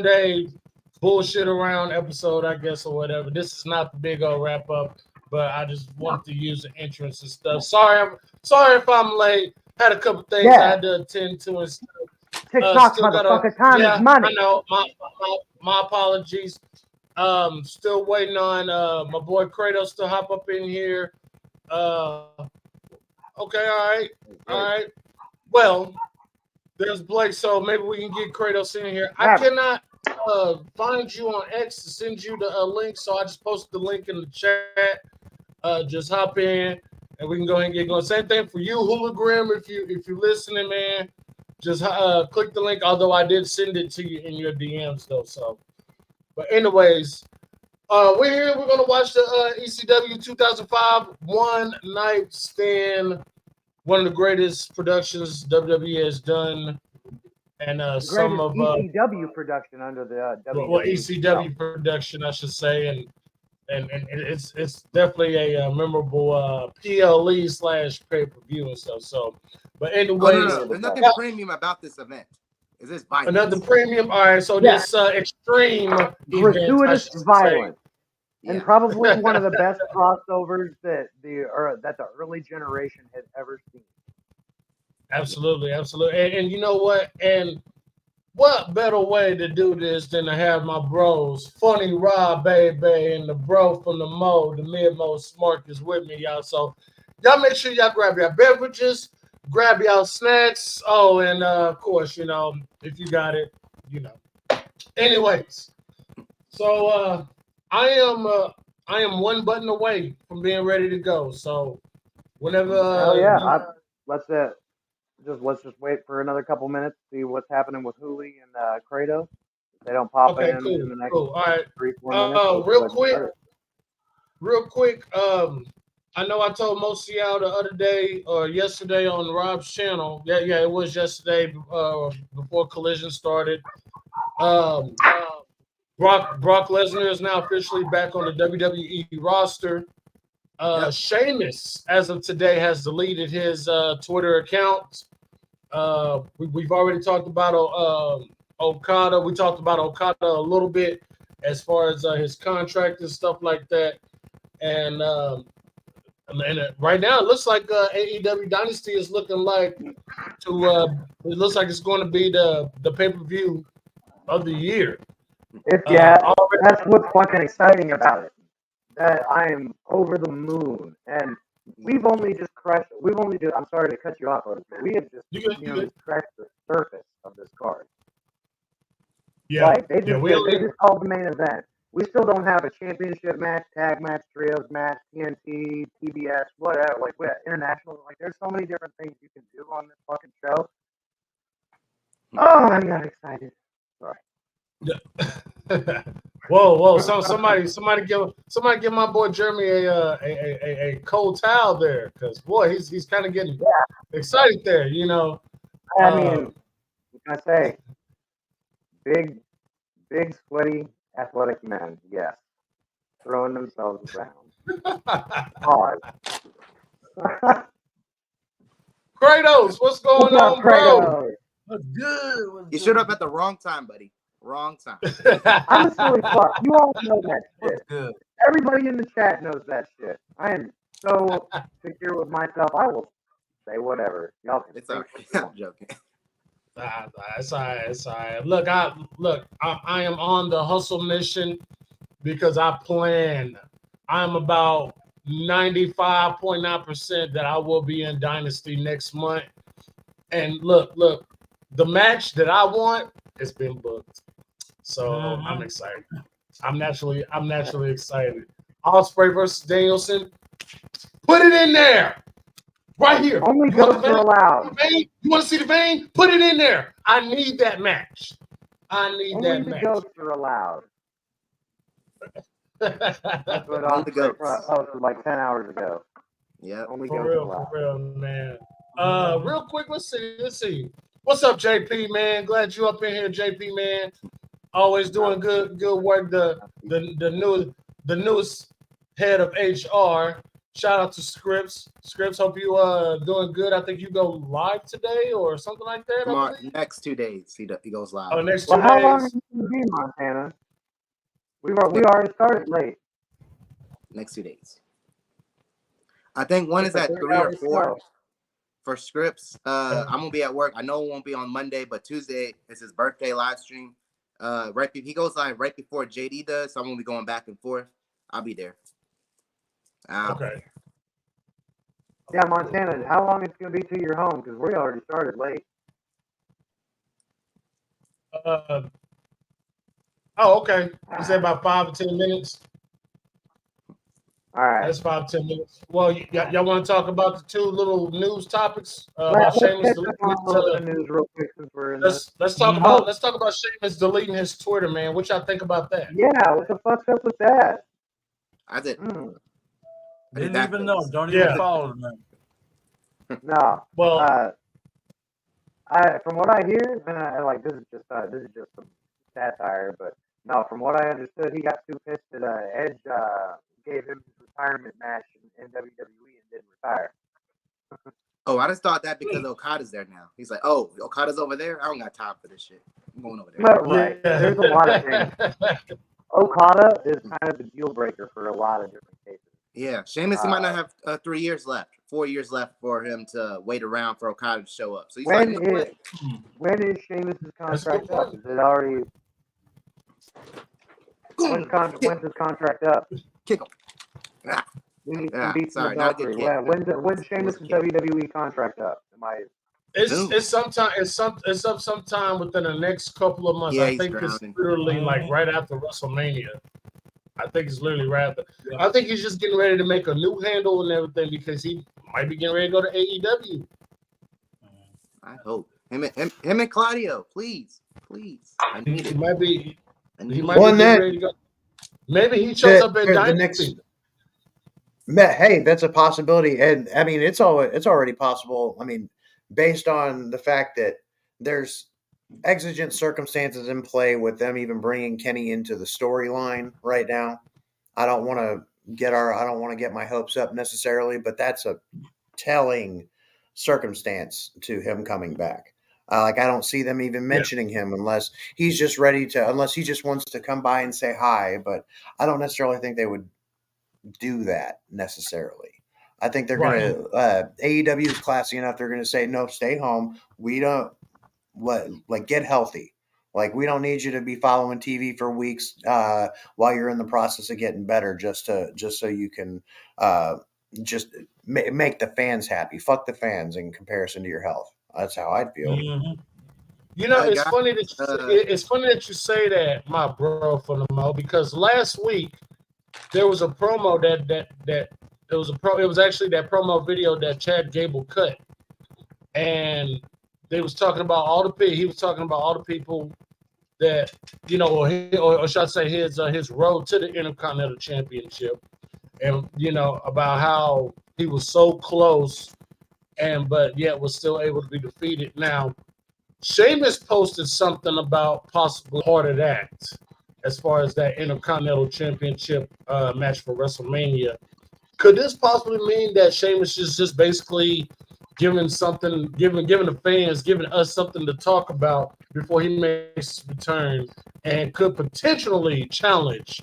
Sunday bullshit around episode, I guess, or whatever. This is not the big old wrap up, but I just wanted to use the entrance and stuff. Sorry if I'm late. Had a couple things I had to attend to and stuff. TikTok's Still motherfucker time is money. I know. My apologies. Still waiting on my boy Kratos to hop up in here. Okay, all right. Well, there's Blake, so maybe we can get Kratos in here. I cannot find you on X to send you the link, so I just posted the link in the chat. Just hop in, and we can go ahead and get going. Same thing for you, Hologram. If you're listening, man, just click the link. Although I did send it to you in your DMs, though. So, but anyways, we're here. We're gonna watch the ECW 2005 One Night Stand. One of the greatest productions WWE has done, and some of ECW production under the WWE. Well, ECW production, I should say, and it's definitely a memorable PLE / pay-per-view and stuff. So, but anyways, there's nothing premium about this event. Is this violence? Another premium? All right, so this extreme gratuitous violence. And probably one of the best crossovers that the early generation had ever seen. Absolutely. And you know what? And what better way to do this than to have my bros, Funny Rob, BayBay, and the bro from the Mo, the mid-Mo Smart is with me, y'all. So y'all make sure y'all grab your beverages, grab y'all snacks. Oh, and of course, you know, if you got it, you know. Anyways, so I am one button away from being ready to go. So whenever let's just wait for another couple minutes, see what's happening with Hooli and Kratos. If they don't pop in the next all right. 3-4 minutes. Real quick, I know I told most of y'all the other day or yesterday on Rob's channel. Yeah, it was yesterday before Collision started. Brock Lesnar is now officially back on the WWE roster. Sheamus, as of today, has deleted his Twitter account. We've already talked about Okada. We talked about Okada a little bit as far as his contract and stuff like that. And right now, it looks like AEW Dynasty is looking like it looks like it's going to be the pay-per-view of the year. That's what's fucking exciting about it. That I am over the moon, and we've only just crushed. I'm sorry to cut you off, but we have just just scratched the surface of this card. Yeah, like, they just called the main event. We still don't have a championship match, tag match, trios match, TNT, TBS, whatever. Like international. Like there's so many different things you can do on this fucking show. Oh, I'm not excited. Sorry. Whoa! Somebody give my boy Jeremy a cold towel there, because boy, he's kind of getting excited there. You know. I mean, I say, big, sweaty, athletic men. Yes, throwing themselves around. Pause. Kratos, what's going on, bro? What's good? You showed up at the wrong time, buddy. Wrong time. I'm a silly fuck. You all know that shit. What's good? Everybody in the chat knows that shit. I am so secure with myself. I will say whatever. Y'all can it's alright. I'm joking. It's all right. Look, I am on the hustle mission because I plan. I'm about 95.9% that I will be in Dynasty next month. And look, the match that I want has been booked. So I'm excited. I'm naturally excited. Ospreay versus Danielson. Put it in there. Right here. Only goats are allowed. You want to see the vein? Put it in there. I need that match. Only the goats are allowed. That's what Ospreay posted like 10 hours ago. Yeah. Only for goats are allowed. For real, man. Real quick, let's see. What's up, JP, man? Glad you up in here, JP, man. Always doing good work. The newest head of HR. Shout out to Scripps. Scripps, hope you doing good. I think you go live today or something like that. Tomorrow, next 2 days, he goes live. Oh, next 2 days. How long are you going to be in Montana? We already started late. Next 2 days. I think one is at 3 or 4 for Scripps. I'm gonna be at work. I know it won't be on Monday, but Tuesday is his birthday live stream. He goes live right before JD does, so I'm gonna be going back and forth. I'll be there. Okay. Yeah, Montana. How long it's gonna be to your home? Because we already started late. Okay. You said about 5 to 10 minutes. All right. That's 5 to 10 minutes. Well, y'all want to talk about the 2 little news topics? Let's Sheamus catch up on a little bit of news real quick since we're in let's talk about Sheamus deleting his Twitter, man. What y'all think about that? Yeah, what the fuck's up with that? I did. Didn't even know. Don't even follow them. No. Well, from what I hear, this is just some satire, but no, from what I understood, he got too pissed that Edge gave him his retirement match in WWE and didn't retire. Oh, I just thought that because Okada's there now. He's like, oh, Okada's over there? I don't got time for this shit. I'm going over there. Right. There's a lot of things. Okada is kind of the deal breaker for a lot of different cases. Yeah, Sheamus, he might not have 3 years left, 4 years left for him to wait around for Okada to show up. So he's when is Sheamus' contract up? Is it already? When's his contract up? Kick him. Sorry, not a good kick. When's Sheamus' WWE contract up? It's up sometime within the next couple of months. Yeah, I think it's literally like right after WrestleMania. I think it's literally right after. I think he's just getting ready to make a new handle and everything because he might be getting ready to go to AEW. I hope him and Claudio, please. I need it. He might be getting ready to go. Maybe he shows up at Dynasty. Hey, that's a possibility, and I mean it's already possible. I mean, based on the fact that there's exigent circumstances in play with them even bringing Kenny into the storyline right now. I don't want to get my hopes up necessarily, but that's a telling circumstance to him coming back. I don't see them even mentioning him unless he's just unless he just wants to come by and say hi, but I don't necessarily think they would do that necessarily. I think they're going to, AEW is classy enough. They're going to say, no, stay home. We don't get healthy. Like, we don't need you to be following TV for weeks while you're in the process of getting better just so you can just make the fans happy. Fuck the fans in comparison to your health. That's how I'd feel. Mm-hmm. You know, it's funny that you say that, my bro, from the Mo, because last week there was a promo it was actually that promo video that Chad Gable cut, and they was talking about he was talking about all the people that, you know, or should I say his road to the Intercontinental Championship, and, you know, about how he was so close but yet was still able to be defeated. Now, Sheamus posted something about possibly part of that as far as that Intercontinental Championship match for WrestleMania. Could this possibly mean that Sheamus is just basically giving the fans, giving us something to talk about before he makes his return, and could potentially challenge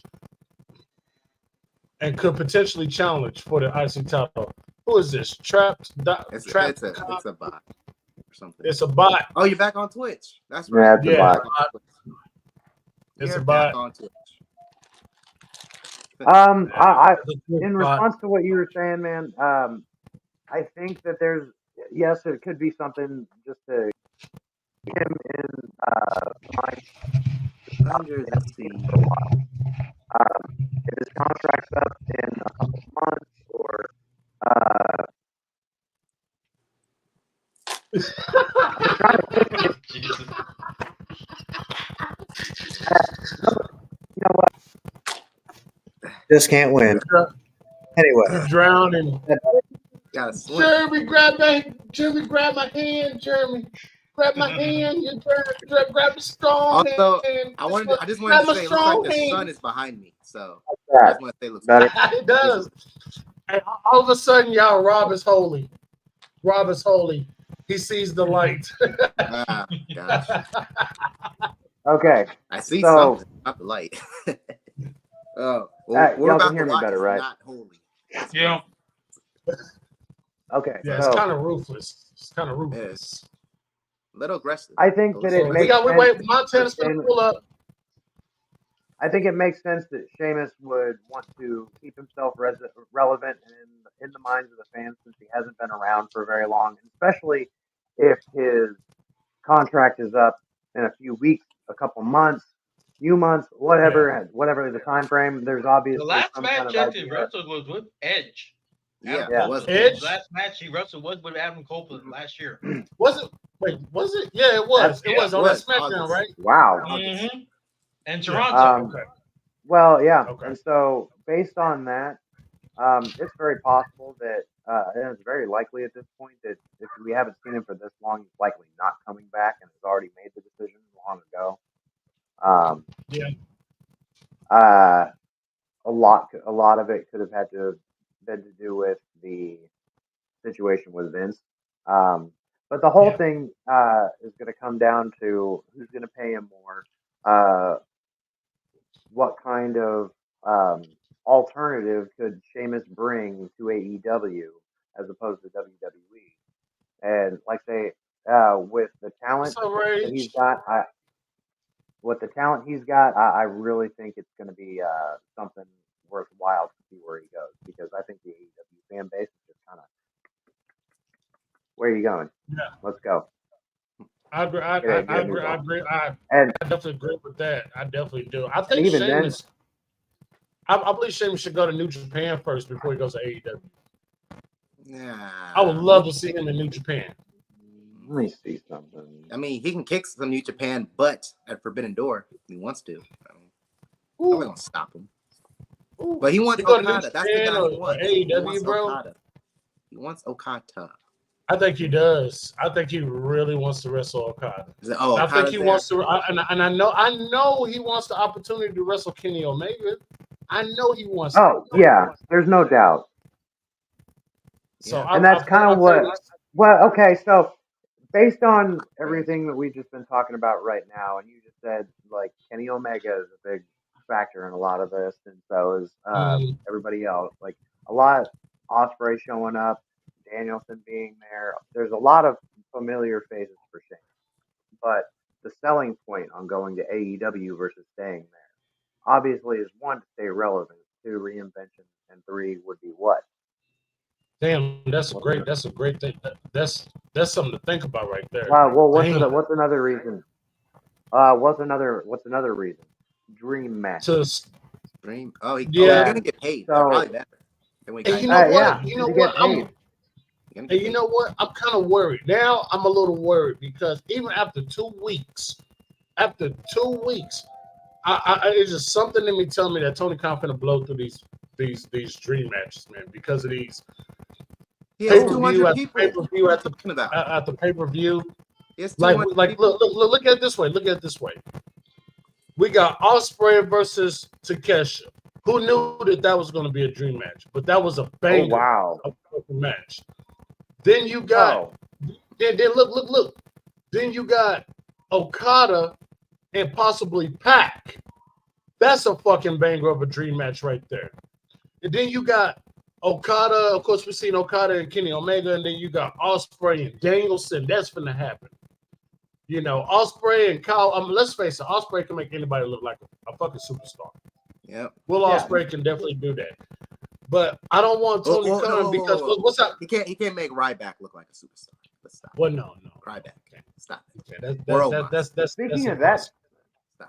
for the IC title? Who is this? It's a bot or something. It's a bot. Oh, you're back on Twitch. That's right. Yeah, it's a bot. On Twitch. In response to what you were saying, man, I think that it could be something just to get him in mind Under the sea. for a while. If his contract's up in a couple of months, or I'm trying to think of, you know what? Just can't win. Anyway, Drowning. Jeremy, grab my hand. Jeremy, grab my hand. You grab the strong hand. I just wanted to say, it looks like the sun is behind me. So I just want to say, it looks better. It does. And all of a sudden, y'all, Rob is holy. Rob is holy. He sees the light. Gosh. Okay. I see So, something. Not the light. Oh, well, we're y'all about can hear to me watch better, is right? Not holy. Yeah. Okay. Yeah, so, it's kind of ruthless. It's kind of ruthless. A little aggressive. I think that it So makes sense. wait. Montana's going to pull up. I think it makes sense that Sheamus would want to keep himself relevant in the minds of the fans since he hasn't been around for very long, especially if his contract is up in a few weeks, a couple months, few months, whatever the time frame. There's obviously The last some match kind of Jesse idea. wrestled was with Edge. Yeah, Adam Cole. was Edge? His last match he wrestled was with Adam Copeland last year. Was it? Wait, was it? Yeah, it was. It was on that SmackDown, right? Wow. Mm-hmm. In Toronto. Okay. Well, yeah. Okay. And so based on that, it's very possible that, and it's very likely at this point that if we haven't seen him for this long, he's likely not coming back and has already made the decision long ago. A lot of it could have had to been to do with the situation with Vince. But the whole thing is going to come down to who's going to pay him more. What kind of alternative could Sheamus bring to AEW as opposed to WWE? And like say, with the talent that he's got, I really think it's going to be something worthwhile to see where he goes because I think the AEW fan base is just kind of, where are you going? Yeah. Let's go. I agree. I definitely agree with that. I definitely do. I think Sheamus. I believe Sheamus should go to New Japan first before he goes to AEW. Yeah. I would love to see him in New Japan. Let me see something. I mean, he can kick some New Japan butt at Forbidden Door if he wants to. I mean, nobody's gonna stop him. Ooh. But he wants Okada. That's the guy he wants. AEW, bro. Okada. He wants Okada. I think he does. I think he really wants to wrestle Okada. I think he wants to, and I know he wants the opportunity to wrestle Kenny Omega. I know he wants. Oh yeah, there's no doubt. So and that's kind of what. Well, okay, so based on everything that we've just been talking about right now, and you just said like Kenny Omega is a big factor in a lot of this, and so is everybody else. Like a lot, Ospreay showing up, Danielson being there. There's a lot of familiar faces for Shane, but the selling point on going to AEW versus staying there, obviously, is one to stay relevant, two reinvention, and three would be what? Damn, that's a great thing. That's something to think about right there. Well, what's another reason? What's another reason? Dream match. Dream. Oh, he's gonna get paid. So, probably better. And you know what? You know what? I'm kind of worried now. I'm a little worried because even after 2 weeks, it's just something in me telling me that Tony Khan finna blow through these dream matches, man, because of these. Pay-per-view at the pay-per-view. Like look at it this way. Look at it this way. We got Ospreay versus Takeshita. Who knew that was going to be a dream match? But that was a banger. Oh, wow. Match. Then you got then look. Then you got Okada and possibly Pac. That's a fucking banger of a dream match right there. And then you got Okada, of course, we've seen Okada and Kenny Omega, and then you got Ospreay and Danielson. That's gonna happen. You know, Ospreay and Kyle. Let's face it, Ospreay can make anybody look like a fucking superstar. Yep. Ospreay can definitely do that. But I don't want Tony Khan because what's up? He can't make Ryback look like a superstar. Let's stop. Well, no. Ryback. Stop it. Yeah, that's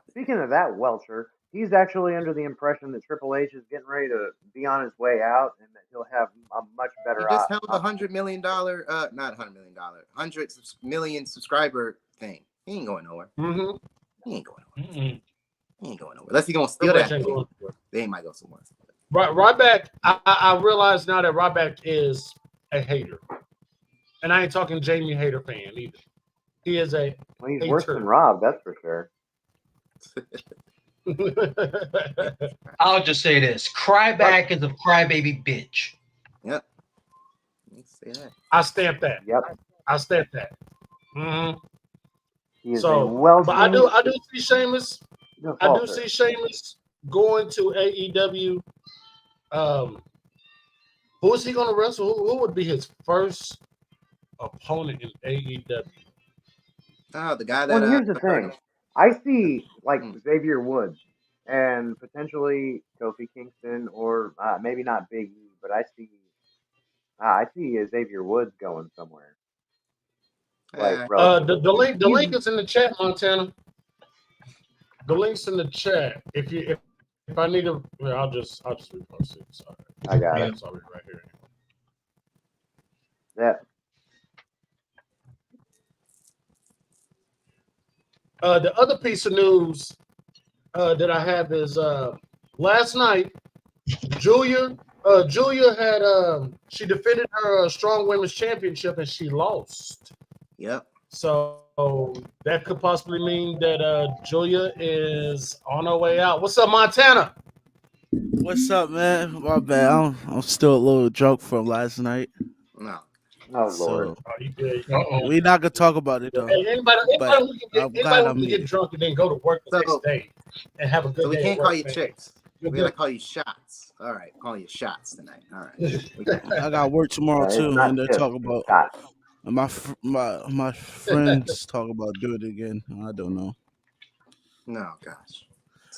speaking of that, Welcher. He's actually under the impression that Triple H is getting ready to be on his way out, and that he'll have a much better. He just held $100 million, not $100 million, 100 million subscriber thing. He ain't going nowhere. Mm-hmm. He ain't going nowhere. Mm-hmm. He ain't going nowhere. Unless he gonna steal that. They might go somewhere. Ryback. I realize now that Ryback is a hater, and I ain't talking Jamie Hater fan either. He is a. Well, he's worse than Rob, that's for sure. I'll just say this: Cryback is a crybaby bitch. Say that. I stamp that. Yep. I stamp that. Mm-hmm. He is So, a wealthy. but I do see Sheamus. I do defaulter. see Sheamus going to AEW. Who is he going to wrestle? Who would be his first opponent in AEW? Oh, the guy that. Well, here's the thing. I see like Xavier Woods and potentially Kofi Kingston, or maybe not Big E, but I see Xavier Woods going somewhere. Like, the link is in the chat, Montana. The link's in the chat. If I need to, I'll just repost it. Sorry, I got it. It's already right here. Yeah. The other piece of news that I have is last night, Julia had she defended her strong women's championship and she lost. Yep. So that could possibly mean that Julia is on her way out. What's up, Montana? What's up, man? My bad. I'm still a little drunk from last night. No. Oh Lord. We not gonna talk about it though. Hey, anybody who can get drunk and then go to work the next day and have a good day. So we can't call you man. chicks. We're gonna call you shots. All right, call you shots tonight. All right. I got work tomorrow too, and they talk about my friends talk about doing it again. I don't know. No, gosh.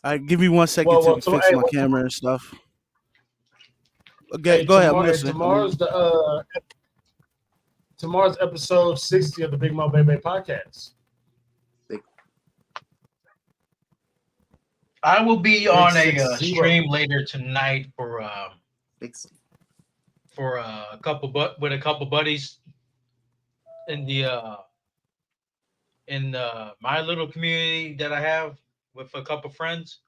I give me 1 second to fix my camera and stuff. Okay, go ahead. I'm listening. Tomorrow's episode 60 of the BiggMo BayBay podcast. I will be on a stream later tonight for a couple with a couple buddies in my little community that I have with a couple friends.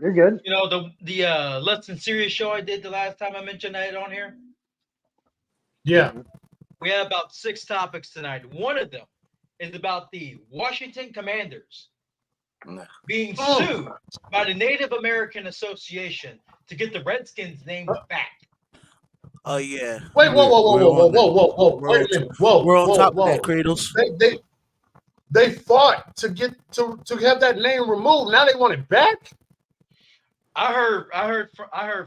You're good. You know, the Less Than Serious show I did the last time I mentioned that on here. Yeah. We have about 6 topics tonight. One of them is about the Washington Commanders being sued by the Native American Association to get the Redskins' name back. Oh yeah. Wait, whoa. Wait a minute. We're on top of that, Kratos. They fought to get to have that name removed. Now they want it back. I heard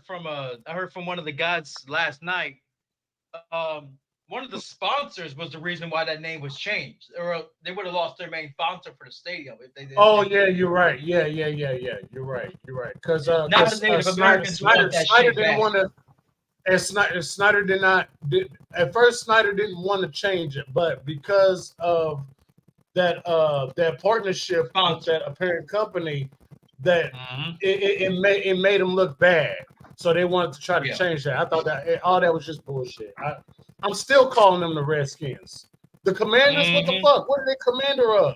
from one of the guys last night. One of the sponsors was the reason why that name was changed, or they would have lost their main sponsor for the stadium if they didn't. Oh yeah, you're right. Yeah. You're right. Because not the Native Americans Snyder didn't want to. And Snyder did not. At first, Snyder didn't want to change it, but because of that partnership with that apparent company, that it made them look bad. So they wanted to try to change that. I thought that all that was just bullshit. I'm still calling them the Redskins. The Commanders, what the fuck? What are they commander of?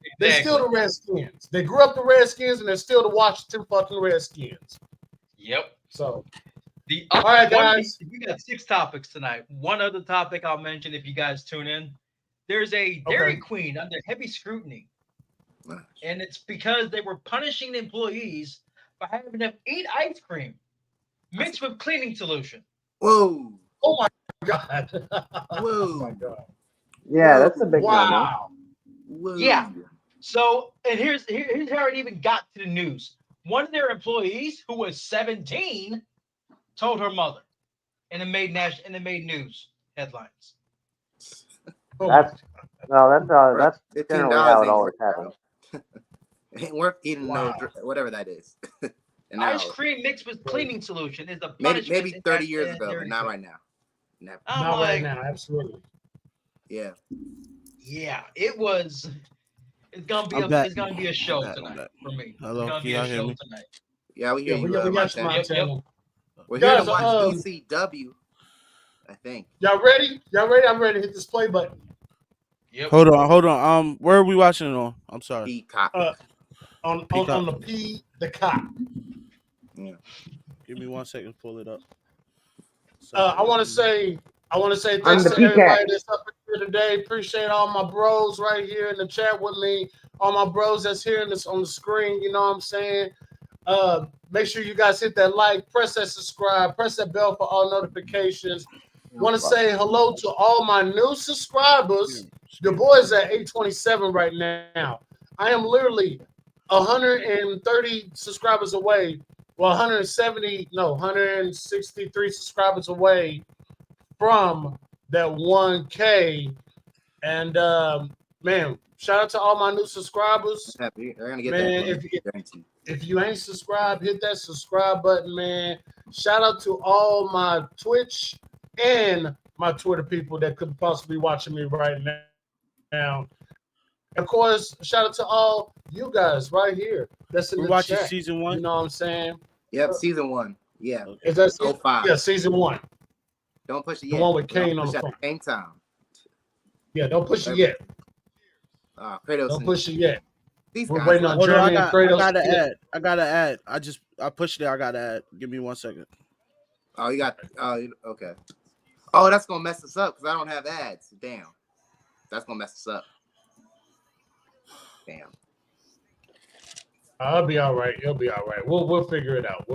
Exactly. They're still the Redskins. They grew up the Redskins, and they're still the Washington fucking Redskins. Yep. So, all right, guys. We got 6 topics tonight. One other topic I'll mention if you guys tune in. There's a Dairy Queen under heavy scrutiny. And it's because they were punishing employees by having them eat ice cream mixed with cleaning solution. Whoa. Oh my God. Whoa. Oh my God. Yeah, that's a big wow. Whoa. Yeah. So, and here's how it even got to the news. One of their employees, who was 17, told her mother, and it made news headlines. That's generally how it always happens. It ain't worth eating whatever that is. Ice cream mixed with cleaning solution is a punishment. Maybe 30 years ago, but not right now. Never. Not right now, absolutely. Yeah. Yeah, it's gonna be a show tonight for me. Hello, it's gonna be a show tonight. Yeah, we hear you. We got you, Yep. We're here to watch ECW, I think. Y'all ready? I'm ready to hit this play button. Yep. Hold on. Where are we watching it on? I'm sorry. Peacock. On the cop. Yeah. Give me 1 second to pull it up. I want to say thanks to everybody that's up here today. Appreciate all my bros right here in the chat with me. All my bros that's here on the screen. You know what I'm saying? Make sure you guys hit that like, press that subscribe, press that bell for all notifications. Want to say hello to all my new subscribers. The boys at 827 right now. I am literally 130 subscribers away. Well, 163 subscribers away from that 1K. And man, shout out to all my new subscribers. Happy. They're gonna get Man, that. if you ain't subscribed, hit that subscribe button, man. Shout out to all my Twitch and my Twitter people that could possibly be watching me right now. Of course, shout out to all you guys right here. That's in the watching chat. season 1. You know what I'm saying? Yep, season 1. Yeah. Is that 05? Yeah, season 1. Don't push it The yet. one with Kane on the front. Same time. Yeah, don't push it yet. Kratos. Don't push it yet. These We're guys waiting on Jeremy and Kratos. I gotta add. I pushed it. I gotta add. Give me 1 second. Oh, you got. Okay. Oh, that's gonna mess us up because I don't have ads. Damn. That's gonna mess us up. Damn. I'll be all right. It'll be all right. We'll figure it out.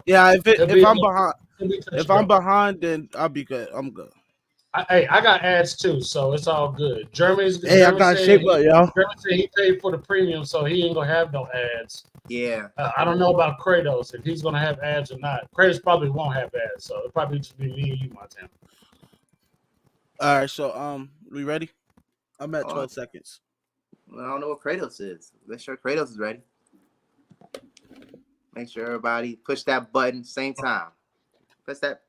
Yeah, if I'm behind, then I'll be good. I'm good. I got ads too, so it's all good. Jeremy I got shape up, y'all. Jeremy said he paid for the premium, so he ain't gonna have no ads. Yeah. I don't know about Kratos if he's gonna have ads or not. Kratos probably won't have ads, so it'll probably just be me and you, Montana. All right, so we ready? I'm at 12 seconds. Well, I don't know what Kratos is. Make sure Kratos is ready. Make sure everybody push that button same time. Press that.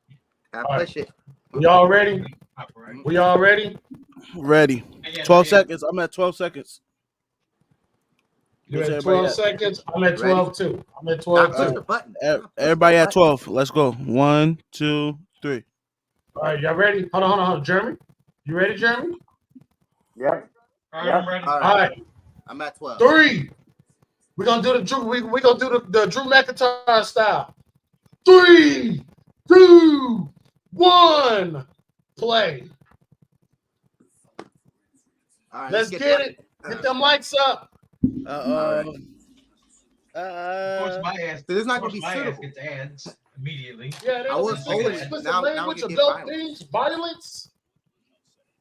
Push it. We all ready? We all ready? Ready. 12 seconds. I'm at 12 seconds. You're at 12 seconds. I'm at 12 too. I'm at 12 too. Everybody at 12. Let's go. 1, 2, 3. All right, y'all ready? Hold on. Jeremy, you ready, Jeremy? Yep. All right, I'm ready. All right. I'm at 12. 3. We're gonna do the Drew. We're gonna do the Drew McIntyre style. 3, 2, 1. Play. All right, let's get it. Get them lights up. Of course, my ass. This is not gonna be my suitable. ass gets ads immediately. Yeah, I was holding it. explicit Now language, we get adult violence. things, violence.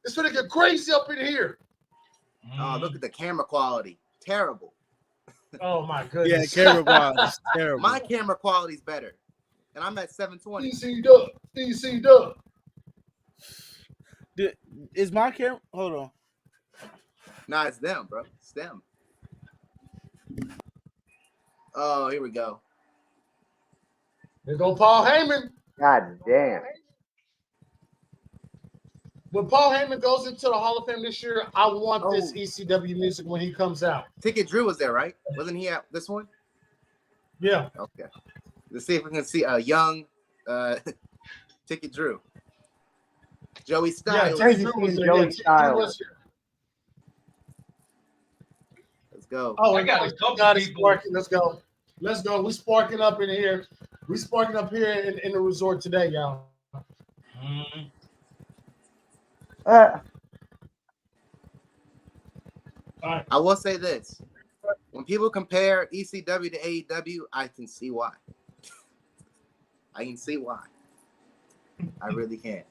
It's gonna get crazy up in here. Oh, look at the camera quality. Terrible. Oh my goodness. Yeah, camera quality is terrible. My camera quality is better, and I'm at 720. DC Dub. Is my camera? Hold on. Nah, it's them, bro. It's them. Oh, here we go. There go Paul Heyman. God damn. When Paul Heyman goes into the Hall of Fame this year, I want this ECW music when he comes out. Ticket Drew was there, right? Wasn't he at this one? Yeah. Okay. Let's see if we can see a young Ticket Drew. Joey Styles. Yeah, Joey Styles. Let's go. Oh, I got a couple people. Let's go. Let's go. We sparking up in here. We sparking up here in the resort today, y'all. I will say this. When people compare ECW to AEW, I can see why. I can see why. I really can.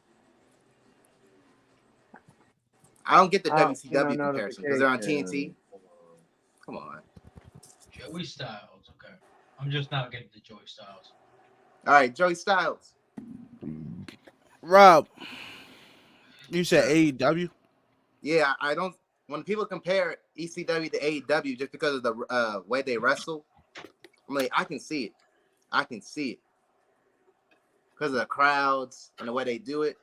I don't get the WCW comparison because they're on TNT. Come on. Joey Styles. Okay. I'm just not getting the Joey Styles. All right, Joey Styles. Rob, you said AEW? Yeah, I don't. When people compare ECW to AEW just because of the way they wrestle, I'm like, I can see it. I can see it. Because of the crowds and the way they do it.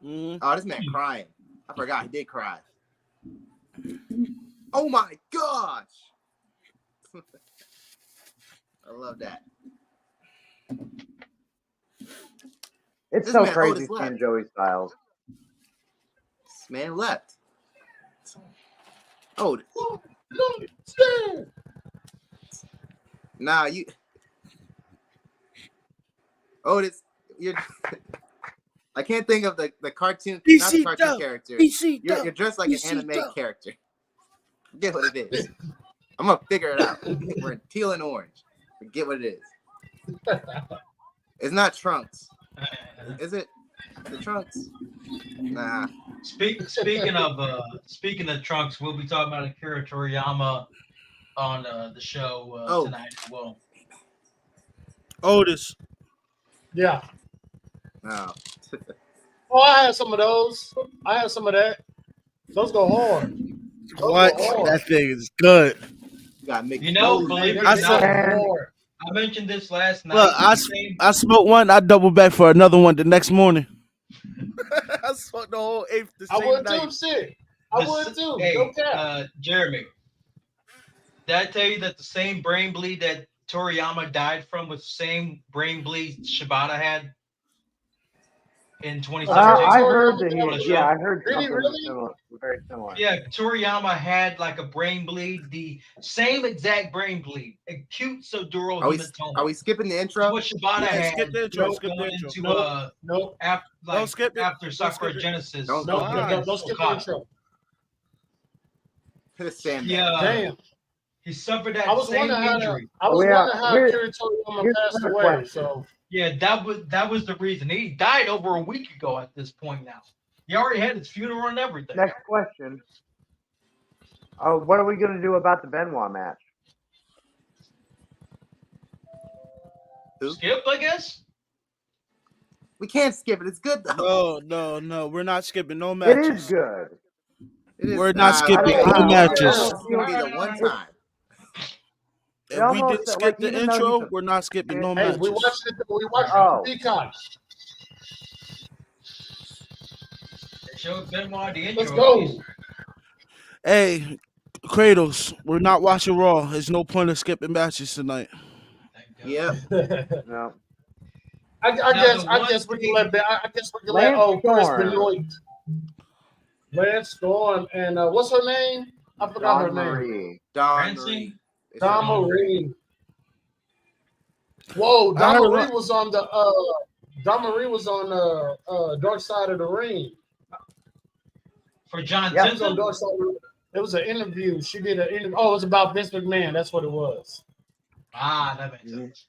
Oh, this man crying. I forgot he did cry. Oh my gosh. I love that. It's so crazy seeing Joey Styles. This man left. Oh, nah, you. Otis, you're. I can't think of the cartoon, not the cartoon character. You're dressed like an anime character. Forget what it is. I'm gonna figure it out. We're in teal and orange. Forget what it is. It's not Trunks, is it? The trunks. Nah. Speaking of trunks, we'll be talking about Akira Toriyama on the show tonight as well. Otis. Yeah. No. Oh, I had some of those. I had some of that. Those go hard. What? That thing is good. You know, believe it or not, I mentioned this last night. Look, I smoked one. I double back for another one the next morning. I smoked the whole eighth the same I would night. too, shit. I would too. Hey, no cap. Jeremy, did I tell you that the same brain bleed that Toriyama died from was the same brain bleed Shibata had in 2017? I heard that I heard really, something really? similar, very similar. Yeah, Toriyama had like a brain bleed, the same exact brain bleed, acute subdural hematoma. Are we skipping the intro? What Shibata had skip the intro. Skip the intro. Nope. After Sakura Genesis. Don't skip the intro. Yeah. Damn. He suffered that same injury. I was wondering how Akira Toriyama passed away. So yeah, that was the reason. He died over a week ago at this point now. He already had his funeral and everything. Next question. What are we going to do about the Benoit match? Skip, I guess. We can't skip it. It's good though. No. We're not skipping no matches. It is good. We're not skipping no matches. It's gonna be the one time. If we did skip the intro, we're not skipping no matches. We watched it. We watched Peacock. They showed Benoit the intro. Let's go. Hey, Kratos, we're not watching Raw. There's no point of skipping matches tonight. Yeah. No. I guess we can let Chris Benoit, Lance Storm, and what's her name? I forgot her name. Dawn Marie. Dawn Marie. Whoa, Dawn Marie was on the Dark Side of the Ring. For John It was on Dark Side of the Ring. It was an interview. She did an interview. Oh, it was about Vince McMahon. That's what it was. Ah, that makes sense.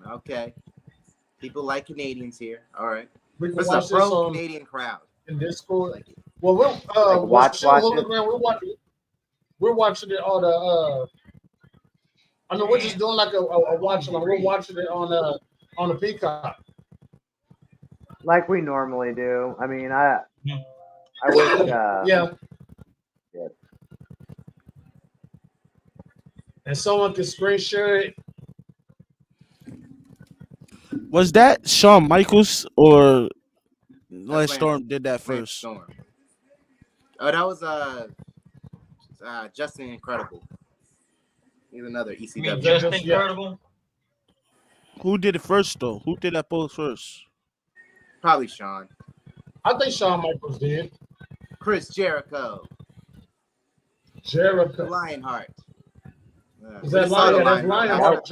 Okay. People like Canadians here. All right. This is a pro Canadian crowd. In Discord. Well, we're watching it on the. I mean, we're just doing like a watch along. We're watching it on the Peacock. Like we normally do. I mean, I wish. Yeah. And someone can screen share it. Was that Shawn Michaels or Lance Storm did that first? Storm. Oh, that was Justin Incredible. He's another ECW. Justin Incredible. Who did it first though? Who did that post first? Probably Shawn. I think Shawn Michaels did. Chris Jericho. Lionheart. Is that Lionheart?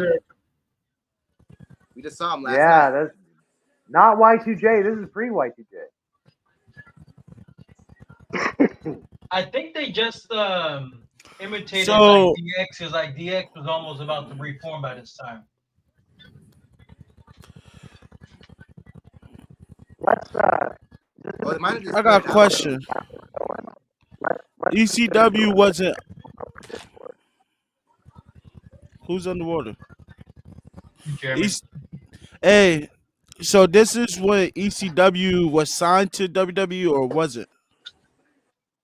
We just saw him last night. That's not Y2J. This is pre-Y2J. I think they just imitated DX because DX was almost about to reform by this time. I got a question. ECW wasn't. Who's underwater? Hey, so this is when ECW was signed to WWE, or was it?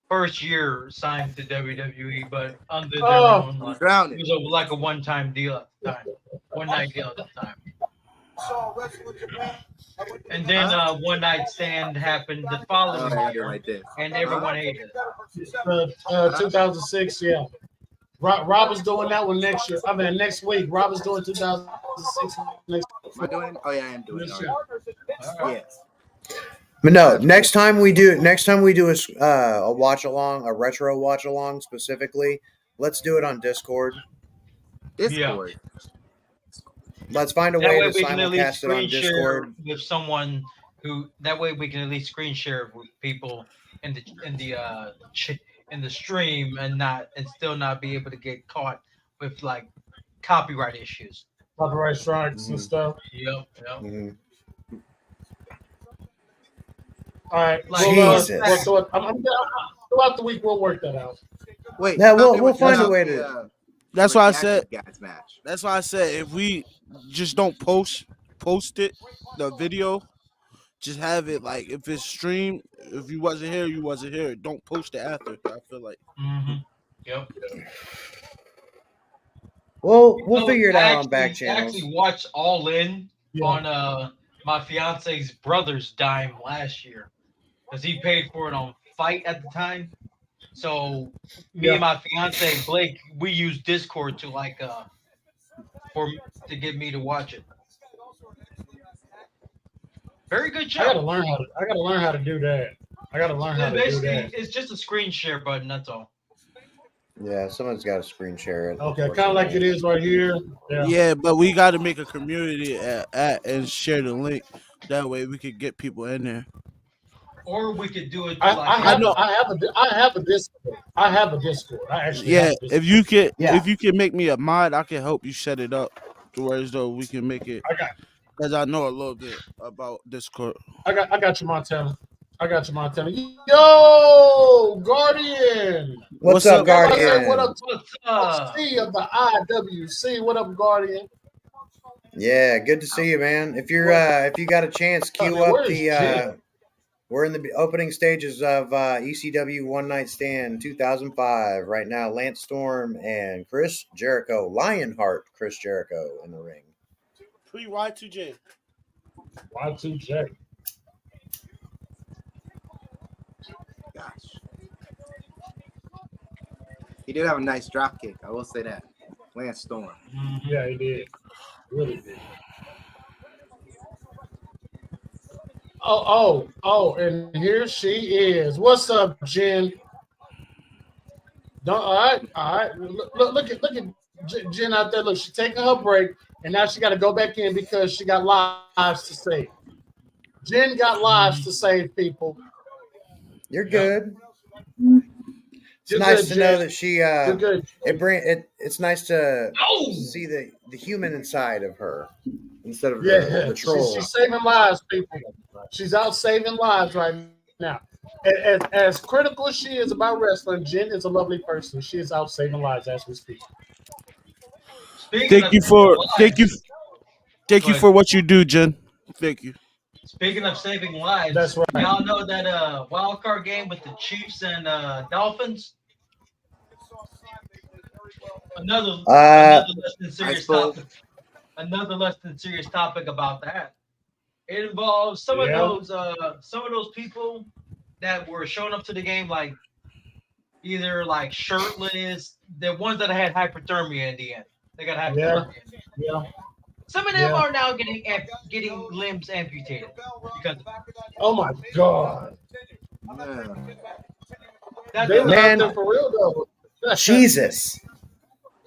First year signed to WWE, but under their own. It was like a one-time deal at the time. One-night deal at the time. And then one night stand happened the following year, and everyone hated it. 2006, yeah. Rob is doing that one next year. I mean, next week. Rob is doing 2006 next week. Am I doing it? Oh yeah, I am doing it. Yes. But no, next time we do a watch along, a retro watch along specifically, let's do it on Discord. Discord. Yeah. Let's find a way to simulcast it on Discord with someone who. That way, we can at least screen share with people in the stream and still not be able to get caught with like copyright issues. copyright strikes and stuff. Yep. Mm-hmm. All right. Jesus. Throughout the week, we'll work that out. Wait, yeah, we'll find a way to. That's why I said. Guys match. That's why I said if we just don't post it, the video, just have it like if it's streamed. If you wasn't here, you wasn't here. Don't post it after. I feel like. Yep. We'll figure it out on back channels. I actually watched All In on my fiance's brother's dime last year because he paid for it on Fight at the time. So me and my fiance Blake, we used Discord to to get me to watch it. Very good show. I gotta learn how to do that. It's just a screen share button. That's all. Yeah, someone's got to screen share it. Okay, kind of like it is right here. Yeah, but we got to make a community and share the link. That way we could get people in there. Or we could do it. I have a Discord. I actually have a Discord. If you can make me a mod, I can help you set it up to where as though we can make it. Because I know a little bit about Discord. I got you, Montana. Yo, Guardian. What's up, Guardian? What up, C of the IWC? What up, Guardian? Yeah, good to see you, man. If you got a chance, queue up the. We're in the opening stages of ECW One Night Stand 2005 right now. Lance Storm and Chris Jericho, Lionheart Chris Jericho in the ring. Pre-Y2J. Y2J. Gosh. He did have a nice drop kick. I will say that. Lance Storm. Yeah, he did. Really did. Oh, and here she is. What's up, Jen? All right. Look at Jen out there. Look, she's taking her break, and now she got to go back in because she got lives to save. Jen got lives to save, people. You're good. It's You're nice good, to know Jen. that she. You're good. It's nice to see the human inside of her instead of the troll. She's saving lives, people. She's out saving lives right now. As critical as she is about wrestling, Jen is a lovely person. She is out saving lives as we speak. Thank you for what you do, Jen. Thank you. Speaking of saving lives, that's right. Y'all know that wild card game with the Chiefs and Dolphins. Another less than serious topic. Another less than serious topic about that. It involves some of those people that were showing up to the game like either like shirtless, the ones that had hypothermia in the end. They got hypothermia. Yeah. Some of them are now getting limbs amputated because. Oh my God! They were out there for real though. Jesus.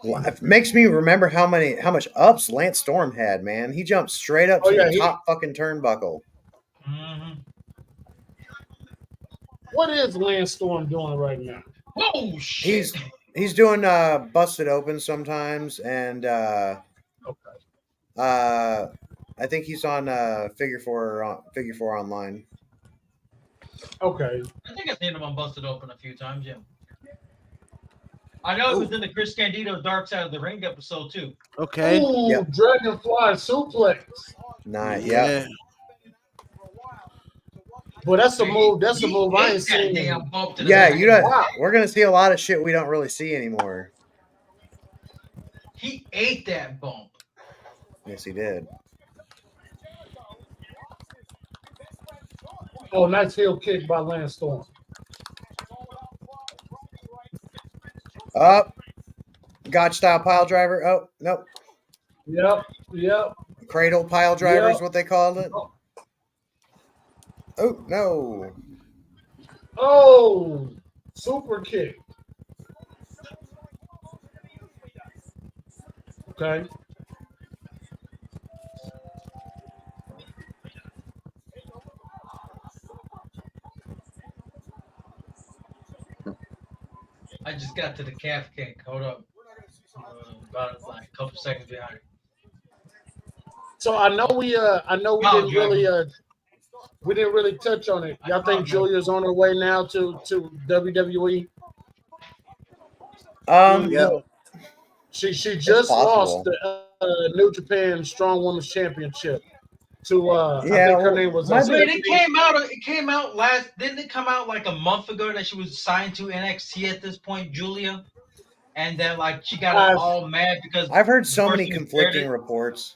It makes me remember how much ups Lance Storm had, man. He jumped straight up to the top fucking turnbuckle. Mm-hmm. What is Lance Storm doing right now? Oh shit! He's doing busted open sometimes, and I think he's on figure four online. Okay. I think I've seen him on Busted Open a few times. Yeah. I know it was in the Chris Candido Dark Side of the Ring episode too. Okay. Ooh, Dragonfly suplex. Nice. Yeah. But that's a move. That's a move I ain't seen. Yeah, we're gonna see a lot of shit we don't really see anymore. He ate that bump. Yes, he did. Oh, nice heel kick by Lance Storm. Up. God style pile driver. Oh, nope. Yep. Cradle pile driver is what they called it. Oh, no. Oh, super kick. Okay. I just got to the calf kick. Hold up. About like a couple seconds behind. So I know we didn't really touch on it. Y'all think Julia's on her way now to WWE? Yeah. She just lost the New Japan Strong Women's Championship to I think her name was. Wait, it came out last. Didn't it come out like a month ago that she was signed to NXT at this point, Julia? And then like she got all mad because I've heard so many conflicting reports.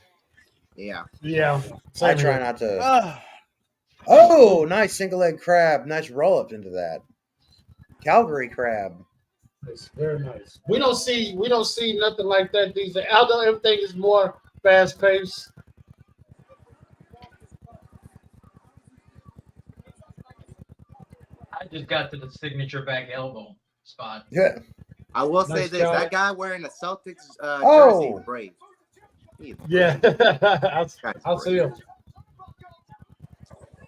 Yeah. I try not to. Oh, nice single leg crab. Nice roll up into that. Calgary crab. It's very nice. We don't see nothing like that these days. Although everything is more fast paced. I just got to the signature back elbow spot. Yeah. I will say this: that guy wearing a Celtics jersey, brave. Yeah, I'll see him.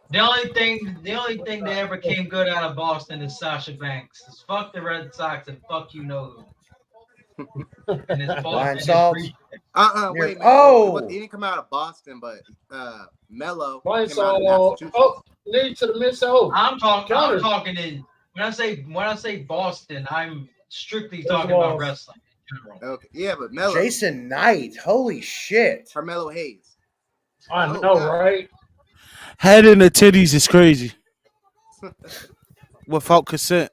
The only thing that ever came good out of Boston is Sasha Banks. It's fuck the Red Sox and fuck you know who. And it's Boston. Wait a minute. Oh, he didn't come out of Boston, but Mello came out of Massachusetts. Oh, lead to the miss. I'm talking in when I say Boston, I'm strictly talking about wrestling in general. Okay, yeah, but Mello. Jason Knight, holy shit. Carmelo Hayes. I know, right? Head in the titties is crazy. Without consent.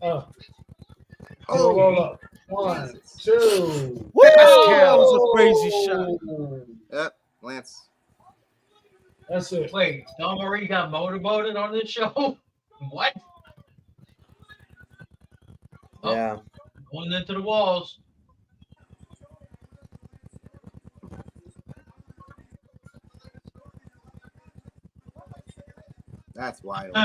Roll up. 1, 2. Woo! That was a crazy shot. Yep, Lance. That's it. Wait, Don Marie got motorboated on this show? What? Yeah. Going into the walls. That's wild.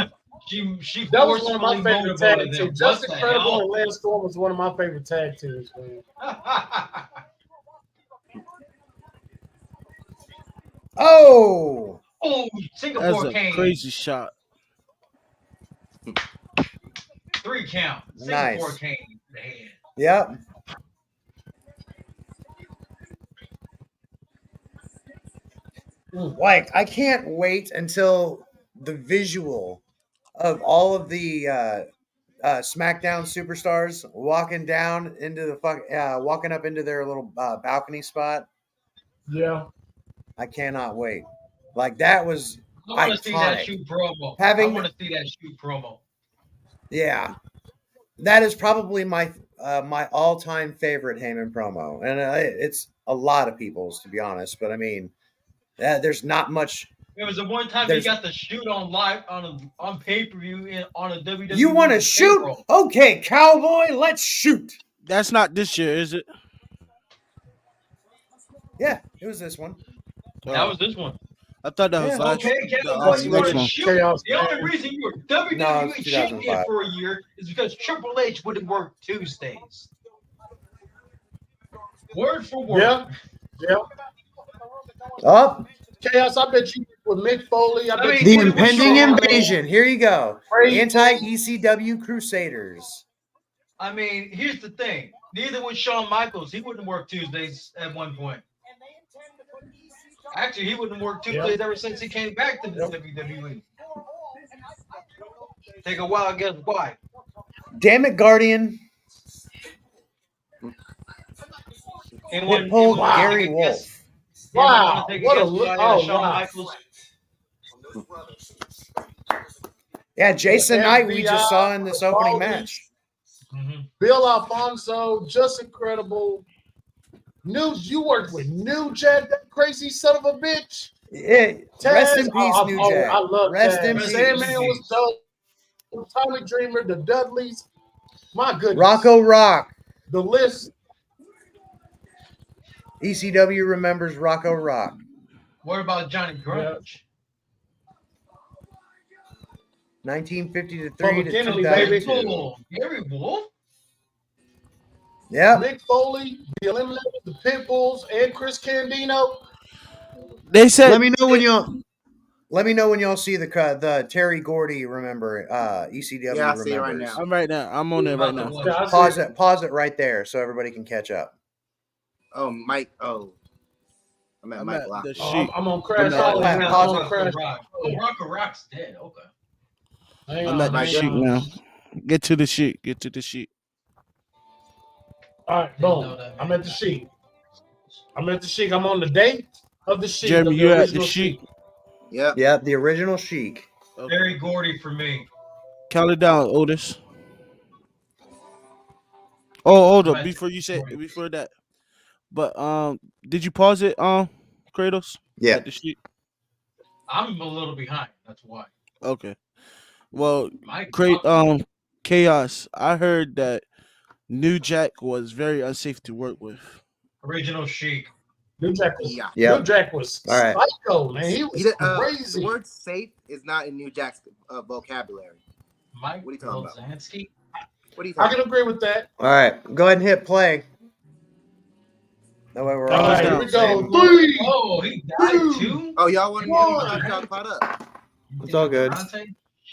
She that was one of my favorite tag teams. Just Incredible and Lance Storm was one of my favorite tag teams, man. Oh, Singapore That's cane. a crazy shot. 3 count. Nice. Singapore cane. Man. Yep. Like, I can't wait until the visual of all of the SmackDown superstars walking down into the walking up into their little balcony spot. Yeah, I cannot wait. Like, that was I want to see that iconic. shoot promo. Having- I want to see that shoot promo. Yeah, that is probably my my all-time favorite Heyman promo, and it's a lot of people's, to be honest. But I mean, there's not much. It was the one time he got to shoot on live on pay-per-view on a WWE. You want to shoot? payroll. Okay, cowboy, let's shoot. That's not this year, is it? Yeah, it was this one. That was this one. I thought that was last Okay, Kevin, you were one. shooting. The only reason you were WWE champion for a year is because Triple H wouldn't work Tuesdays. Word for word. Yeah. Up. Chaos, I bet you with Mick Foley. The impending invasion. Here you go. Anti-ECW Crusaders. I mean, here's the thing. Neither would Shawn Michaels. He wouldn't work Tuesdays at one point. Actually, he wouldn't work Tuesdays ever since he came back to the WWE. Take a wild guess why. Damn it, Guardian. Pitbull Gary Wolf. Wow. What a look. Oh, Shawn wow. Michaels. Yeah, Jason Knight we just saw in this opening match. Bill Alfonso, just incredible. You worked with New Jack, that crazy son of a bitch. Yeah, rest in peace, New Jack. I love rest that. in peace. Sandman was dope. Tommy Dreamer, the Dudleys. My goodness. Rocco Rock. The list. ECW remembers Rocco Rock. What about Johnny Grunge? 1953 to Kennedy, 2002. baby. Gary Wolf? Yeah. Mick Foley, the Eliminators, the Pitbulls, and Chris Candido. They said. Let me know when y'all see the Terry Gordy. Remember ECW. Yeah, I see it right now. I'm on it right now. Pause it right there so everybody can catch up. Oh, Mike. Oh, I'm at Mike Lock. I'm on Crash Hollow. Rock's dead. Okay. I'm at the sheet now. Get to the sheet. Get to the sheet. All right, boom. I'm at the sheet. I'm on the date of the sheet. Jeremy, you're at the sheet. Yeah, the original Sheik. Okay. Very Gordy for me. Count it down, Otis. Oh, hold up. Before that. But did you pause it, Kratos? Yeah. At the sheet? I'm a little behind. That's why. Okay. Well, Chaos. I heard that New Jack was very unsafe to work with. Original Sheik. New Jack was all right. Psycho, man. He was crazy. The word safe is not in New Jack's vocabulary. Mike, what are you talking about? What are you I can agree with that. All right, go ahead and hit play. That way we're all here we go. 3. Oh, he died too. Oh, y'all want to y'all caught up? It's all good.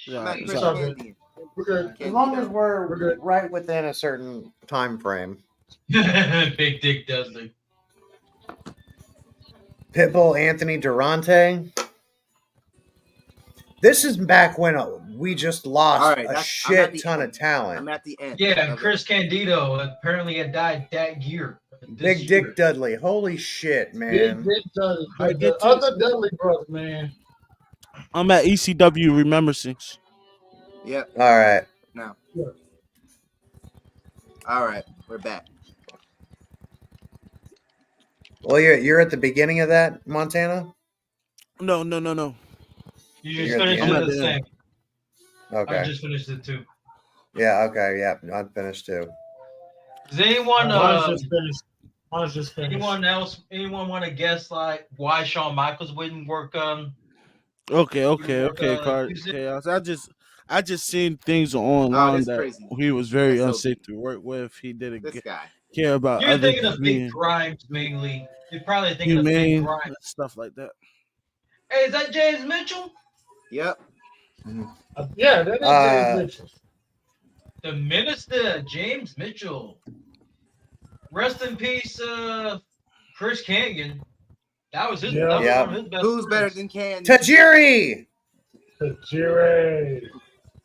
Yeah, it's all good. We're good. As long as we're right within a certain time frame. Big Dick Dudley. Pitbull Anthony Durante. This is back when we just lost a shit ton of talent. I'm at the end. Yeah, and Chris Candido apparently had died that year. Big Dick Dudley. Holy shit, man. Big Dick Dudley. The other Dudley brother, man. I'm at ECW Remembrancings. Yep. All right. Now. All right, we're back. Well, you're at the beginning of that, Montana? No. You just finished it the same. Okay. I just finished it too. Yeah, okay, yeah. I'm finished too. Does anyone Mine's just finished. Anyone want to guess like why Shawn Michaels wouldn't work Okay, Chaos. I just seen things online that crazy. He was very unsafe to work with. He didn't care about. You're thinking of Big Grimes mainly. You're probably thinking of Big Grimes, stuff like that. Hey, is that James Mitchell? Yep. Yeah, that is James Mitchell. The Minister, James Mitchell. Rest in peace, Chris Kanyon. That was his. That was one of his best. Who's better than Kanyon? Tajiri.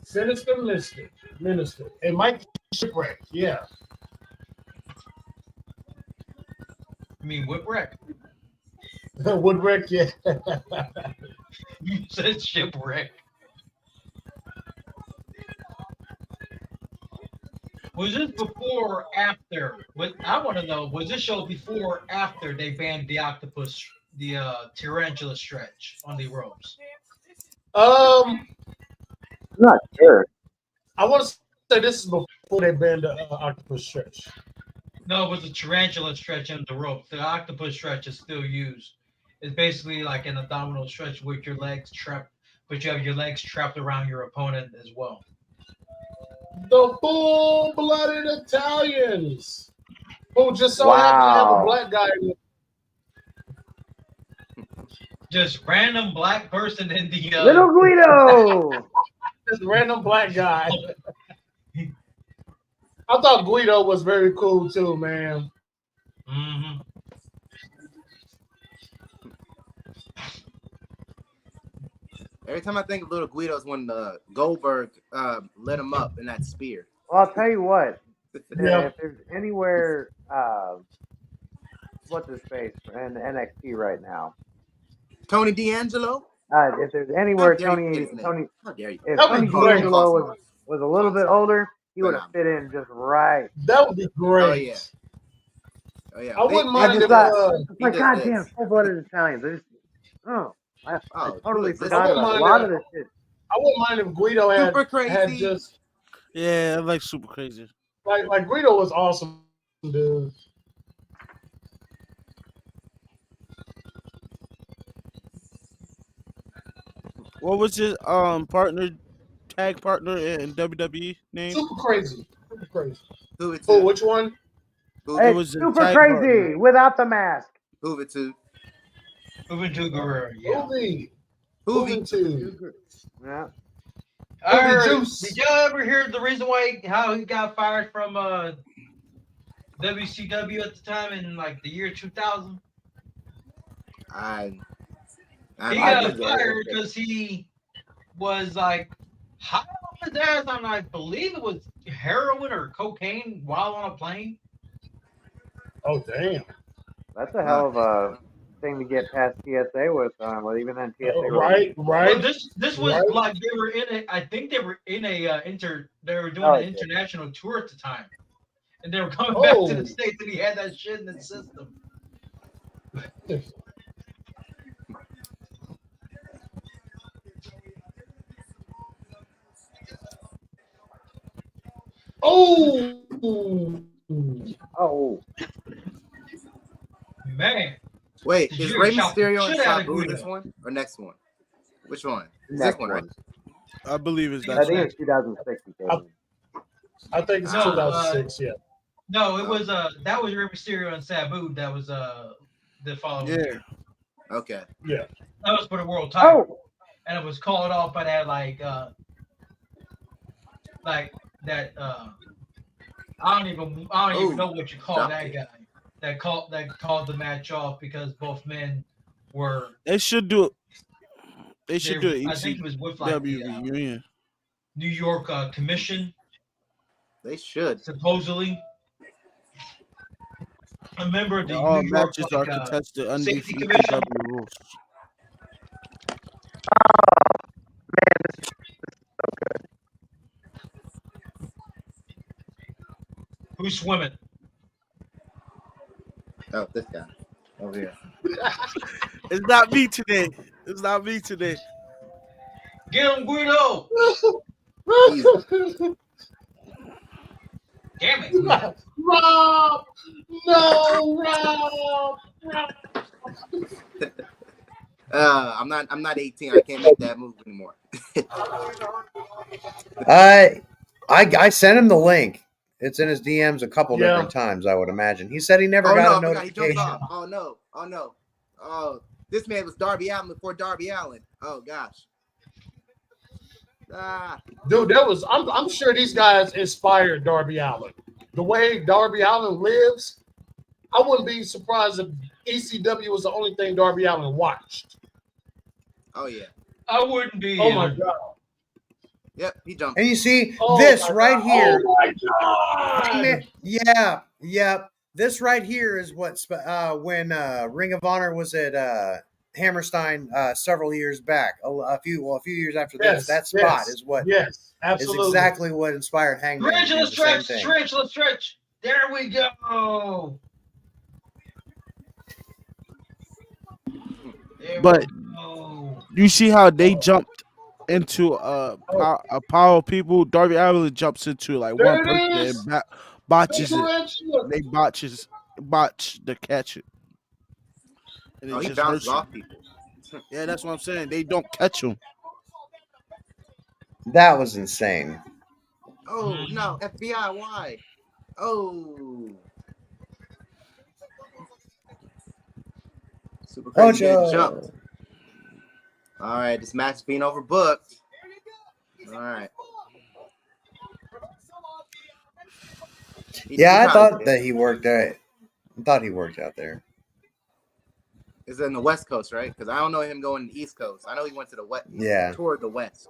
Sinister Minister. And Mike Shipwreck. Yeah. You mean Whipwreck? Woodwreck, yeah. You said Shipwreck. Was this before or after? I want to know, was this show before or after they banned the octopus, the tarantula stretch on the ropes? I'm not sure. I want to say this is before they banned the octopus stretch. No, it was a tarantula stretch on the rope. The octopus stretch is still used. It's basically like an abdominal stretch with your legs trapped, but you have your legs trapped around your opponent as well. The full-blooded Italians, who just so happen to have a black guy in it. Just random black person in the Little Guido. Just random black guy. I thought Guido was very cool too, man. Mm-hmm. Every time I think of Little Guido's when Goldberg lit him up in that spear. Well, I'll tell you what. If there's anywhere, what's his face in NXT right now? Tony D'Angelo. If there's anywhere Tony D'Angelo was a little bit older, he would have fit in just right. That would be great. Oh yeah. I wouldn't mind if my goddamn full-blooded Italians. I totally forgot about a lot of this shit. I wouldn't mind if Guido had just. Yeah, I like Super Crazy. Like Guido was awesome, dude. What was his tag partner in WWE name? Super Crazy. Which one? Hey, Super Crazy without the mask. Juventud Guerrero. Juventud. Yeah. Did y'all ever hear the reason how he got fired from WCW at the time in like the year 2000? He got fired because he was like high on his ass on, I believe it was heroin or cocaine while on a plane. Oh damn! That's a hell of a thing to get past TSA with. Well, even then TSA. Right. Well, this was like they were in a. I think they were in a They were doing an international tour at the time, and they were coming back to the States, and he had that shit in the system. Oh. Man. Wait, is Rey Mysterio and Sabu this one or next one? Which one? Is this one, right? I believe it's that. I think it's 2006. I think it's 2006. Yeah. No, it was that was Rey Mysterio and Sabu. That was the following year. Okay. Yeah. That was for the world title, and it was called off by that like that I don't even know what you call that guy that called the match off because both men were. They should do it. They should do it. I think it was with like the reunion. New York Commission. They should supposedly. A member of the all New York matches are contested under Safety Commission. ECW rules. Man, this is so good. Who's swimming? Oh, this guy over here. It's not me today. It's not me today. Get him, Guido! Damn it! Rob! No, Rob! I'm not 18. I can't make that move anymore. I sent him the link. It's in his DMs a couple different times, I would imagine. He said he never got a notification. Oh no. Oh, this man was Darby Allin before Darby Allin. Oh gosh. Dude, I'm sure these guys inspired Darby Allin. The way Darby Allin lives, I wouldn't be surprised if ECW was the only thing Darby Allin watched. Oh yeah. I wouldn't be. Oh my god. Yep, he jumped. And you see this right here. Oh my god. Yeah. This right here is what when Ring of Honor was at Hammerstein several years back, a few years after this. That spot is what absolutely is exactly what inspired Hangman. Stretch. There we go. But you see how they jumped into a pile of people. Darby Allin jumps into like one person and botches it. They botch the catch it. And he bounces off people. Yeah, that's what I'm saying. They don't catch him. That was insane. Oh no, FBI, why? Oh. Super crazy jump. All right, this match is being overbooked. All right. I thought that he worked there. I thought he worked out there. Is in the West Coast, right? Because I don't know him going to the East Coast. I know he went to the West. Yeah. Toward the West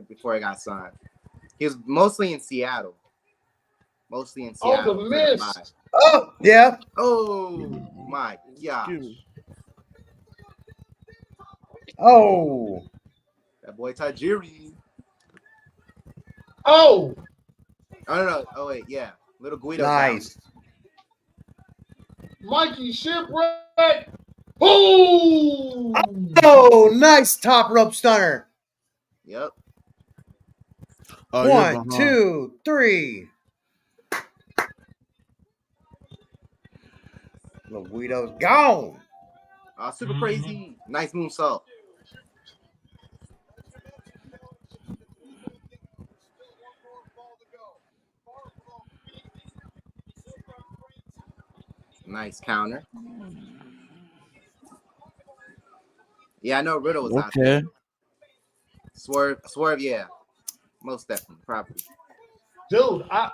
before he got signed. He was mostly in Seattle. Oh, the Miz. Oh, yeah. Oh my gosh. Oh. That boy Tajiri. Oh. No. Oh wait, yeah. Little Guido. Nice. Down. Mikey Shipwreck. Boom. Oh, nice top rope stunner. Yep. 1, 2, 3. Little Guido's gone. Super crazy. Nice moonsault. Nice counter. Yeah, I know Riddle was out there. Swerve, yeah. Most definitely, probably. Dude, I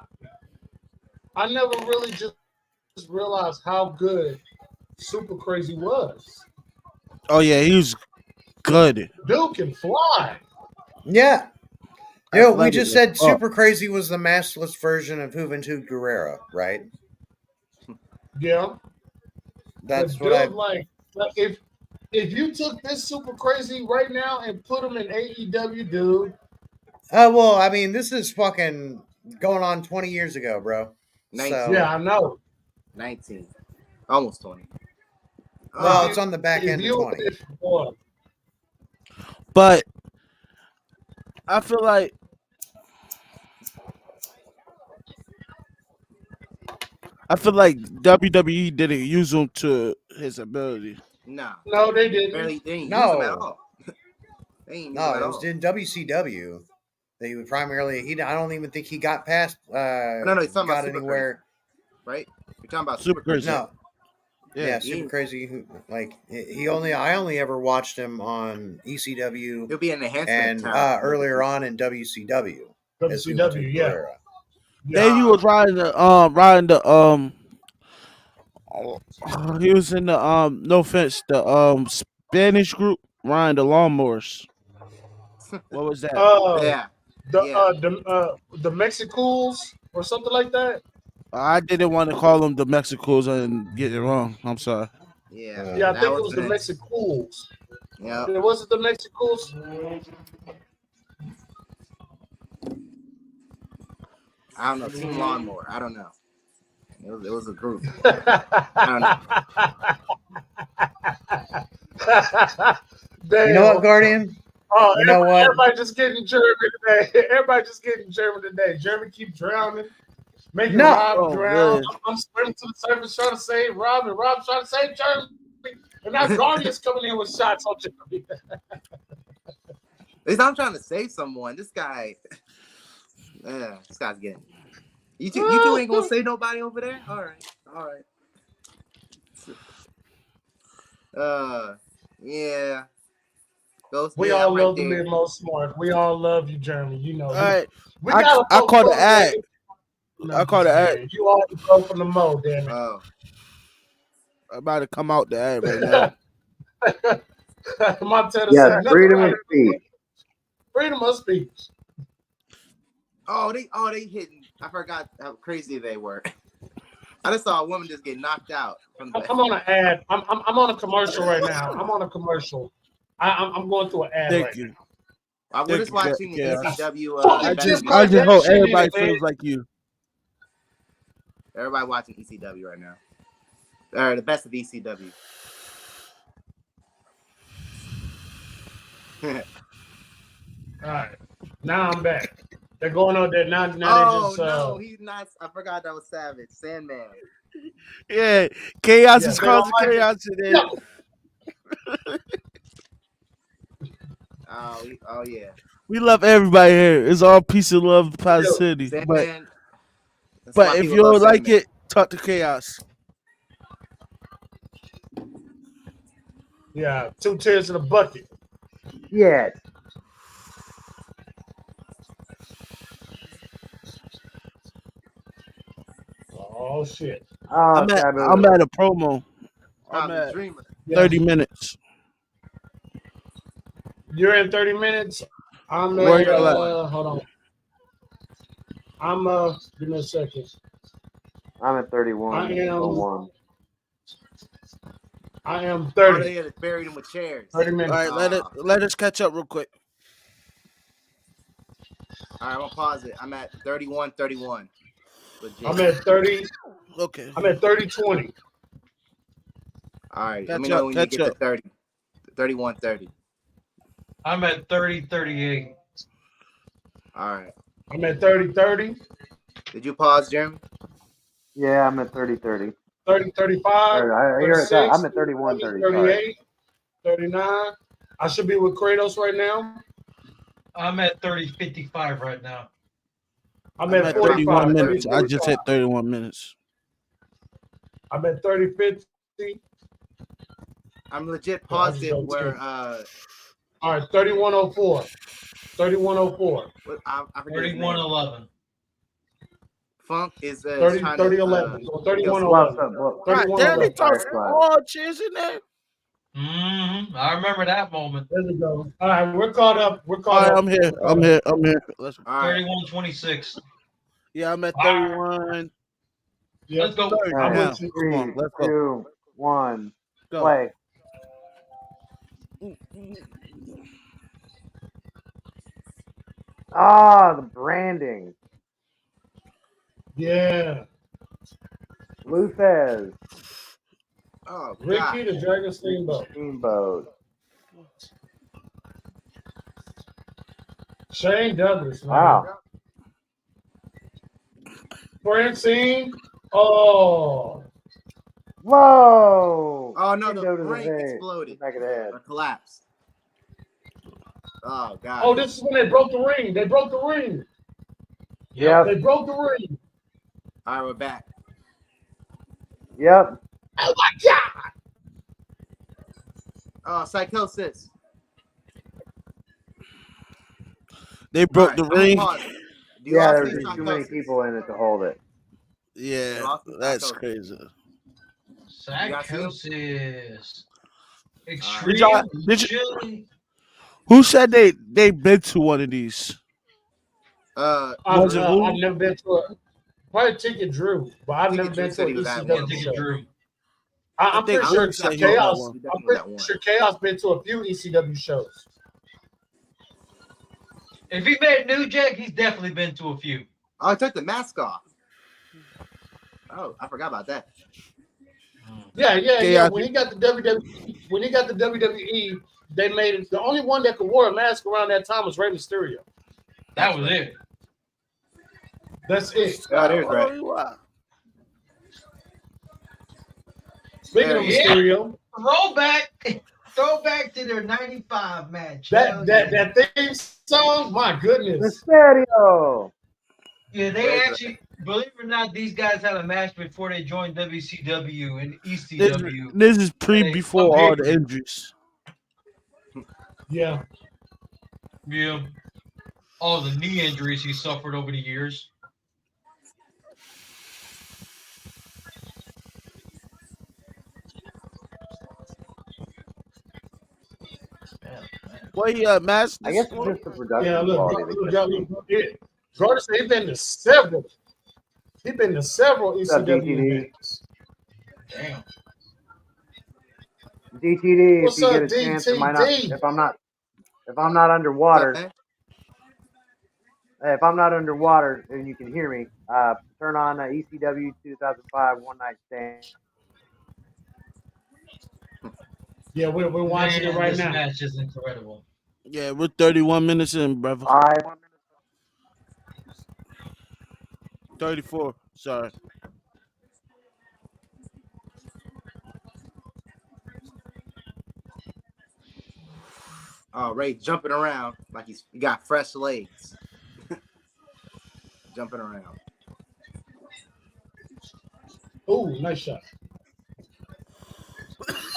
never really just realized how good Super Crazy was. Oh yeah, he was good. Dude can fly. Yeah. You know, we Athletic just as said fuck. Super Crazy was the maskless version of Juventud Guerrera, right? Yeah. That's but what dude, like if you took this Super Crazy right now and put him in AEW, dude. Well, I mean, this is fucking going on 20 years ago, bro. 19. So, Yeah, I know. 19. Almost 20. Well, it's on the back end of 20. But I feel like WWE didn't use him to his ability. Nah. No, they didn't. Barely, they didn't use No. him at all. They ain't use No, him at it all. was in WCW. They would primarily. I don't even think he got past. No, he's talking got about Super anywhere. Right? You're talking about Super Crazy. No. Yeah, Yeah, Super Crazy. Like I only ever watched him on ECW He'll be an enhancement and talent. earlier on in WCW. as WCW, Juventud yeah. Guerrera. Then he was riding the he was in the no offense, the Spanish group riding the lawnmowers. What was that? Yeah. The Mexicools or something like that. I didn't want to call them the Mexicools and get it wrong. I'm sorry. Yeah. Yeah, I that think it was the Vince. Mexicools. Yeah. It wasn't the Mexicools. I don't know. Team Lawnmower. I don't know. It was a group. I don't know. You know what, Guardian? Oh, you know what? Everybody just getting German today. Everybody just getting German today. German keep drowning, making Rob drown. I'm swimming to the surface trying to save Rob, and Rob's trying to save German. And now Guardian's coming in with shots on Germany. At least I'm trying to save someone. This guy's getting. You two ain't gonna save nobody over there. All right. Yeah. We all love the BiggMo Smart. We all love you, Jeremy. You know. All right. I call the ad. I call the ad. You all go from the Mo, damn it. Oh. I'm about to come out the ad right now. Montana Yeah, said, freedom of speech. Freedom of speech. Oh, they hitting. I forgot how crazy they were. I just saw a woman just get knocked out. I'm on an ad. I'm on a commercial right now. I'm on a commercial. I'm going through an ad right now. I was just watching the ECW. I just hope everybody feels like you. Everybody watching ECW right now. Or the best of ECW. All right. Now I'm back. They're going on there now. Oh, no, he's not. I forgot that was Savage. Sandman. Yeah, chaos is causing chaos today. No. Oh yeah. We love everybody here. It's all peace and love, positivity. Sandman, but if you don't like it, talk to chaos. Yeah, 2 tears in a bucket. Yeah. Oh shit! I'm at a promo. I'm at 30 minutes. You're in 30 minutes. I'm at hold on. I'm give me a second. I'm at 31. I am 30. They had buried him with chairs. 30 minutes. All right, let us catch up real quick. All right, I'm gonna pause it. I'm at 31-31. I'm at 30. Okay. I'm at 30-20. All right. Let me know when you get to 30. 31-30. I'm at 30-38. All right. I'm at 30-30. Did you pause, Jeremy? Yeah, I'm at 30-30. 30-35. I'm at 31-35. 38. 39. I should be with Kratos right now. I'm at 30-55 right now. I'm at 31 minutes. I just hit 31 minutes. I'm at 30-50. I'm legit positive where all right, 31-04. 31-04. I forget 31-11. Funk is 30, trying 30 to 11 or 31 What's 11. up, what? 31 Damn, they 11. throw some hard chairs in there. I remember that moment. There we go. All right, we're caught up. We're All caught right, up. I'm here. I'm here. I'm here. Let's go. all right. 31-26. Yeah, I'm at 31. Yep. Let's go. 30 All now. right, Come on, 3, let's go. 2, 1, Go. play. Ah, the branding. Yeah. Luthez. Oh, Ricky God. the Dragon Steamboat. Steamboat. Shane Douglas. Man. Wow. Francine. Oh. Whoa! Oh, no, the Window to the ring head. exploded Back of the head. or collapsed. Oh, God. Oh, this is when they broke the ring. They broke the ring. Yep. They broke the ring. All right, we're back. Yep. Oh my God. Oh, Psychosis. They broke All the right, I'm gonna ring. pause. Do you Yeah, all there's see just too many Psychosis? people in it to hold it. Yeah, that's crazy. Psychosis. Did Extreme. y'all- did you- chilling. Who said they been to one of these? I've Was it who? never been to a probably Ticket Drew, but I've never Ticket been Drew to said an he was at ECW one. Ticket show. Drew. I'm think pretty sure Luke said he Chaos. was at one. I'm pretty sure Chaos been to a few ECW shows. If he met New Jack, he's definitely been to a few. Oh, I took the mask off. Oh, I forgot about that. Yeah. When he got the WWE, they made it. The only one that could wear a mask around that time was Rey Mysterio. That was it. That's it. Oh, there's right. Speaking of Yeah. Mysterio, Throwback to their 95 match. that theme song, my goodness. Mysterio. Yeah, they actually, believe it or not, these guys had a match before they joined WCW and ECW. This is before all the injuries. Yeah. Yeah. All the knee injuries he suffered over the years. What he masked? I guess it's just the production Yeah, quality. look. Jordan said he's been to several. He's been to several What's up, ECW DTD? events. Damn. DTD, What's if you up, get a chance, DTD? if I'm not underwater, if I'm not underwater and you can hear me, turn on ECW 2005 One Night Stand. Yeah, we're watching it right this now. match is incredible. Yeah, we're 31 minutes in, brother. 34. Sorry. Oh, Ray jumping around like he got fresh legs. Jumping around. Oh, nice shot.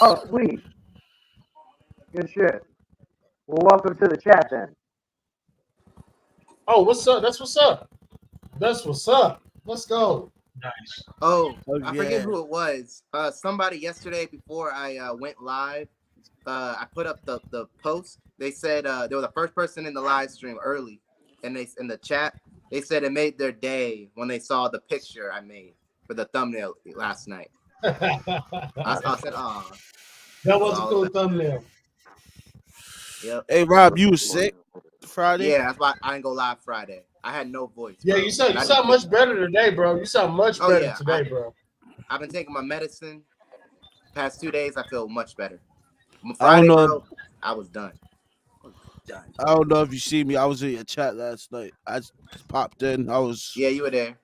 Oh, sweet. Good shit. Well, welcome to the chat then. Oh, what's up? That's what's up. That's what's up. Let's go. Nice. Oh, Oh, I forget who it was. Somebody yesterday before I went live, I put up the post. They said they were the first person in the live stream early, and they in the chat they said it made their day when they saw the picture I made for the thumbnail last night. I said, "Oh, that was a cool thumbnail." Yep. Hey, Rob, you was sick Friday? Yeah, that's why I didn't go live Friday. I had no voice. Yeah, bro. you sound much better today, bro. You sound much better today, bro. I've been taking my medicine. Past 2 days, I feel much better. I don't know. Bro, I was done. I don't know if you see me. I was in your chat last night. I just popped in. I was. Yeah, you were there.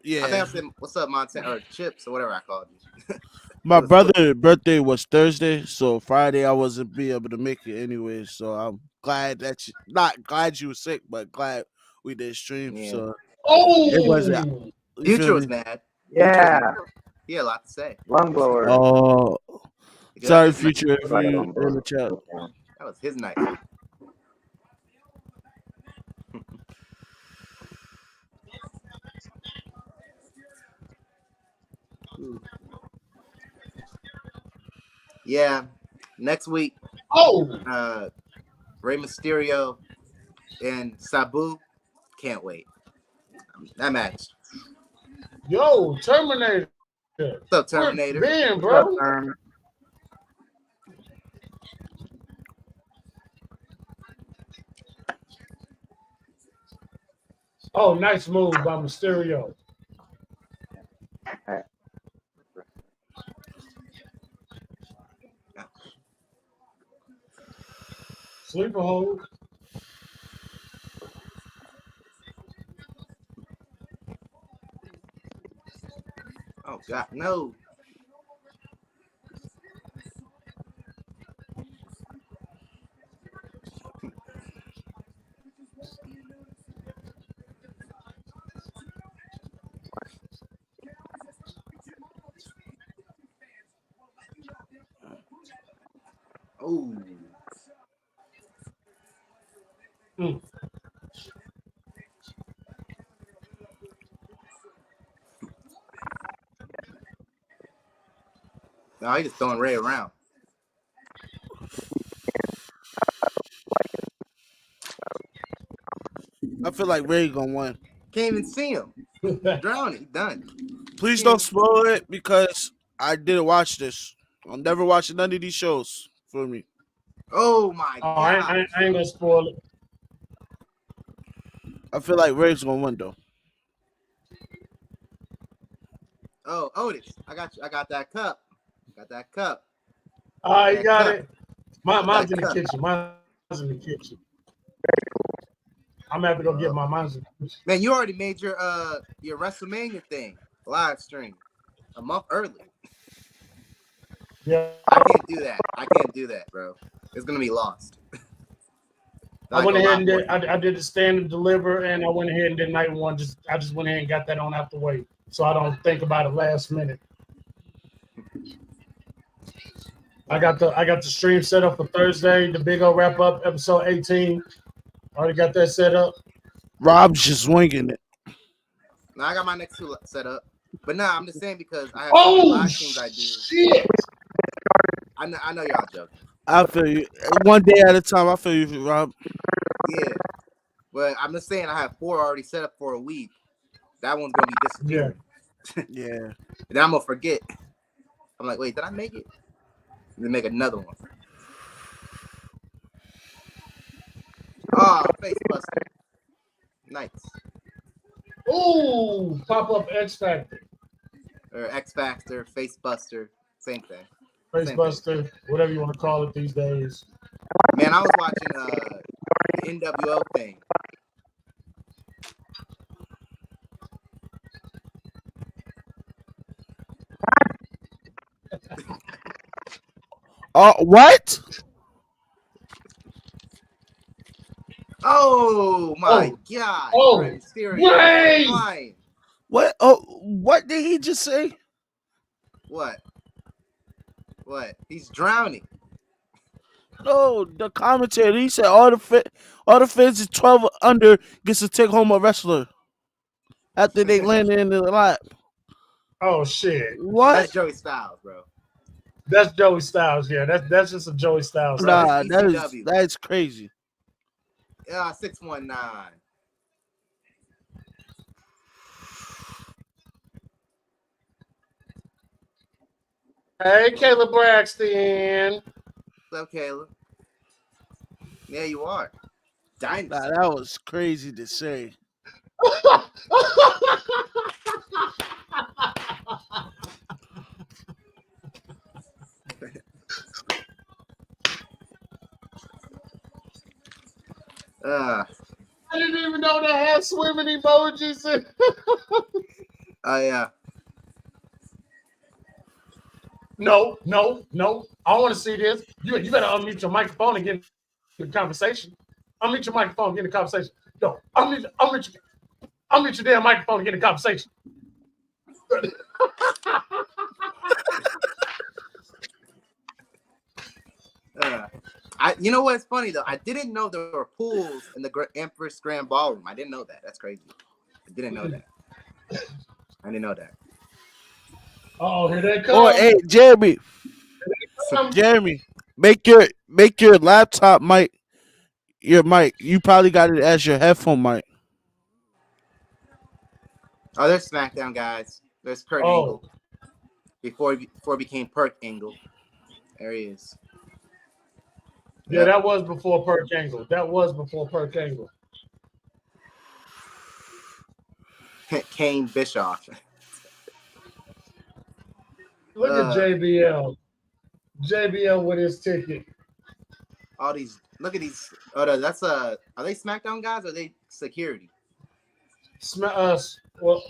Yeah. I think I said, "What's up, Montana?" or Chips or whatever I called you. My brother's birthday was Thursday, so Friday I wasn't be able to make it anyway. So I'm glad that not glad you were sick, but glad we did stream. Yeah. So it wasn't. Future was mad. Yeah. He had a lot to say. Lung blower. Oh, sorry, Future, if you in the chat. That was his night. Yeah, next week. Oh, Rey Mysterio and Sabu. Can't wait. That match. yo, Terminator. What's up, Terminator? Ben, bro. Oh, nice move by Mysterio. Sleeper hold. Oh God, no. Oh. No, he just throwing Ray around. I feel like Ray gonna win. Can't even see him. Drowning. Done. Please don't spoil it because I didn't watch this. I'll never watch none of these shows for me. Oh my God. I ain't gonna spoil it. I feel like Ray's gonna win though. Oh, Otis, I got you. I got that cup. Got that cup. You got it. Mine's in the kitchen. Mine's in the kitchen. I'm happy to go get my mine's in the kitchen. Man, you already made your WrestleMania thing live stream a month early. Yeah, I can't do that. I can't do that, bro. It's gonna be lost. I went ahead and did. I did the stand and deliver, and I went ahead and did night one. I just went ahead and got that on out the way, so I don't think about it last minute. I got the stream set up for Thursday. The BiggOh wrap up episode 18. Already got that set up. Rob's just winging it. No, I got my next two set up, but nah, I'm just saying because I have live streams I do. Shit! I know y'all joking. I feel you. One day at a time. I feel you, Rob. Yeah, but I'm just saying I have 4 already set up for a week. That one's gonna be disappearing. Yeah. And then I'm gonna forget. I'm like, wait, did I make it? And then make another one. Oh, face buster. Nice. Ooh, pop up X Factor. Or X Factor, face buster, same thing. Face buster, whatever you want to call it these days. Man, I was watching the NWO thing. What? Oh my God! Oh, wait! What? Oh, what did he just say? What? He's drowning. No, the commentator. He said all the fans is 12 under gets to take home a wrestler after they landed in the lap. Oh shit! What? That's Joey Styles, bro. That's Joey Styles. Yeah, that's just a Joey Styles. Nah, that's crazy. Yeah, 619. Hey, Caleb Braxton. What's up, Caleb? Yeah, you are. Dynasty. Nah, that was crazy to say. I didn't even know they had swimming emojis. Oh yeah. No. I want to see this. You better unmute your microphone and get in the conversation. Unmute your microphone and get in the conversation. No, unmute your damn microphone and get in the conversation. You know what's funny though? I didn't know there were pools in the Empress Grand Ballroom. I didn't know that. That's crazy. I didn't know that. Oh, here they come. Oh, hey, Jeremy. Jeremy, make your laptop mic your mic. You probably got it as your headphone mic. Oh, there's SmackDown guys. There's Kurt Angle. Before it became Perk Angle. There he is. Yeah, that was before Perk Angle. Kane Bischoff. Look at JBL. JBL with his ticket. All these. Look at these. Oh, that's are they SmackDown guys or are they security? Well,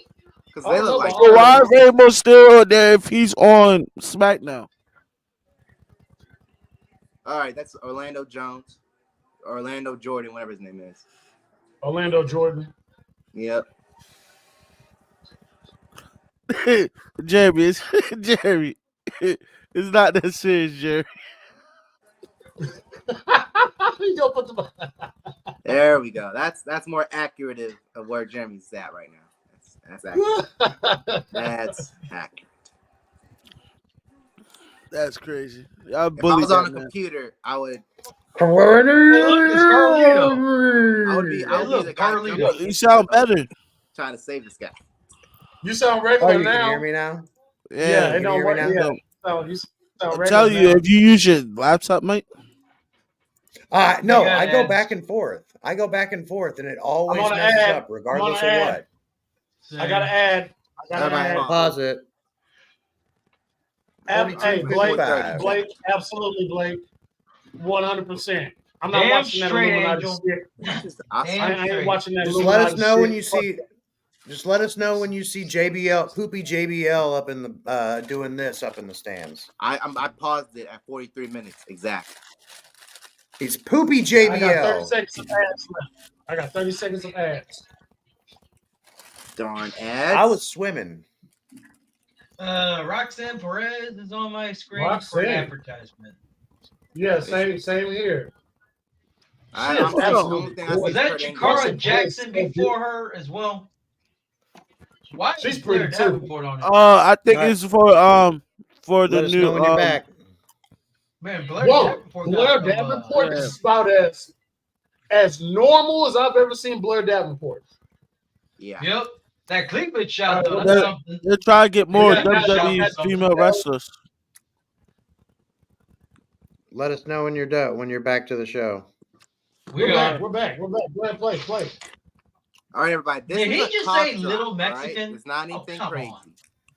because they look like. So why is Rainbow still there if he's on SmackDown? All right, that's Orlando Jones, Orlando Jordan, whatever his name is. Orlando Jordan. Yep. Jeremy, Jerry. It's not that serious, Jerry. There we go. That's more accurate of where Jeremy's at right now. That's accurate. That's accurate. That's crazy. If I was on a computer, I would. I would be the guy. You sound better. Trying to save this guy. You sound regular you now. Can hear me now? Yeah, it don't work. Yeah. You tell you if you use your laptop, mate. No, I go back and forth. And it always messes up, regardless of what. I gotta add. Pause it. Hey, Blake, absolutely, Blake, 100%. I'm not watching that Illuminati shit. I ain't watching that. Just let us know when you see. Just let us know when you see Poopy JBL up in the doing this up in the stands. I paused it at 43 minutes exact. It's Poopy JBL. I got 30 seconds of ads. Darn ads. I was swimming. Roxanne Perez is on my screen for advertisement. Yeah, same here. Was that Jakara Jackson before her as well? Why she's pretty too. I think it's for the new. Know when you're back. Man, Blair Davenport is about as normal as I've ever seen Blair Davenport. Yeah. Yep. That cleavage shot though. They're trying to get more WWE female wrestlers. Let us know when you're done. When you're back to the show. We're back. We're back. Play. All right, everybody. Did he just say little Mexican? Right? It's not anything crazy.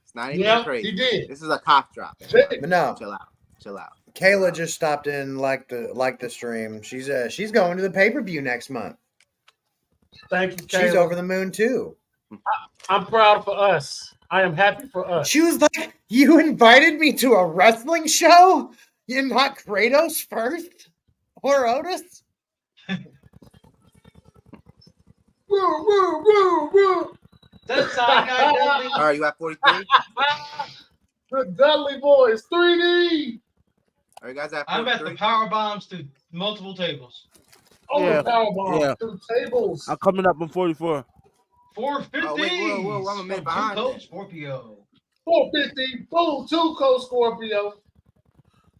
It's not anything crazy. He did. This is a cough drop. But no. Chill out. Kayla just stopped in like the stream. She's going to the pay-per-view next month. Thank you, Kayla. She's over the moon too. I'm proud for us. I am happy for us. She was like, "You invited me to a wrestling show? You're not Kratos first or Otis?" Woo. That's how Dudley. All right, you at 43? The Dudley boys, 3D. Are you guys at 43? I'm at the power bombs to multiple tables. Oh, the power bombs to tables. I'm coming up on 44. 450. Oh, wait, whoa. I'm a minute behind. Code Scorpio. 450. Boom, 2 code Scorpio.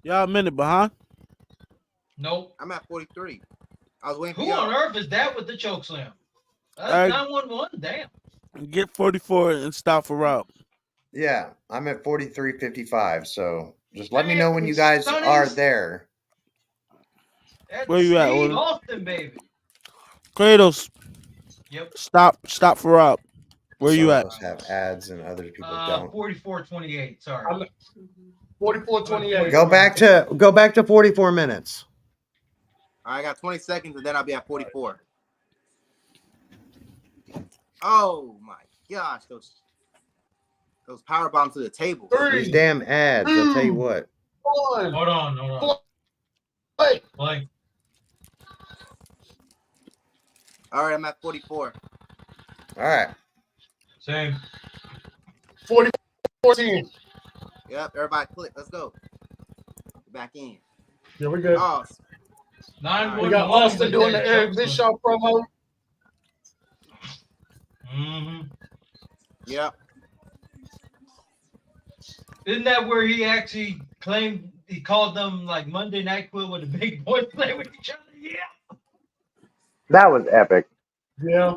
Y'all a minute behind? Nope. I'm at 43. I was waiting for Who on earth is that with the choke slam? That's 911. Damn. Get 44 and stop for Rob. Yeah, I'm at 43.55. So just let me know when you guys are there. That's Where you at, Steve Orton? Austin, baby. Kratos. Yep. Stop for Rob. Where you at? Have ads and other people don't. 44.28. Sorry. 44.28. Go back to 44 minutes. I got 20 seconds and then I'll be at 44. Oh my gosh, those power bombs to the table. These damn ads. I'll tell you what. Hold on. Play. All right, I'm at 44. All right. Same. 44-14. Yep, everybody click. Let's go. Back in. Yeah, we're good. Oh, we got Austin doing the Eric Bischoff promo. Mm-hmm. Yep. Isn't that where he actually claimed he called them like Monday Night Quill with the big boys play with each other? Yeah. That was epic. Yeah.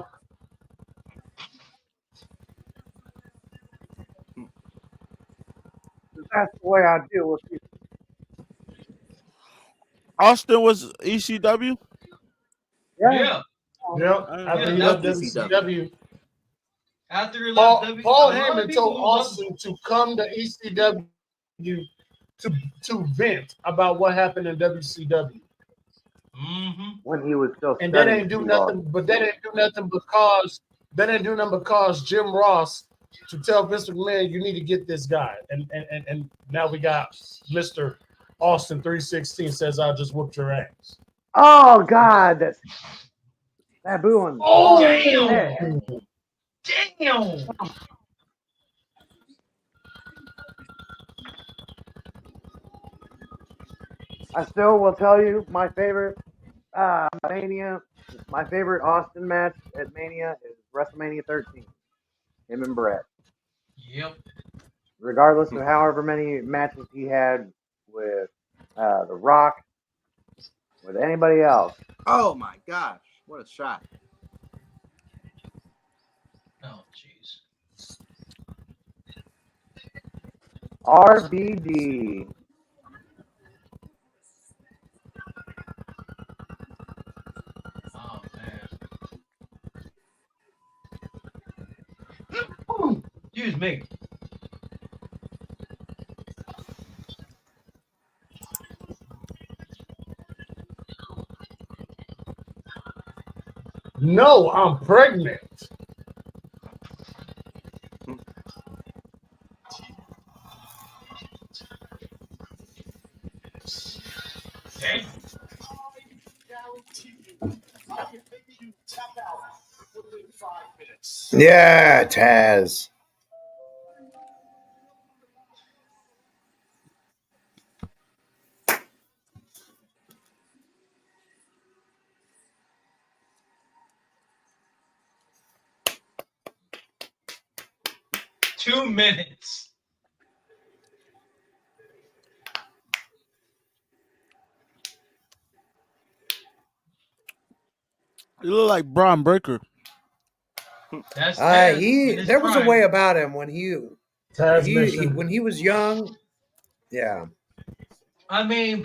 That's the way I deal with people. Austin was ECW. Yeah. After he left WCW. After he left Paul Heyman told Austin to come to ECW to vent about what happened in WCW. When he was still and that ain't do nothing, but that ain't do nothing because Jim Ross to tell Mr. McMahon you need to get this guy, and now we got Mr. Austin 316 says I just whooped your ass. Oh God, that's Sabu. Oh damn! Damn! I still will tell you my favorite Mania. My favorite Austin match at Mania is WrestleMania 13. Him and Brett. Yep. Regardless of however many matches he had with The Rock, with anybody else. Oh my gosh! What a shot! Oh jeez. RBD. Oh man. Excuse me. No, I'm pregnant. Okay. Yeah, Taz. Two minutes. You look like Braun Breaker. That's there was a way about him when he was young. Yeah. I mean,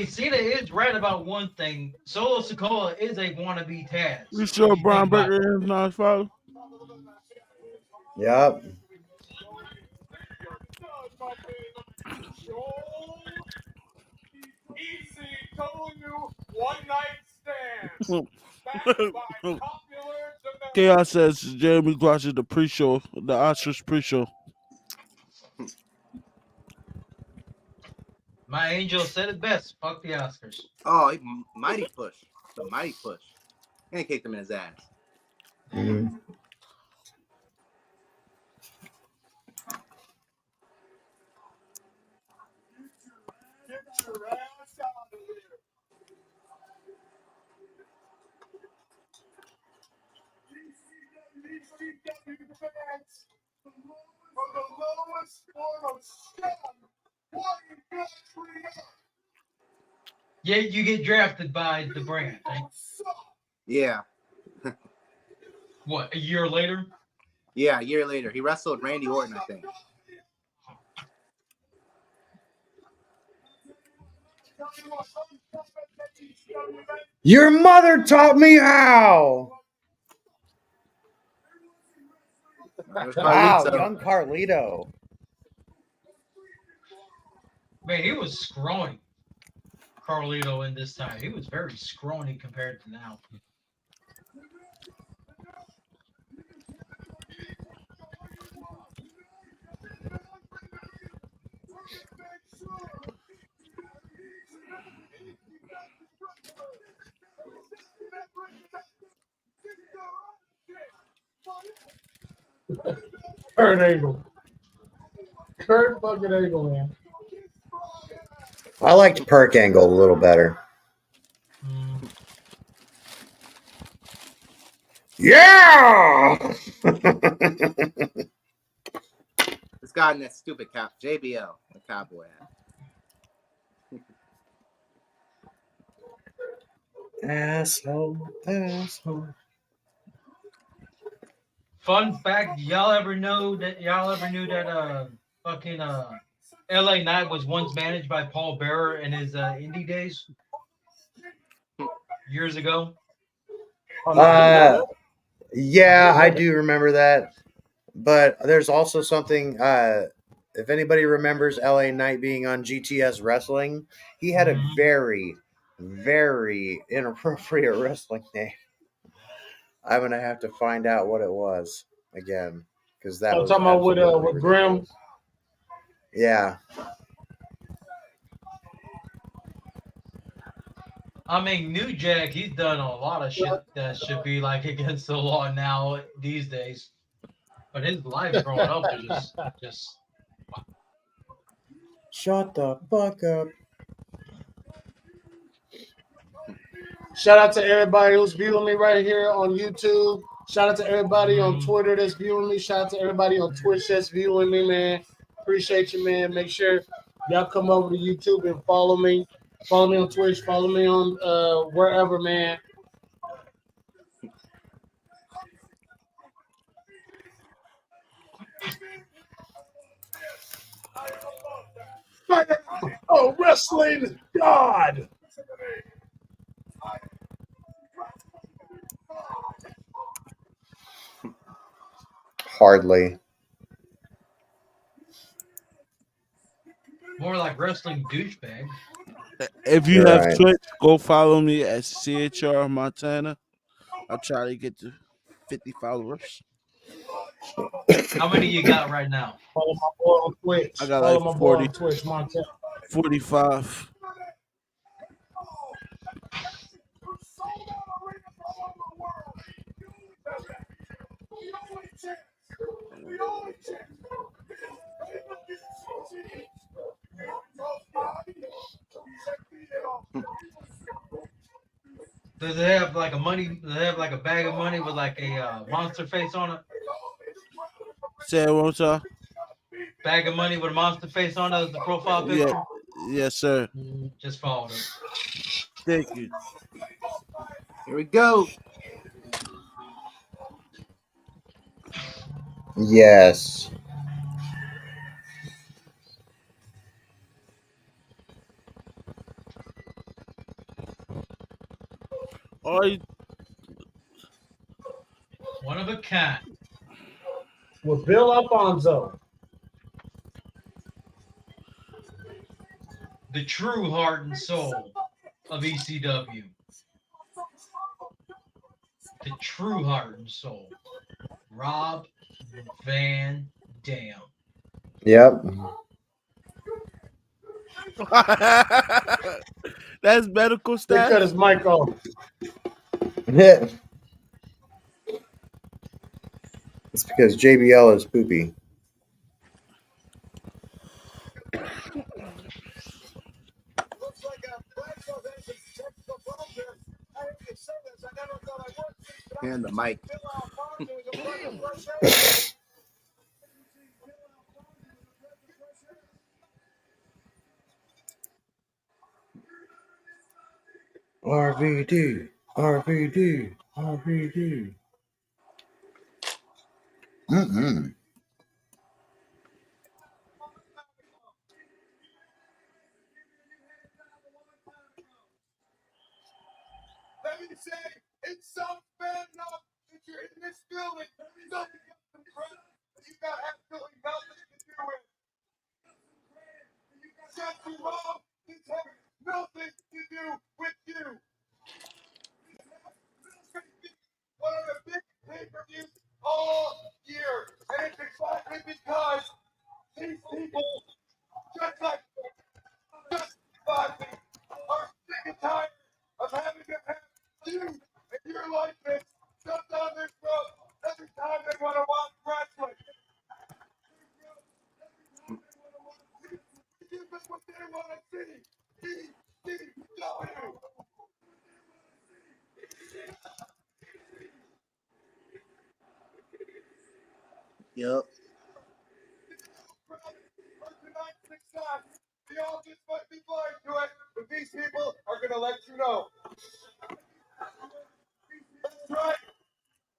Cena is right about one thing. Solo Sikoa is a wannabe Taz. You sure Braun Breaker is not his father? Yep. Chaos says Jeremy watches the pre-show, the Oscars pre-show. My angel said it best. Fuck the Oscars. Oh, mighty push. The mighty push. And kicked him in his ass. Mm-hmm. Yeah, you get drafted by the brand. Right? Yeah. What, a year later? Yeah, a year later. He wrestled Randy Orton, I think. Your mother taught me how. Wow, young Carlito. Man, he was scrawny. Carlito in this time. He was very scrawny compared to now. Kurt Angle. Kurt fucking Angle, man. I liked Perk Angle a little better. Yeah. This This guy in that stupid cap, JBL, the cowboy hat. Asshole. Fun fact: y'all ever knew that fucking LA Knight was once managed by Paul Bearer in his indie days years ago? Yeah, I do remember that. But there's also something. If anybody remembers LA Knight being on GTS Wrestling, he had a very, very inappropriate wrestling name. I'm gonna have to find out what it was again because that was talking about with Grim. Yeah. I mean, New Jack, he's done a lot of shit that should be like against the law now these days. But his life growing up was just. Shut the fuck up. Shout out to everybody who's viewing me right here on YouTube. Shout out to everybody on Twitter that's viewing me. Shout out to everybody on Twitch that's viewing me, man. Appreciate you, man. Make sure y'all come over to YouTube and follow me. Follow me on Twitch. Follow me on wherever, man. Oh, wrestling God. Hardly. More like wrestling douchebag. If you have Twitch, go follow me at CHR Montana. I'll try to get to 50 followers. How many you got right now? Follow my boy on Twitch. I got Follow like my 40. boy on Twitch, Montana. 45. Does it have like a money? Does it have like a bag of money with like a monster face on it? Say it one time. Bag of money with a monster face on it as the profile picture? Yeah. Yes, sir. Just followed it. Thank you. Here we go. Yes. One of a kind. With Bill Alfonso. The true heart and soul of ECW. The true heart and soul. Rob Van Dam. Yep. That's medical stuff. They cut his mic off. It's because JBL is poopy. And the mic. RVD. RVD. RVD. Mm-mm. Let me say, it's so bad enough that you're in this building. Nothing else in front. You got absolutely nothing to do with. Shut you off. This has nothing to do with you. One of the big pay-per-views all year. And it's exactly because these people, just like are sick and tired of having to have you and your likeness shoved down their throat every time they want to watch wrestling. Give them what they want to see. ECW. Yep. suck. The office might be blind to it, but these people are going to let you know. That's right.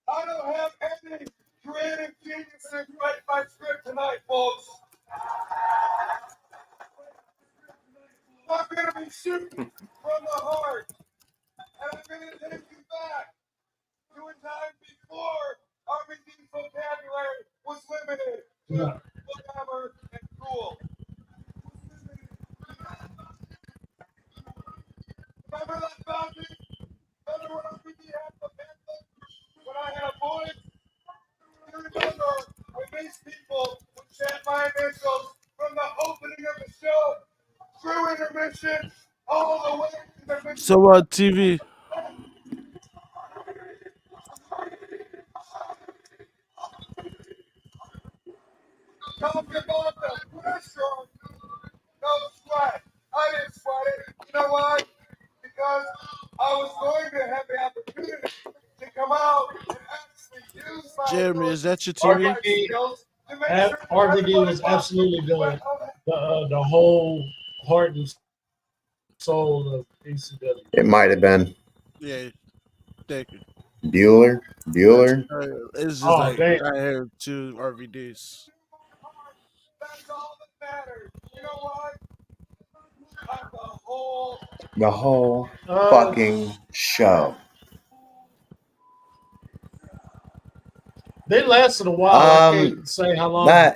I don't have any creative geniuses write my script tonight, folks. I'm going to be shooting from the heart. And I'm going to take you back to a time before RBD's vocabulary was limited to whatever and cool. Remember that boundary? Remember when RBD had the pamphlet? When I had a voice? You remember when these people would chant my initials from the opening of the show through intermission all the way to the mission? So what TV? Talking about the pressure, no sweat. I didn't sweat it. You know why? Because I was going to have the opportunity to come out and actually use my Jeremy, is that your TV? RVD was absolutely the whole heart and soul of ECW. It might have been. Yeah, thank you. Bueller. It's just like I have two RVDs. That's all that matters. You know what? The whole fucking show. They lasted a while. I can't say how long.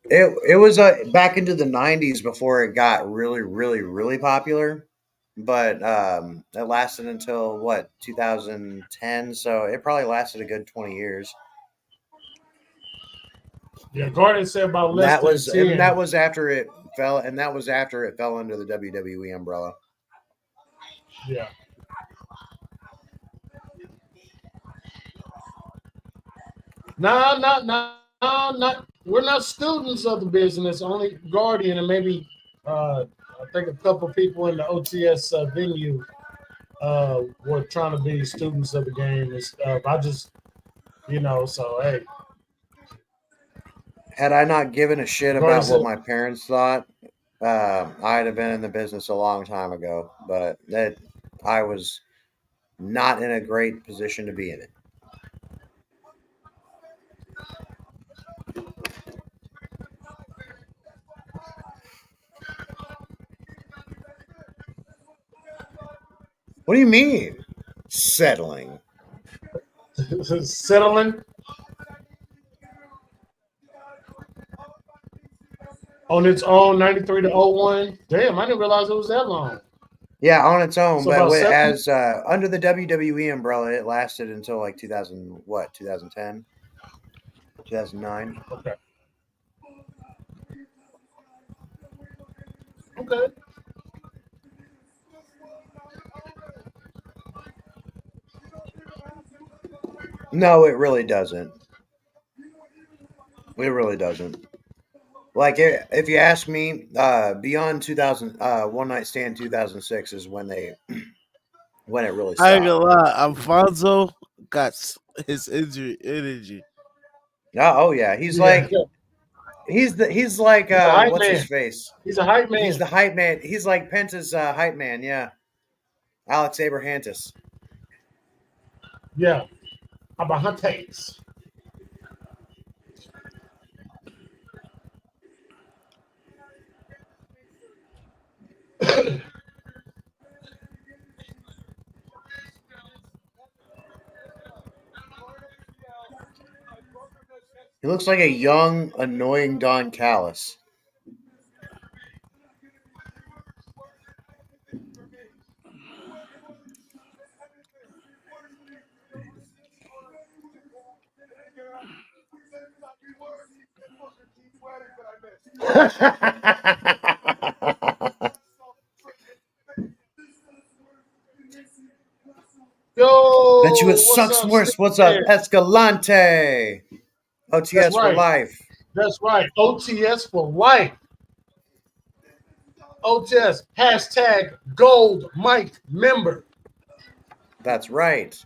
It was back into the 90s before it got really, really, really popular. But it lasted until what, 2010? So it probably lasted a good 20 years. Yeah, Gordon said about less than 10. And that was after it fell under the WWE umbrella. Yeah. No. We're not students of the business. Only Guardian and maybe I think a couple people in the OTS venue were trying to be students of the game and stuff. I just, so hey. Had I not given a shit about what my parents thought, I'd have been in the business a long time ago. But I was not in a great position to be in it. What do you mean? Settling. Settling? On its own, 93 to 01? Damn, I didn't realize it was that long. Yeah, on its own. So but as under the WWE umbrella, it lasted until like 2010? 2009? Okay. No, it really doesn't. It really doesn't. Like, if you ask me, beyond 2000, One Night Stand 2006 is when it really stopped. I ain't gonna lie, Alfonso got his energy. Oh yeah, he's like what's his face? He's a hype man. He's the hype man. He's like Penta's hype man. Yeah, Alex Abrahantis. Yeah, Abrahantis. He looks like a young, annoying Don Callis. Yo, Bet you it sucks worse. What's up, Escalante? OTS for life. That's right. OTS for life. OTS hashtag gold mic member. That's right.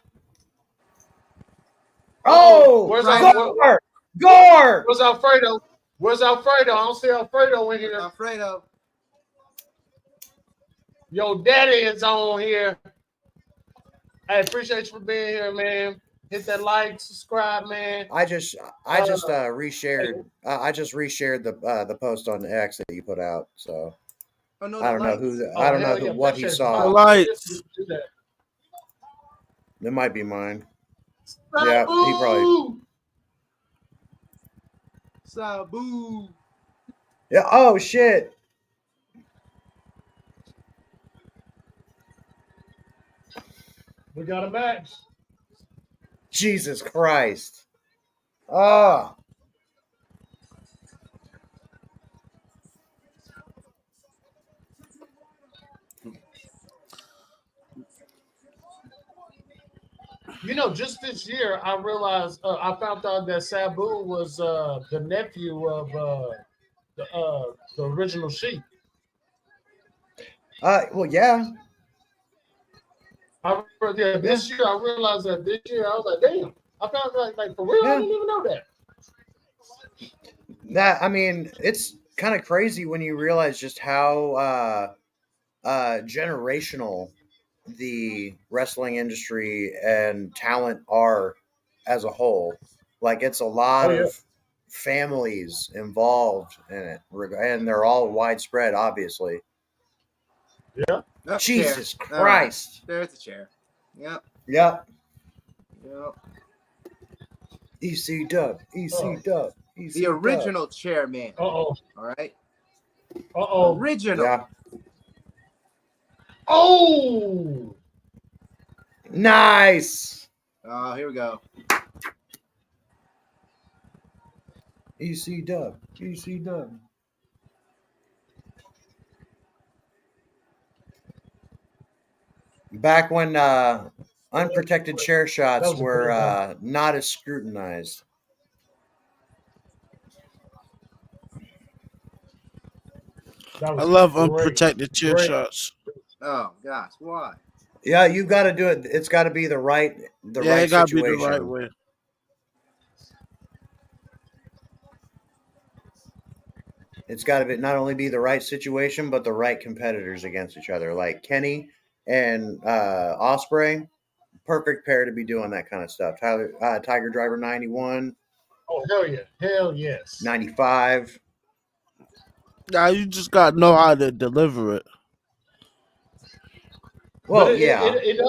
Oh, Gore! Where's Alfredo? Where's Alfredo? I don't see Alfredo in here. Alfredo. Yo, Daddy is on here. I appreciate you for being here, man. Hit that like, subscribe, man. I just reshared. I just reshared the post on X that you put out. So Oh no, I don't know who. I don't know what he saw. The lights. It might be mine. Yeah, he probably. Sabu. Yeah. Oh shit. We got a match. Jesus Christ. Oh. You know, just this year, I realized I found out that Sabu was the nephew of the original Sheik. Well, yeah. This year I realized that this year I was like, damn, I found like for real, I didn't even know that. That I mean, it's kind of crazy when you realize just how generational the wrestling industry and talent are as a whole. Like it's a lot of families involved in it, and they're all widespread, obviously. Yeah. Oh, Jesus chair. Christ. Right. There's the chair. Yep. Yep. Yep. ECW. ECW. The original chairman. Uh-oh. All right. Uh-oh. Original. Yeah. Oh. Nice. Oh, here we go. ECW. ECW. Back when unprotected chair shots were not as scrutinized. I love unprotected chair shots. Oh gosh, why? Yeah, you got to do it. It's got to be the right it got to be situation. the right way. It's got to be not only be the right situation, but the right competitors against each other. Like Kenny and Ospreay, perfect pair to be doing that kind of stuff. Tiger Driver 91. Oh hell yeah, hell yes. 95. Now you just got to know how to deliver it. Well,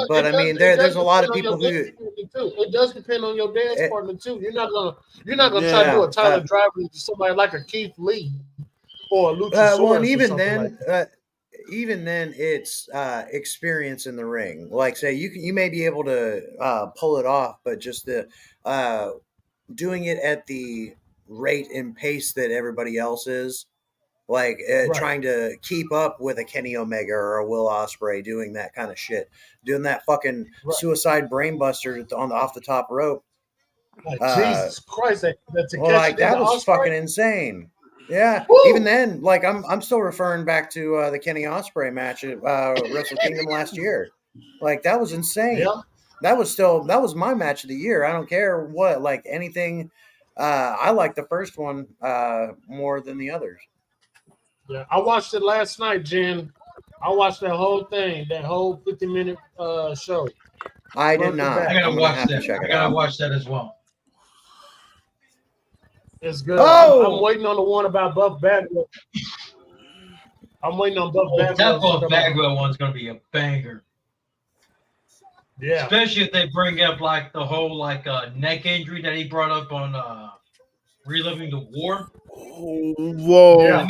but I mean, there's a lot of people who. It does depend on your dance partner too. You're not gonna try to do a Tyler Driver to somebody like a Keith Lee or a Luchasaurus. Well, and even then, it's experience in the ring. Like, say you may be able to pull it off, but just the doing it at the rate and pace that everybody else is. Like trying to keep up with a Kenny Omega or a Will Ospreay, doing that kind of shit, doing that fucking suicide brainbuster off the top rope. Like, Jesus Christ, that was fucking insane. Yeah, woo! Even then, like I'm still referring back to the Kenny Ospreay match at Wrestle Kingdom last year. Like that was insane. Yeah. That was my match of the year. I don't care what, like anything. I like the first one more than the others. Yeah, I watched it last night, Jen. I watched that whole thing, that whole 50-minute show. I did not. I gotta watch that. I gotta watch that as well. It's good. I'm waiting on the one about Buff Bagwell. I'm waiting on Buff Bagwell. That Buff Bagwell one's gonna be a banger. Yeah. Especially if they bring up like the whole neck injury that he brought up on Reliving the War. Whoa! Yeah. He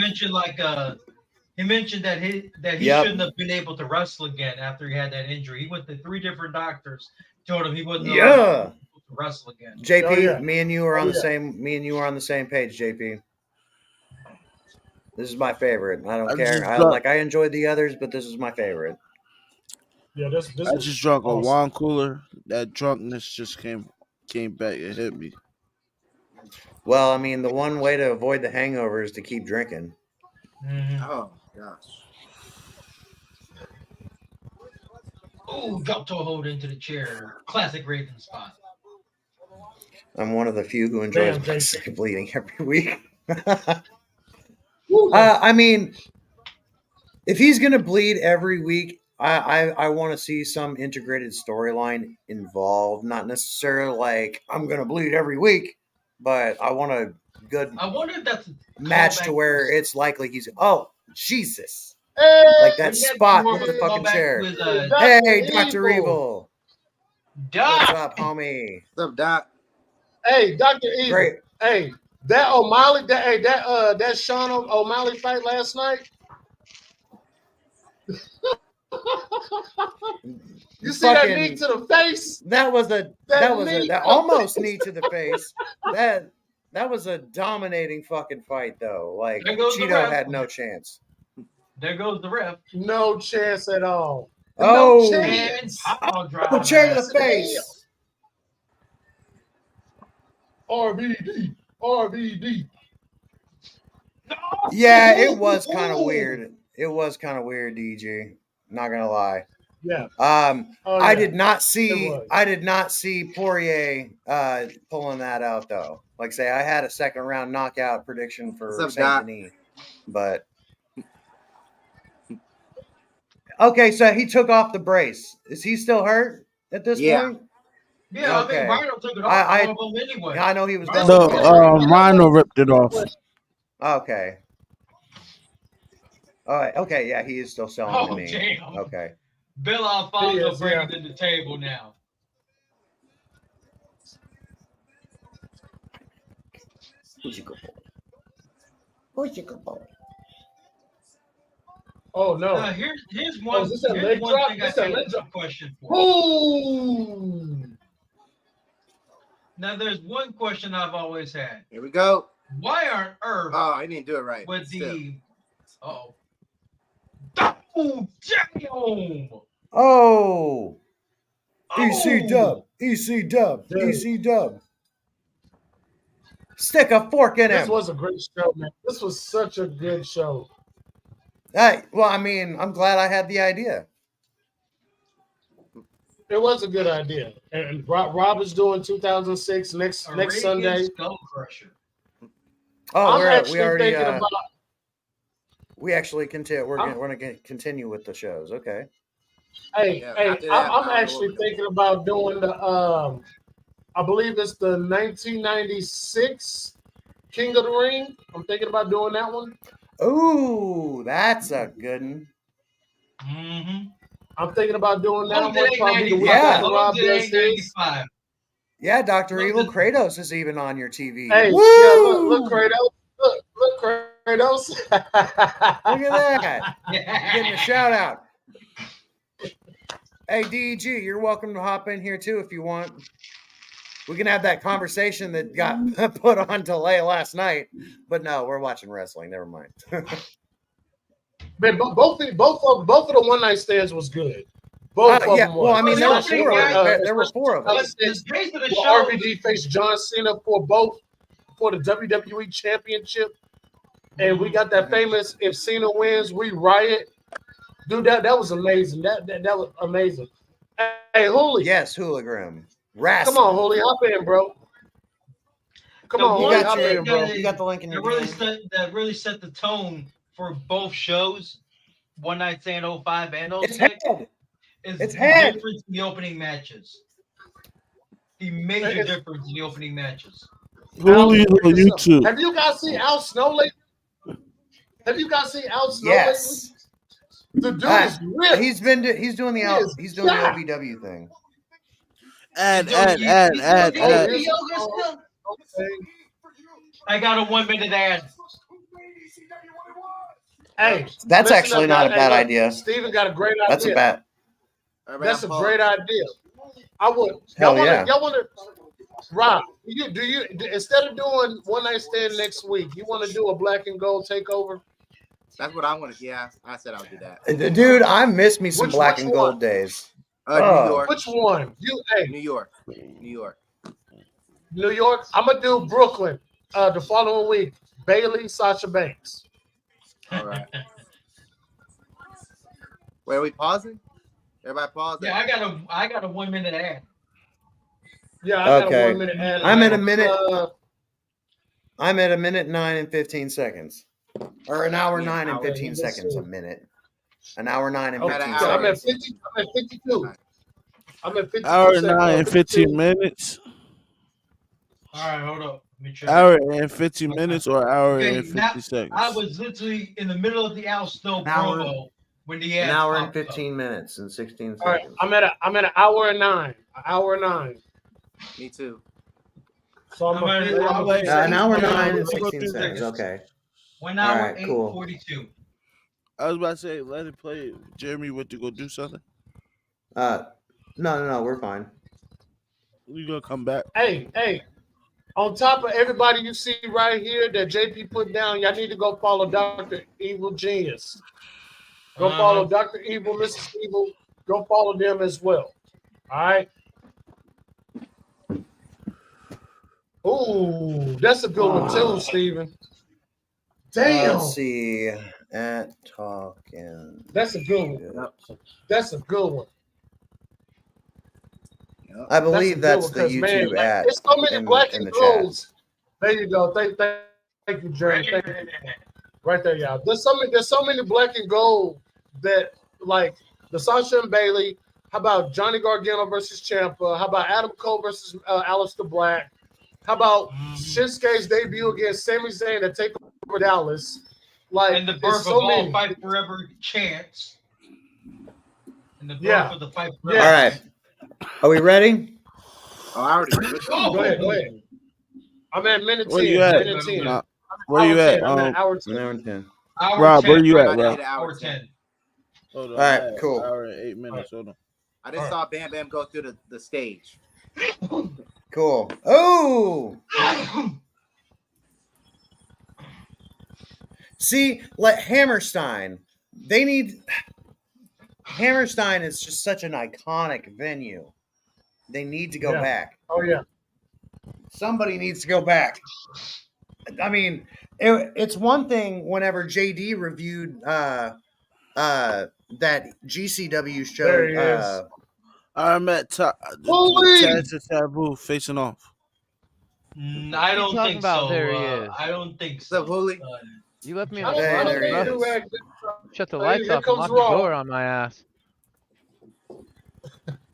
mentioned that he shouldn't have been able to wrestle again after he had that injury. He went to 3 different doctors, told him he wasn't able to wrestle again. JP, me and you are on the same. Me and you are on the same page, JP. This is my favorite. I don't care. I enjoyed the others, but this is my favorite. Yeah, this I just drunk a wine cooler. That drunkenness just came back and hit me. Well, I mean, the one way to avoid the hangover is to keep drinking. Mm-hmm. Oh, gosh. Oh, drop toe hold into the chair. Classic Raven spot. I'm one of the few who enjoys bleeding every week. I mean, if he's gonna bleed every week, I want to see some integrated storyline involved. Not necessarily like I'm gonna bleed every week, but I want a good I wonder if that's match to where it's likely he's Jesus. Hey, like that spot with the fucking chair. With, hey, Dr. Evil. Doc. What's up, homie? What's up, Doc? Hey, Dr. Evil. Great. Hey, that O'Malley, that Sean O'Malley fight last night. You see that knee to the face? That was that almost knee to the face. That was a dominating fucking fight though. Like Cheeto had no chance. There goes the ref. No chance at all. Oh, no chance. Oh, chair to the face. RVD. No. Yeah, it was kind of weird. It was kind of weird, DG. Not gonna lie. Yeah. Yeah. I did not see Poirier pulling that out though. Like say, I had a second round knockout prediction for Saint Denis, but okay. So he took off the brace. Is he still hurt at this point? Yeah, okay. I think Rhino took it off. Anyway. I know he was. No, Rhino ripped it off. Okay. All right. Okay. Yeah, he is still selling to me. Damn. Okay. Bill Alfonso bringing to the table now. Who's your good boy? Oh no! Here's one. Is this a leg drop? This a leg drop question for. Ooh. Now there's one question I've always had. Here we go. Why on earth? Oh, I didn't do it right. With the oh damn! Oh, EC dub. Stick a fork in him. This was a great show, man. This was such a good show. Well, I mean, I'm glad I had the idea. It was a good idea. And Rob is doing 2006 next Sunday. Skull Crusher. Oh, we already thinking about. We actually continue. We're going to continue with the shows. Okay. I'm actually thinking about doing the. I believe it's the 1996 King of the Ring. I'm thinking about doing that one. Ooh, that's a good one. Mm-hmm. I'm thinking about doing that one. Probably the Rob does his. Yeah, Dr. Evil Kratos is even on your TV. Hey, look Kratos. Look Kratos. Look at that. Getting a shout out. Hey, DG, you're welcome to hop in here too if you want. We can have that conversation that got put on delay last night, but no, we're watching wrestling. Never mind. Man, both of the one night stands was good. Both of them. Well, I mean, there were four of us. RVD faced John Cena for the WWE Championship, and we got that famous "If Cena wins, we riot." Dude, that was amazing. That was amazing. Hey, Hooli. Yes, Hooligram. Come on, Hooli, hop in, bro. Come on, Hooli, hop in, bro. You got the link in your that really set the tone for both shows. One Night Stand 05 and 06. It's the difference in the opening matches. The major difference in the opening matches. Hooli on YouTube. Have you guys seen Al Snow lately? Yes. The dude is ripped. He's doing the OVW thing. And. I got a 1 minute ad. Hey, that's actually not a bad idea. Steven got a great idea. That's a great idea. I would. Y'all want to, Rob? Do you instead of doing One Night Stand next week, you want to do a black and gold takeover? That's what I want to. Yeah, I said I'll do that. Dude, I miss me some black and gold days. New York. Which one? New York. I'm gonna do Brooklyn. The following week, Bailey, Sasha Banks. All right. Wait, are we pausing? Everybody pause. Yeah, I got a 1 minute ad. Yeah, I got a 1 minute ad. I'm at a minute. I'm at 1:09 and 15 seconds. Or an hour Yeah, 9 and hour. 15 seconds. A minute. An hour 9 and 15 Okay, seconds. I'm at 50. I'm at 52. I'm at 52 Hour seconds. 9 and 15 minutes. All right, hold up. Let me check. Hour and 50 minutes or hour Okay, and 50 now, seconds. I was literally in the middle of the Al Snow An hour- promo when the An ads hour and popped up. 15 minutes and 16 All right, seconds. I'm at an hour and 9. An hour and 9. Me too. So I'm an hour 9 and Let's go 16 through seconds. this. Okay. 1 hour, All right, cool. 8:42. I was about to say, let it play. Jeremy went to go do something. No, we're fine. We gonna come back. Hey. On top of everybody you see right here that JP put down, y'all need to go follow Dr. Evil Genius. Go follow Dr. Evil, Mrs. Evil. Go follow them as well. All right. Ooh, that's a good one too, Steven. Damn. Let's see. At talking. That's a good one. That's a good one. I believe that's the because, YouTube man, ad. There's so many black in and the golds. There you go. Thank you, Jeremy. Thank you. Right there, y'all. There's so many black and gold that like the Sasha and Bailey. How about Johnny Gargano versus Ciampa? How about Adam Cole versus Aleister Black? How about Shinsuke's debut against Sami Zayn at Takeover Dallas? Like, And the birth so of all many. Fight Forever chants. And the birth of the Fight Forever. All right. Are we ready? Oh, I already. Go ahead. I'm at minute 10. Where you at? Minute 10. Where you at? I'm at hour 10. Hour 10. Rob, 10, where you at, right Rob? now, hour 10. Hold on. All right, cool. Hour and 8 minutes. Hold on. I just saw Bam Bam go through the stage. Cool. Oh! See, like Hammerstein, Hammerstein is just such an iconic venue. They need to go back. Oh, yeah. Somebody needs to go back. I mean, it's one thing whenever JD reviewed that GCW show. There he is. I'm at Taz and Taboo facing off. I don't think so. There he is. I don't think so. so. Holy. You left me I on don't the think Shut the lights off and comes lock the Raw. door on my ass.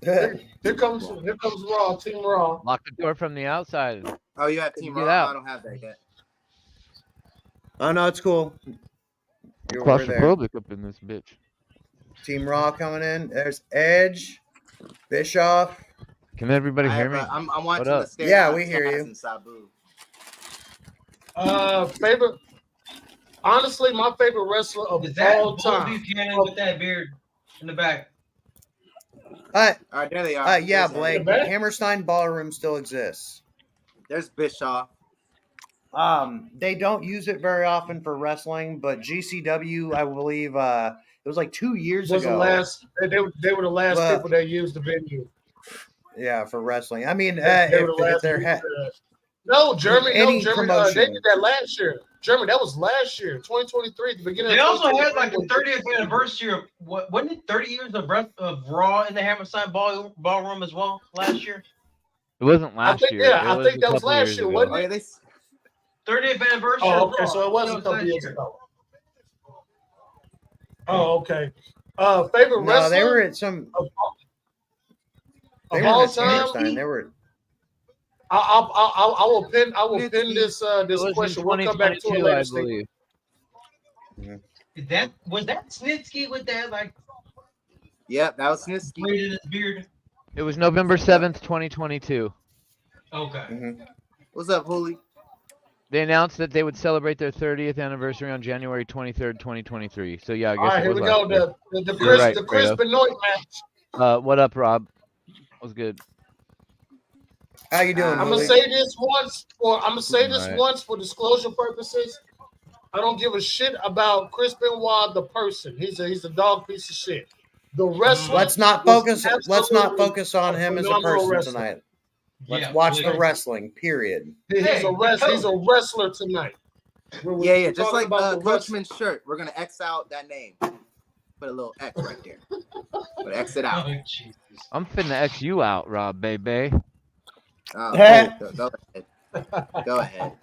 Here comes Raw, Team Raw. Lock the door from the outside. Oh, you have Team Get Raw? out. I don't have that yet. Oh no, it's cool. We're there. Claustrophobic up in this bitch. Team Raw coming in. There's Edge, Bischoff. Can everybody hear me? I'm watching What the up? stage. Yeah, we hear you. Sabu. Favorite. Honestly, my favorite wrestler of Is that all Bull time. Buchanan with that beard in the back? All right, there they are. Yeah, There's Blake. Edge. Hammerstein Ballroom still exists. There's Bischoff. They don't use it very often for wrestling, but GCW, I believe, it was like 2 years Was the ago. last? They were the last Well, people that used the venue. Yeah, for wrestling. I mean, They were the if last they're people that- No, Germany. Any They promotion. did that last year. Germany, that was last year, 2023, the beginning. They of also had like 2023. the 30th anniversary of wasn't it 30 years of Raw in the Hammerstein Ballroom as well last year? It wasn't last year. I think that was last year, wasn't Oh, it? yeah, they. 30th anniversary. Oh, of okay, Raw. so it wasn't a That couple last years year. ago. Oh, okay. Favorite no, wrestler they were at some. of They all were at time. Hammerstein. They were. I will pin this It this was question. in We'll come back to it 2022, later. I Steve. believe. Was that Snitsky with that like Yeah, that was Snitsky. braid in his beard? It was November 7th, 2022. Okay. What's up, Holy? They announced that they would celebrate their 30th anniversary on January 23rd, 2023. So yeah, I guess All right, it here was we go. last year. The You're right, Chris Fredo. Benoit match. What up, Rob? Was good. How you doing? I'm gonna Willie? say this once Right. once for disclosure purposes. I don't give a shit about Chris Benoit the person. He's a dog piece of shit. The wrestler. Let's not was focus. Let's not absolutely focus on him as a phenomenal person wrestler. tonight. Let's Yeah, watch please. the wrestling. Period. He's Hey, he's a wrestler tonight. Yeah, just talking like about the Coachman's shirt. We're gonna X out that name. Put a little X right there. But X it out. Oh, Jesus. I'm finna X you out, Rob, BayBay. Oh, Hey. go ahead. Go ahead.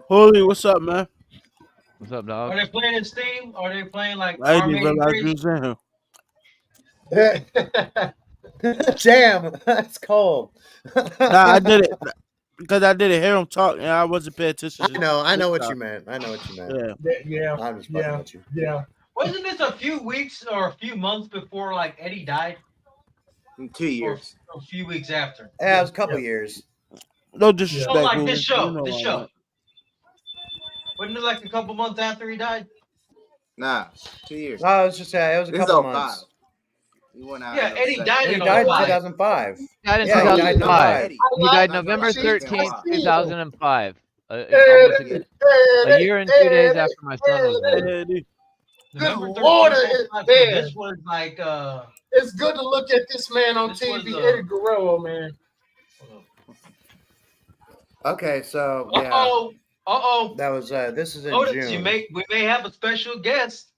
Holy, what's up, man? What's up, Are dog? they playing in Steam? Are they playing like I didn't even Army realize you was in here. Damn, that's cold. Nah, I did it because I didn't hear him talk, and I wasn't paying attention. I know what you meant. I know what you meant. Yeah, I'm just fucking with you. Yeah. Wasn't this a few weeks or a few months before like Eddie died? In 2 years. Or a few weeks after. Yeah, it was a couple years. No disrespect. Oh, like Holy. this show. You know This I show. want. Wasn't it like a couple months after he died? Nah, 2 years. No, it was just it was a This is couple 05. months. You went out. Yeah, Eddie died He in died in 05. 2005. He died in Yeah, he died in 2005. 2005. He died November 13th, 2005. Almost a year and 2 days after my son was born. Eddie. November Good 13th, Lord, 2005. man. This was like It's good to look at this man on This TV, was, Eddie Guerrero, man. Okay, so yeah, Uh-oh. that was this is in Notice June. we may have a special guest.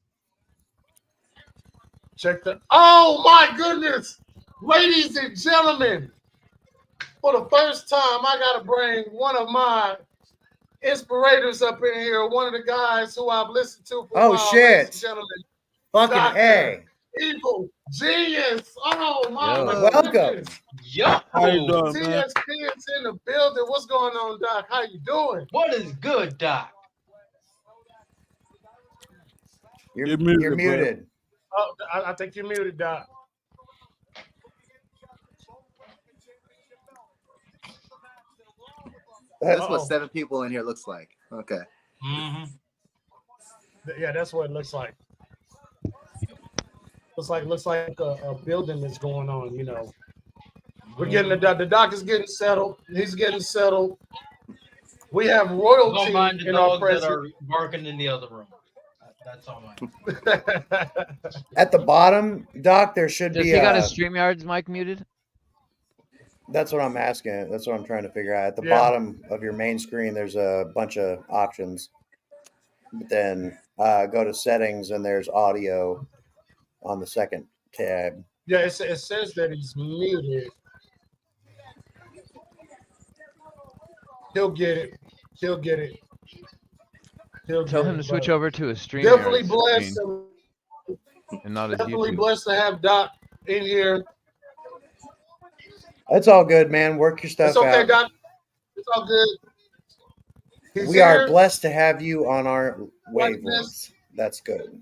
Check the. Oh my goodness, ladies and gentlemen! For the first time, I gotta bring one of my inspirators up in here. One of the guys who I've listened to for a while, shit. ladies and gentlemen. Fucking Dr. A. Evil Genius. Oh my Welcome. goodness. Yo. How you doing, man? TSP is in the building. What's going on, Doc? How you doing? What is good, Doc? You're muted, you're bro. muted. Oh, I think you're muted, Doc. That's what 7 people in here looks like. Okay. Mm-hmm. Yeah, that's what it looks like. Looks like a building is going on. You know, we're getting the doc is getting settled. He's getting settled. We have Don't royalty mind the in our dogs that presence. are barking in the other room. That's all mine. At the bottom, Doc, there should Does be he got his StreamYard's mic muted? That's what I'm asking. That's what I'm trying to figure out. At the Yeah. bottom of your main screen, there's a bunch of options. But then go to settings, and there's audio on the second tab. Yeah, it says that he's muted. He'll get it. He'll get it. Tell him to switch over to a StreamYard Definitely blessed. screen and not his Definitely YouTube. blessed to have Doc in here. It's all good, man. Work your stuff It's okay, out. Doc. It's all good. He's We are here. blessed to have you on our Like wavelengths. That's good.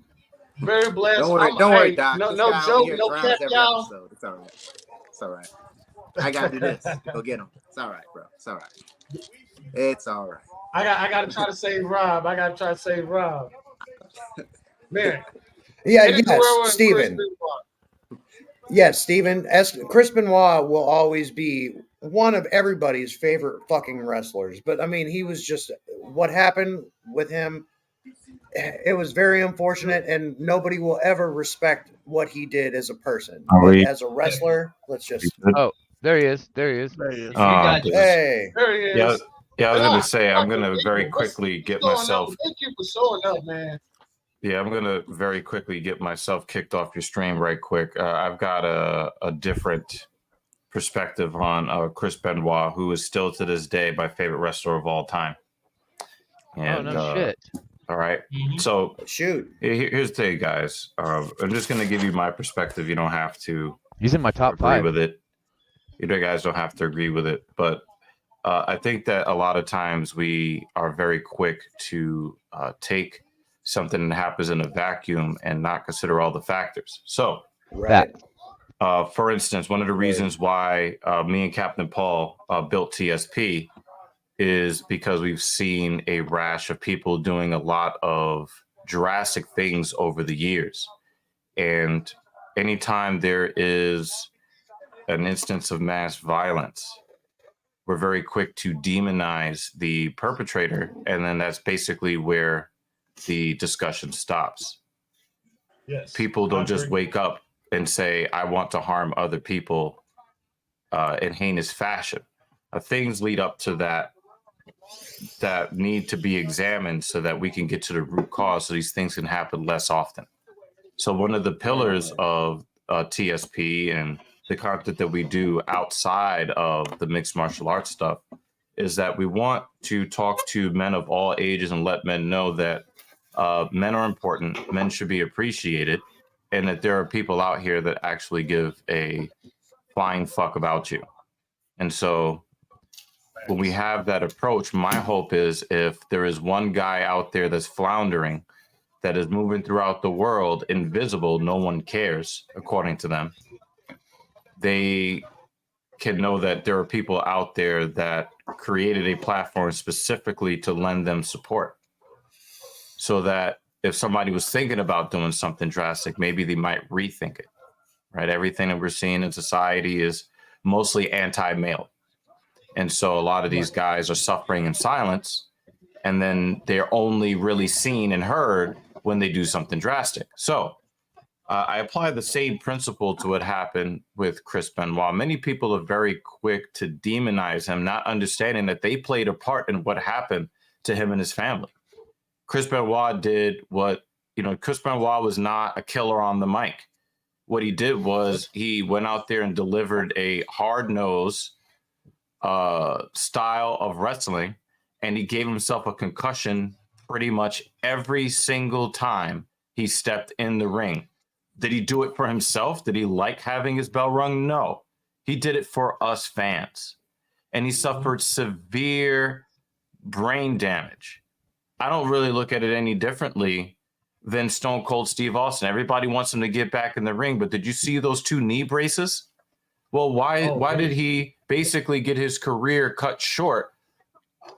Very blessed. Don't worry, Hey, Doc. No, This no guy over joke, here no drowns cap, every y'all. episode. It's all right. It's all right. I gotta do this. Go get him. It's all right, bro. It's all right. It's all right. I gotta try to save Rob. Man. Yeah, Eddie Guerrero yes, and Steven. Chris Benoit. Yes, Steven. Chris Benoit will always be one of everybody's favorite fucking wrestlers. But I mean, he was just what happened with him. It was very unfortunate, and nobody will ever respect what he did as a person. But as a wrestler, let's just. Oh, there he is. There he is. Hey, there he is. Yeah, I was Ah, going to say, I'm going to Dr. very Eagle, what's quickly get going myself. on? Thank you for showing up, man. Yeah, I'm going to very quickly get myself kicked off your stream right quick. I've got a different perspective on Chris Benoit, who is still to this day my favorite wrestler of all time. And, no shit. All right. Mm-hmm. So shoot. Here's the thing, guys. I'm just going to give you my perspective. You don't have to. He's in my top agree 5 with it. You guys don't have to agree with it, but I think that a lot of times we are very quick to take something that happens in a vacuum and not consider all the factors. So, right. For instance, one of the reasons why me and Captain Paul built TSP is because we've seen a rash of people doing a lot of drastic things over the years. And anytime there is an instance of mass violence, we're very quick to demonize the perpetrator. And then that's basically where the discussion stops. Yes. People don't just wake up and say, I want to harm other people in heinous fashion. Things lead up to that need to be examined so that we can get to the root cause so these things can happen less often. So one of the pillars of TSP and the content that we do outside of the mixed martial arts stuff is that we want to talk to men of all ages and let men know that men are important, men should be appreciated, and that there are people out here that actually give a flying fuck about you. And so when we have that approach, my hope is if there is one guy out there that's floundering, that is moving throughout the world, invisible, no one cares, according to them, they can know that there are people out there that created a platform specifically to lend them support. So that if somebody was thinking about doing something drastic, maybe they might rethink it, right? Everything that we're seeing in society is mostly anti-male. And so a lot of these guys are suffering in silence, and then they're only really seen and heard when they do something drastic. So I apply the same principle to what happened with Chris Benoit. Many people are very quick to demonize him, not understanding that they played a part in what happened to him and his family. Chris Benoit did what, Chris Benoit was not a killer on the mic. What he did was he went out there and delivered a hard-nosed style of wrestling, and he gave himself a concussion pretty much every single time he stepped in the ring. Did he do it for himself? Did he like having his bell rung? No. He did it for us fans. And he suffered severe brain damage. I don't really look at it any differently than Stone Cold Steve Austin. Everybody wants him to get back in the ring, but did you see those 2 knee braces? Well, why did he basically get his career cut short?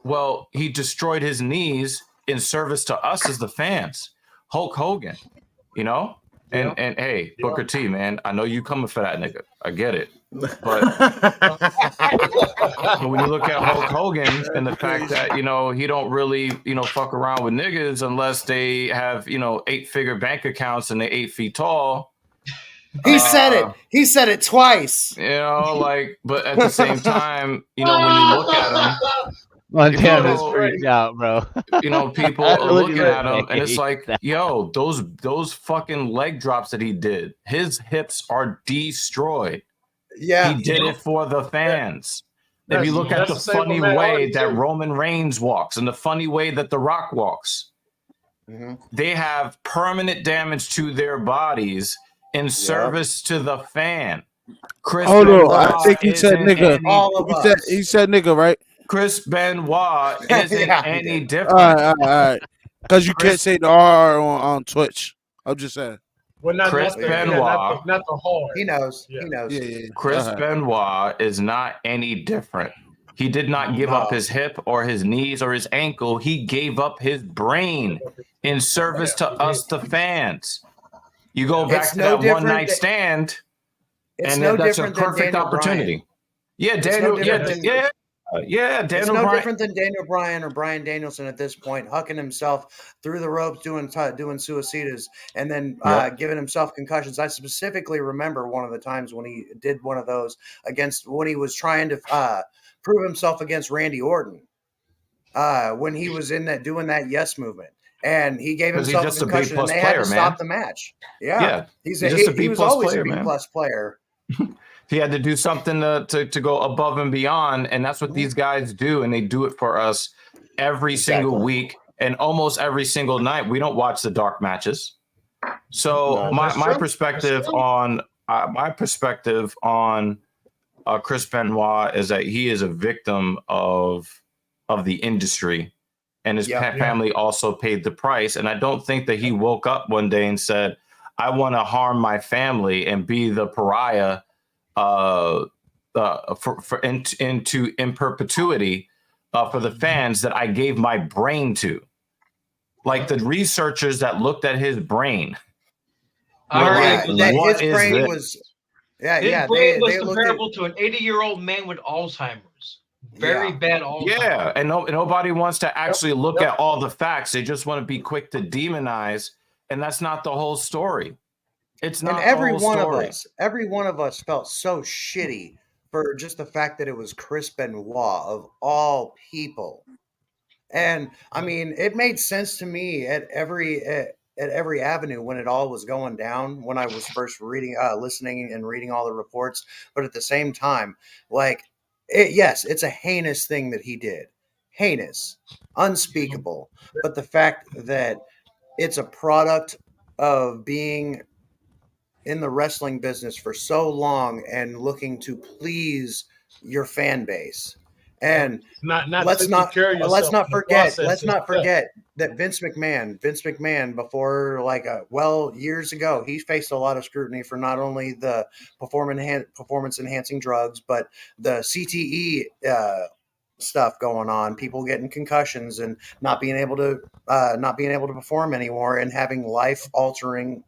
Well, he destroyed his knees in service to us as the fans. Hulk Hogan, And hey, Booker T, man, I know you coming for that nigga. I get it. But when you look at Hulk Hogan and the fact that, he don't really, fuck around with niggas unless they have, 8-figure bank accounts and they're 8 feet tall. He said it. He said it twice. But at the same time, when you look at him, Montana's freaked out, bro. People are looking at him, and it's like, yo, those fucking leg drops that he did, his hips are destroyed. Yeah, he did it for the fans. If you look at the funny way that Roman Reigns walks and the funny way that The Rock walks, they have permanent damage to their bodies in service to the fan. Chris Benoit, I think he said nigga. He said nigga, right? Chris Benoit isn't any different. All right. Because you can't say the R on Twitch. I'm just saying. Well, not Chris Benoit. Not the hard. He knows. He knows. Yeah. Chris Benoit is not any different. He did not give up his hip or his knees or his ankle. He gave up his brain in service to us, the fans. You go back to that one night stand, and that's a perfect opportunity. Yeah, Daniel. Daniel. It's no different than Daniel Bryan or Bryan Danielson at this point, hucking himself through the ropes, doing suicidas, and then giving himself concussions. I specifically remember one of the times when he did one of those when he was trying to prove himself against Randy Orton, when he was doing that yes movement. And he gave himself a concussion, and they had to stop the match. Yeah. He was always a B-plus player. He had to do something to go above and beyond, and that's what these guys do, and they do it for us every single week and almost every single night. We don't watch the dark matches. So my perspective on Chris Benoit is that he is a victim of the industry, and his family also paid the price. And I don't think that he woke up one day and said, "I want to harm my family and be the pariah." In perpetuity for the fans that I gave my brain to, like the researchers that looked at his brain. His brain was comparable to an 80-year-old man with Alzheimer's. Very bad Alzheimer's. Yeah, and nobody wants to actually look at all the facts. They just want to be quick to demonize, and that's not the whole story. It's not. And every one of us felt so shitty for just the fact that it was Chris Benoit of all people. And I mean, it made sense to me at every avenue when it all was going down, when I was first listening and reading all the reports. But at the same time, like, Yes, it's a heinous thing that he did. Heinous, unspeakable. But the fact that it's a product of being in the wrestling business for so long and looking to please your fan base. And let's not forget that Vince McMahon before years ago, he faced a lot of scrutiny for not only the performance enhancing drugs, but the CTE stuff going on, people getting concussions and not being able to perform anymore and having life altering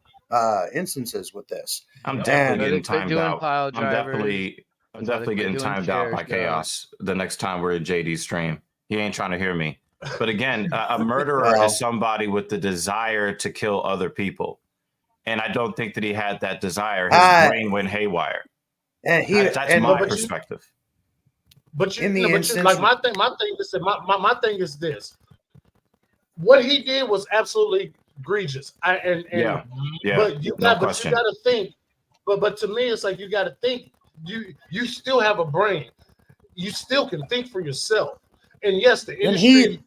instances with this. I'm definitely getting timed out. Pile I'm definitely getting timed out by Chaos the next time we're at JD's stream. He ain't trying to hear me. But again, a murderer is somebody with the desire to kill other people. And I don't think that he had that desire. His brain went haywire. And that's my perspective. But my thing is this. What he did was absolutely egregious. But you got to think. But to me, it's like you got to think. You still have a brain. You still can think for yourself. And yes, the industry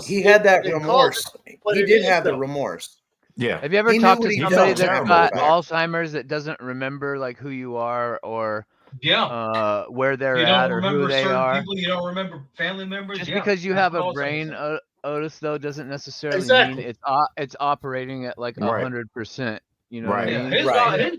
he had that remorse. He did have the remorse. Yeah. Have you ever talked to somebody that's got Alzheimer's that doesn't remember like who you are or where they're at or who they are? People, you don't remember family members. Just because you have a brain, Otis, though, doesn't necessarily mean it's operating at like 100%. You know what I mean? His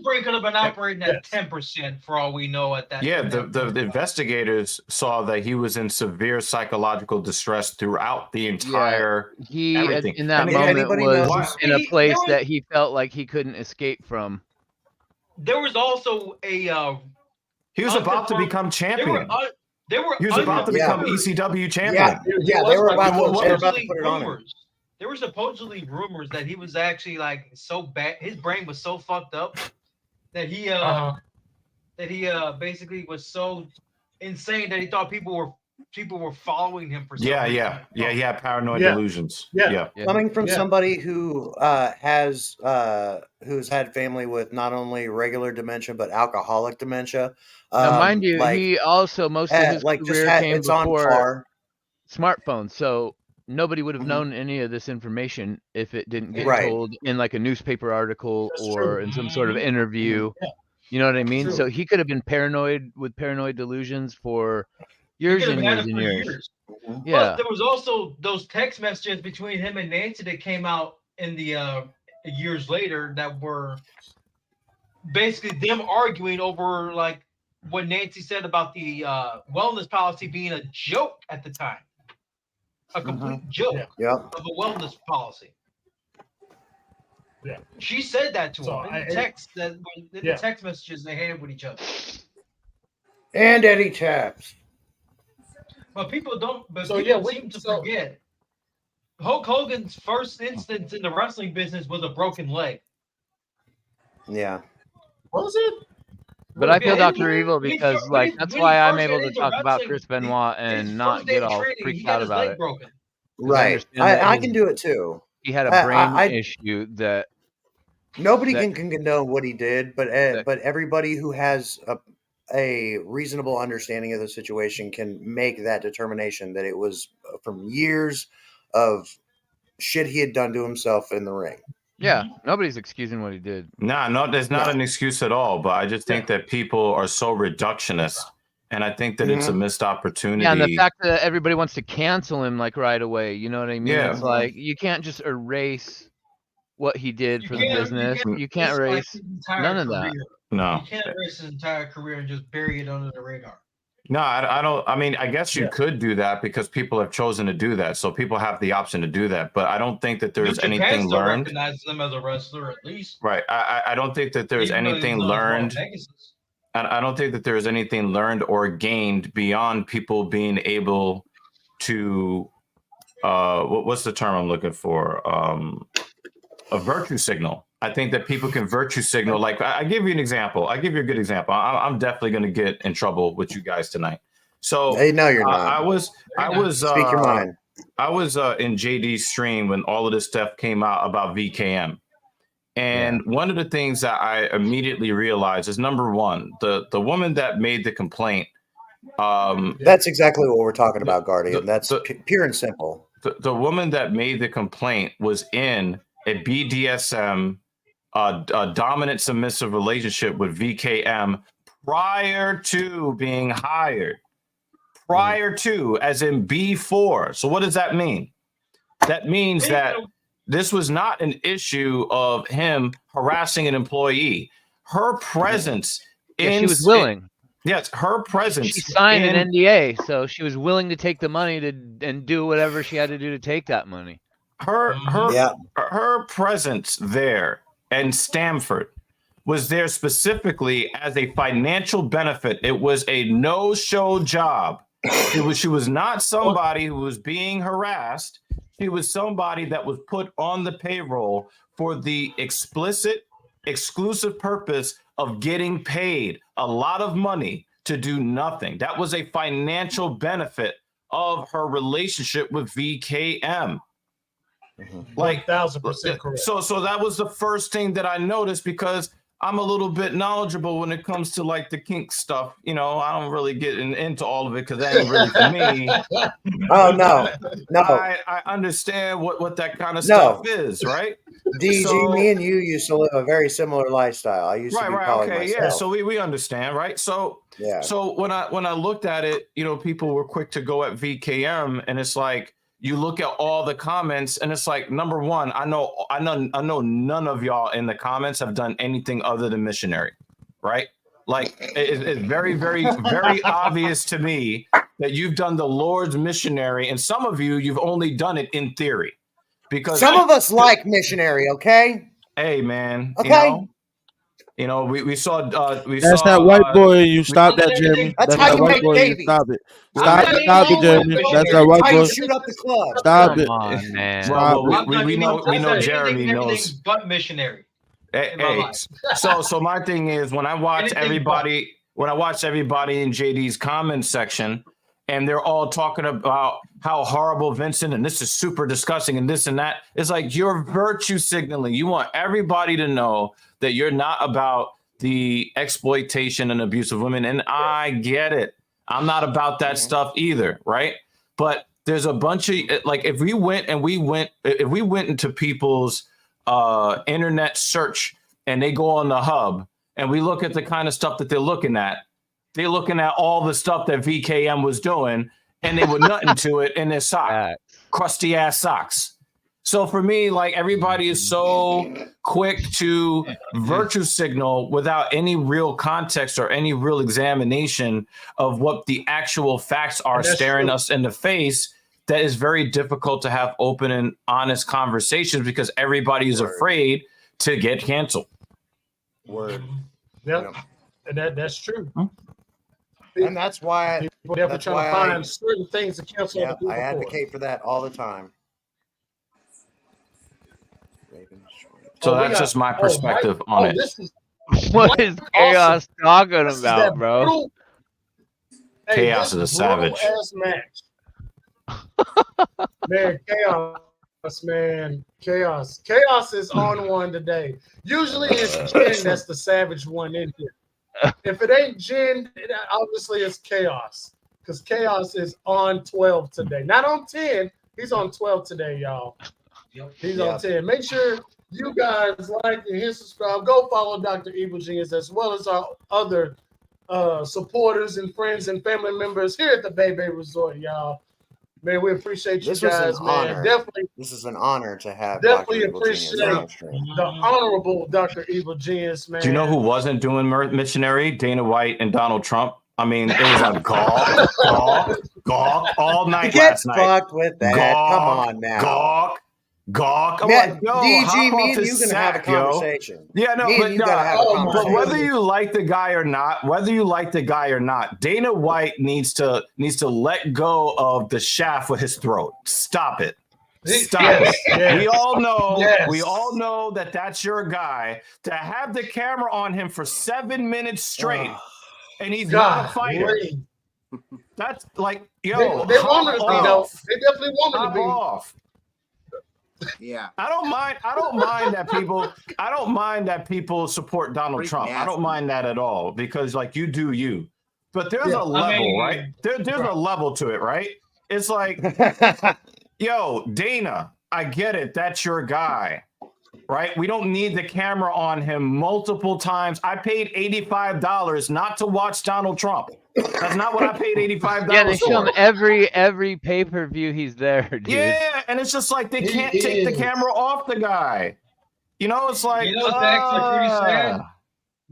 brain could have been operating at 10% for all we know at that. Yeah, the investigators saw that he was in severe psychological distress throughout the entire. He in that moment was in a place that he felt like he couldn't escape from. There was also a. He was about to become champion. He was about to become ECW champion. They were about to put it on him. There were supposedly rumors that he was actually like so bad, his brain was so fucked up that he basically was so insane that he thought people were following him for some reason. He had paranoid delusions. Coming from somebody who who's had family with not only regular dementia but alcoholic dementia. Now, mind you, he also most of his career came before smartphones, so nobody would have known any of this information if it didn't get told in like a newspaper article or in some sort of interview. You know what I mean? True. So he could have been paranoid with paranoid delusions for years and years and years. Yeah. But there was also those text messages between him and Nancy that came out in the years later that were basically them arguing over like what Nancy said about the wellness policy being a joke at the time. A complete joke of a wellness policy. Yeah, she said that to him in the text messages they had with each other. And Eddie Taps. But people don't. But people seem to forget. Hulk Hogan's first instance in the wrestling business was a broken leg. Yeah. Was it? But I feel Dr. Evil because that's why I'm able to talk about Chris Benoit and not get all freaked out about it. Right. I can do it too. He had a brain issue that nobody can condone what he did, but everybody who has a reasonable understanding of the situation can make that determination that it was from years of shit he had done to himself in the ring. Yeah, nobody's excusing what he did. No, there's not an excuse at all. But I just think that people are so reductionist, and I think that it's a missed opportunity. Yeah, and the fact that everybody wants to cancel him like right away, you know what I mean? Yeah. It's like you can't just erase what he did for the business. You can't erase none of that. No, you can't erase his entire career and just bury it under the radar. No, I don't. I mean, I guess you could do that because people have chosen to do that. So people have the option to do that. But I don't think that there's anything learned. Recognize them as a wrestler, at least. Right. I don't think that there's anything learned. And I don't think that there's anything learned or gained beyond people being able to, what's the term I'm looking for? A virtue signal. I think that people can virtue signal. Like I give you an example. I give you a good example. I'm definitely going to get in trouble with you guys tonight. So hey, no, you're not. I was speak your mind. I was in JD's stream when all of this stuff came out about VKM. And one of the things that I immediately realized is number one, the woman that made the complaint That's exactly what we're talking about, Guardian. That's pure and simple. The woman that made the complaint was in a BDSM, a dominant submissive relationship with VKM prior to being hired. Prior to, as in before. So what does that mean? That means that this was not an issue of him harassing an employee. Her presence she was willing. Yes, her presence. She signed an NDA, so she was willing to take the money and do whatever she had to do to take that money. Her presence there in Stamford was there specifically as a financial benefit. It was a no-show job. She was not somebody who was being harassed. She was somebody that was put on the payroll for the explicit, exclusive purpose of getting paid a lot of money to do nothing. That was a financial benefit of her relationship with VKM. Like 1,000% correct. So that was the first thing that I noticed, because I'm a little bit knowledgeable when it comes to like the kink stuff. You know, I don't really get into all of it because that ain't really for me. Oh no. I understand what that kind of stuff is, right? DG, me and you used to live a very similar lifestyle. I used to be poly myself. Yeah. So we understand, right? So yeah. So when I looked at it, you know, people were quick to go at VKM, and it's like, you look at all the comments, and it's like, number one, I know none of y'all in the comments have done anything other than missionary, right? Like it's very, very, very obvious to me that you've done the Lord's missionary, and some of you've only done it in theory, because some of us like missionary. Okay. Hey man. Okay. You know, we saw that's that white boy. You stop that, Jeremy. That's that white boy. You stop it. Stop it, Jeremy. That's that white boy. Shoot up the club. Stop it. Come on, man. Well, we know Jeremy knows. But missionary. Hey, so my thing is, when I watch everybody in JD's comment section, and they're all talking about how horrible Vincent, and this is super disgusting, and this and that, it's like you're virtue signaling. You want everybody to know that you're not about the exploitation and abuse of women. And I get it. I'm not about that stuff either, right? But there's a bunch of, like, if we went into people's internet search, and they go on the hub, and we look at the kind of stuff that they're looking at all the stuff that VKM was doing, and they were nutting to it in their sock, crusty ass socks. So for me, like, everybody is so quick to virtue signal without any real context or any real examination of what the actual facts are, staring us in the face, that is very difficult to have open and honest conversations, because everybody is afraid to get canceled. Word. Yep. And that's true. And that's why people definitely trying to find certain things to cancel. Yeah, I advocate for that all the time. So that's just my perspective on it. What is Chaos talking about, bro? Chaos is a savage. Man, Chaos. Chaos is on one today. Usually it's Jen that's the savage one in here. If it ain't Jen, obviously it's Chaos, because Chaos is on 12 today. Not on 10. He's on 12 today, y'all. He's on 10. Make sure you guys like and hit subscribe. Go follow Dr. Evil Genius, as well as our other supporters and friends and family members here at the BayBay Resort, y'all. Man, we appreciate you guys, man. Honor. Definitely, this is an honor to have. Definitely appreciate the honorable Dr. Evil Genius, man. Do you know who wasn't doing missionary? Dana White and Donald Trump. I mean, it was a gawk all night last night. Get fucked with that. Come on now. Gawk. I'm man, like, yo, DG, me and you gonna have a conversation. Yeah, no, but whether you like the guy or not, Dana White needs to let go of the shaft with his throat. Stop it. Stop it. Yes. We all know that that's your guy. To have the camera on him for 7 minutes straight, and he's not a fighter. That's like, yo, they wanted to be, though. They definitely wanted to be off. Yeah, I don't mind that people support Donald Trump. Nasty. I don't mind that at all, because like, you do you. But there's a level, right? There's a level to it, right? It's like, yo, Dana, I get it. That's your guy, right? We don't need the camera on him multiple times. I paid $85 not to watch Donald Trump. That's not what I paid $85 for. Yeah, they show him every pay-per-view he's there, dude. Yeah, and it's just like they can't take the camera off the guy. You know, it's like, it's actually pretty sad.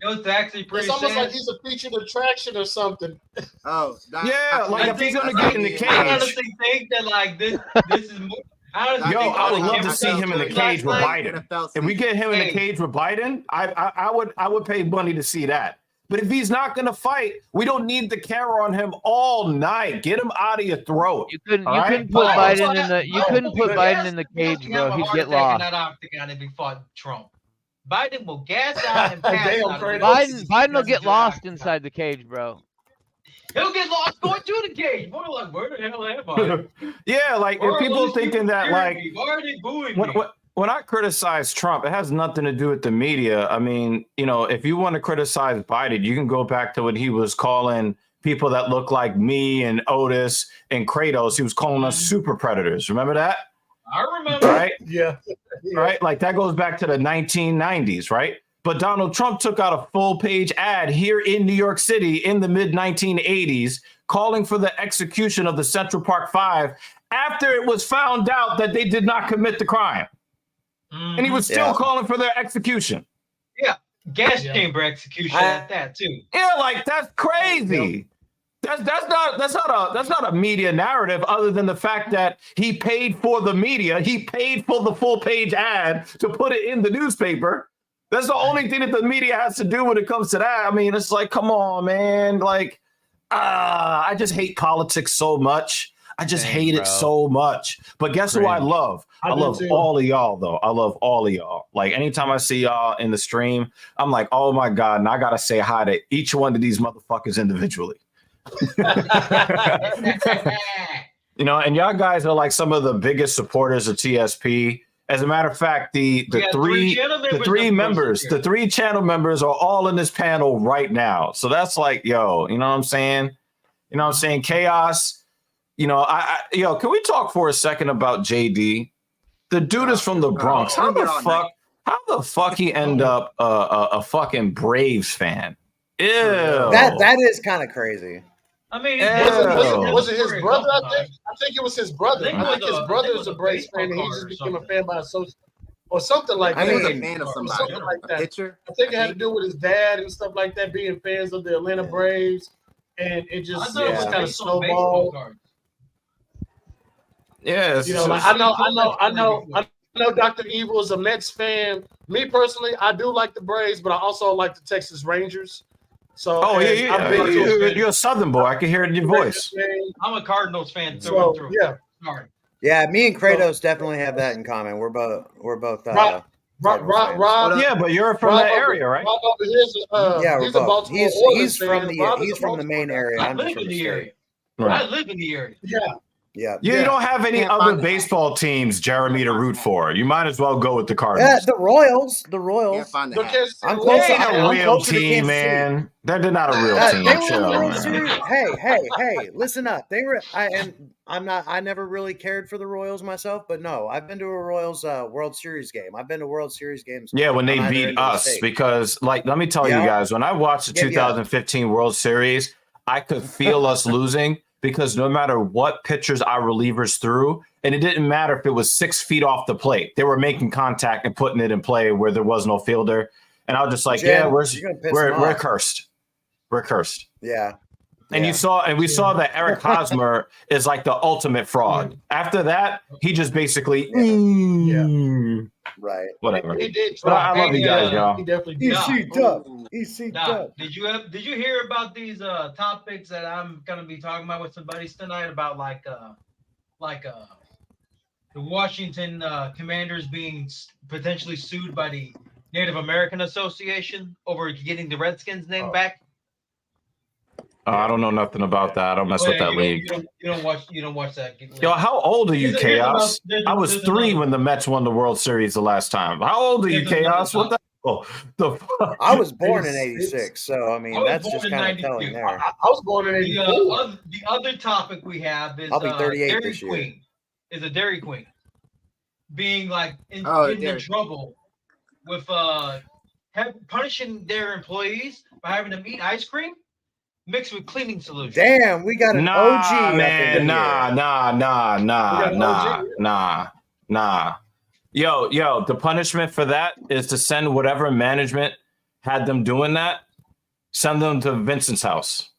It's actually pretty sad. It's almost like he's a featured attraction or something. Oh, yeah, like if he's gonna get in the cage. I honestly think that like this is more. I would love to see him in the cage with Biden. If we get him in the cage with Biden, I would pay money to see that. But if he's not going to fight, we don't need the camera on him all night. Get him out of your throat. You couldn't put Biden in the. You couldn't put Biden in the cage, bro. He'd get lost. That octagon if he fought Trump. Biden will gas out and pass out. Biden will get lost inside the cage, bro. He'll get lost going to the cage. Boy, like, where the hell am I? Yeah, like if people thinking that, like, why are they booing me? When I criticize Trump, it has nothing to do with the media. I mean, you know, if you want to criticize Biden, you can go back to when he was calling people that look like me and Otis and Kratos. He was calling us super predators. Remember that? I remember. Right? Yeah. Right? Like that goes back to the 1990s, right? But Donald Trump took out a full-page ad here in New York City in the mid-1980s calling for the execution of the Central Park Five after it was found out that they did not commit the crime. And he was still calling for their execution. Yeah, gas chamber execution at that too. Yeah, like that's crazy. That's not a media narrative other than the fact that he paid for the media. He paid for the full page ad to put it in the newspaper. That's the only thing that the media has to do when it comes to that. I mean, it's like, come on, man. Like, I just hate politics so much. I just hate it so much. But guess who I love? I love all of y'all, though. I love all of y'all. Like, anytime I see y'all in the stream, I'm like, oh, my God. And I got to say hi to each one of these motherfuckers individually. You know, and y'all guys are like some of the biggest supporters of TSP. As a matter of fact, the three channel members are all in this panel right now. So that's like, yo, you know what I'm saying? You know what I'm saying? Chaos. You know, can we talk for a second about JD? The dude is from the Bronx. How the fuck he end up a fucking Braves fan? Ew. That is kind of crazy. I mean, was it his brother? I think it was his brother. I think his brother is a Braves fan, and he just became a fan by association or something like that. I mean, a fan of somebody. Something like that. I think it had to do with his dad and stuff like that, being fans of the Atlanta Braves, and it just kind of snowballed. Yeah, you know, like I know Dr. Evil is a Mets fan. Me personally, I do like the Braves, but I also like the Texas Rangers. So, you're a Southern boy. I can hear it in your voice. I'm a Cardinals fan through and through. Yeah, sorry. Yeah, me and Kratos definitely have that in common. We're both. Rob, yeah, but you're from that area, right? Rob over here's we're both. He's from the main area. I live in the area. I live in the area. Yeah. You don't have any other baseball teams, Jeremy, to root for. You might as well go with the Cardinals. Yeah, the Royals. I'm close to a real team, man. They're not a real team. They were in the World Series. Hey, listen up. They were. I never really cared for the Royals myself, but no, I've been to a Royals World Series game. I've been to World Series games. Yeah, when they beat us, because like, let me tell you guys, when I watched the 2015 World Series, I could feel us losing. Because no matter what pitchers our relievers threw, and it didn't matter if it was 6 feet off the plate, they were making contact and putting it in play where there was no fielder. And I was just like, we're cursed. We're cursed. Yeah. And we saw that Eric Hosmer is like the ultimate fraud. After that, he just basically right. Whatever. He did but I love you guys, y'all. He definitely did. Did you hear about these topics that I'm gonna be talking about with some buddies tonight about like the Washington Commanders being potentially sued by the Native American Association over getting the Redskins name back? I don't know nothing about that. I don't mess with that league. You don't watch that. Yo, how old are you, Chaos? I was 3 when the Mets won the World Series the last time. How old are you, Chaos? What the I was born in '86, so I mean that's just kind of telling there. I was born in '84. The other topic we have is I'll be 38 Dairy this year. Queen. Is a Dairy Queen being like getting in trouble with punishing their employees by having them eat ice cream mixed with cleaning solution. Damn, we got an OG. Man, nah. Yo, the punishment for that is to send whatever management had them doing that, send them to Vincent's house.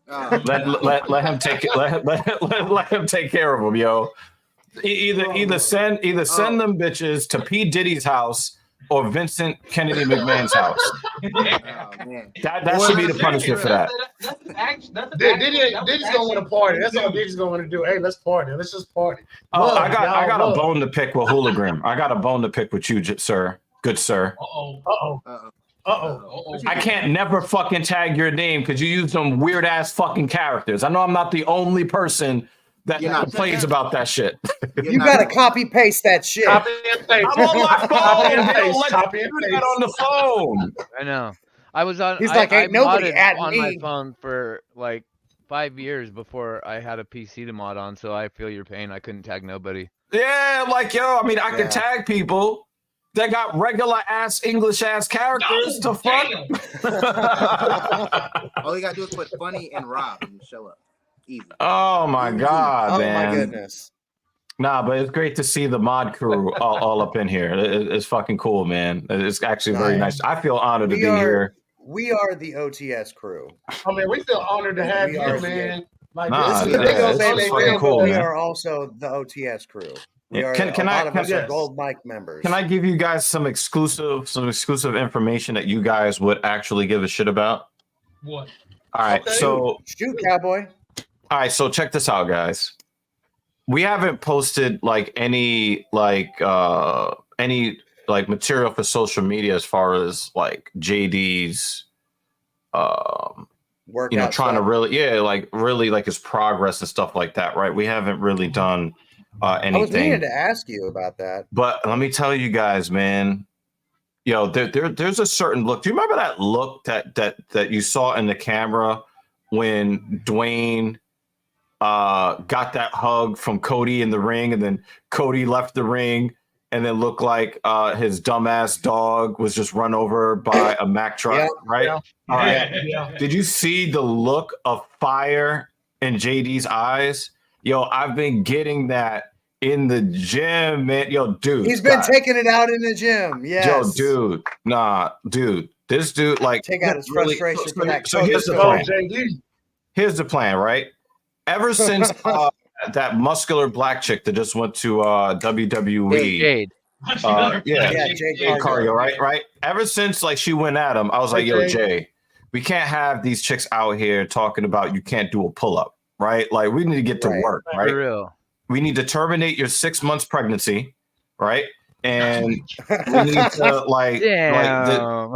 Let him take it. Let him take care of them, yo. Either send them bitches to P. Diddy's house or Vincent Kennedy McMahon's house. That should be the punishment for that. Diddy's gonna want to party. That's all Diddy's gonna want to do. Hey, let's party. Let's just party. Oh, I got a bone to pick with Hooligram. I got a bone to pick with you, sir. Good sir. I can't never fucking tag your name because you use some weird ass fucking characters. I know I'm not the only person that complains about that shit. You gotta copy paste that shit. Copy and paste. I'm on my phone. They don't let Copy and paste on the phone. I know. I was on. He's like, ain't nobody at on me. my phone for like 5 years before I had a PC to mod on, so I feel your pain. I couldn't tag nobody. Yeah, like yo, I mean, I can tag people that got regular ass English ass characters to fuck. All you gotta do is put funny and Rob and show up. Easy. Oh my god, man! Oh my goodness. Nah, but it's great to see the mod crew all up in here. It's fucking cool, man. It's actually very nice. I feel honored to be here. We are the OTS crew. I mean, we feel honored to have you, man. Like, nah, this is it's fucking cool, we man. are also the OTS crew. We are, can a lot I, of us are Gold Mike members. Can I give you guys some exclusive information that you guys would actually give a shit about? What? All right, so shoot, cowboy. All right, so check this out, guys. We haven't posted any material for social media as far as like JD's trying to really like his progress and stuff like that, right? We haven't really done anything. I was meaning to ask you about that. But let me tell you guys, man, there's a certain look. Do you remember that look that you saw in the camera when Dwayne got that hug from Cody in the ring, and then Cody left the ring and then looked like his dumbass dog was just run over by a Mack truck, right? Yeah. All right. Yeah. Did you see the look of fire in JD's eyes? Yo, I've been getting that in the gym, man. Yo, dude. He's been taking it out in the gym. Yes. Yo, dude. This dude, like, take out his frustration for that. So here's the plan. Here's the plan, right? Ever since that muscular black chick that just went to WWE, Jade Cardio, right? Ever since like she went at him, I was like, yo, Jay, we can't have these chicks out here talking about you can't do a pull-up, right? Like we need to get to work, right? For real. We need to terminate your 6 months pregnancy, right? And we need to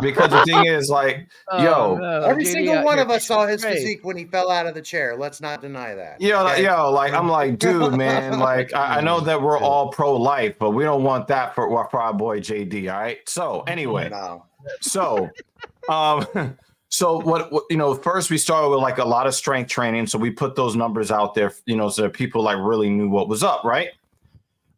because the thing is every single one of us saw his physique when he fell out of the chair. Let's not deny that. I'm like, dude, man, like I know that we're all pro-life, but we don't want that for our boy JD. All right. So anyway, so what first we started with like a lot of strength training, so we put those numbers out there, so that people like really knew what was up, right?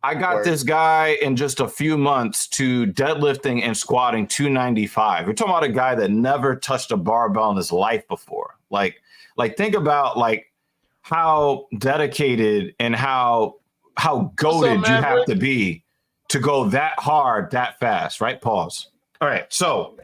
I got this guy in just a few months to deadlifting and squatting 295. We're talking about a guy that never touched a barbell in his life before. Like think about like how dedicated and how goated you have to be to go that hard, that fast, right? Pause. All right. So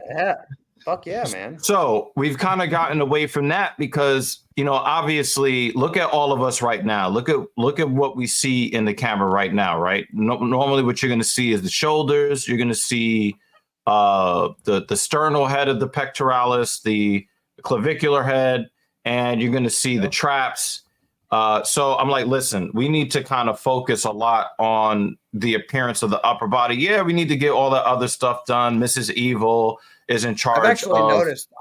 fuck yeah, man. So we've kind of gotten away from that because, obviously look at all of us right now. Look at what we see in the camera right now, right? Normally what you're going to see is the shoulders. You're going to see the sternal head of the pectoralis, the clavicular head, and you're going to see the traps. So I'm like, listen, we need to kind of focus a lot on the appearance of the upper body. Yeah, we need to get all the other stuff done. Mrs. Evil is in charge.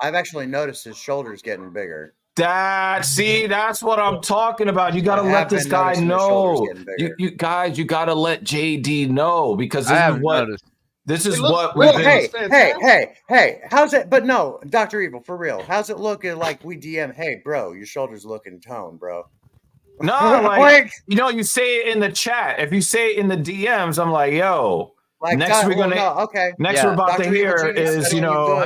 I've actually noticed his shoulders getting bigger. That's what I'm talking about. You got to let this guy know. You guys, you got to let JD know because this is what. This is looked what great. we've Well, been. hey, how's it? But no, Dr. Evil, for real. How's it looking like we DM? Hey, bro, your shoulders looking toned, bro. No, like, you know, you say it in the chat. If you say it in the DMs, I'm like, yo, like next we're gonna okay. Next we're about to hear is, you know,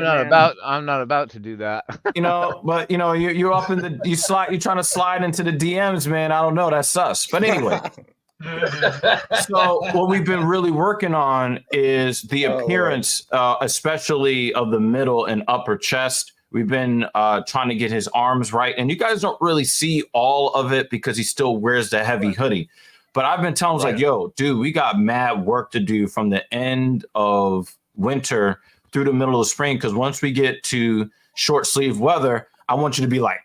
I'm not about to do that. You know, but you know, you're up in the you're trying to slide into the DMs, man. I don't know, that's sus. But anyway. So what we've been really working on is the appearance, especially of the middle and upper chest. We've been trying to get his arms right, and you guys don't really see all of it because he still wears the heavy hoodie. But I've been telling him, like, yo, dude, we got mad work to do from the end of winter through the middle of spring, because once we get to short sleeve weather, I want you to be like,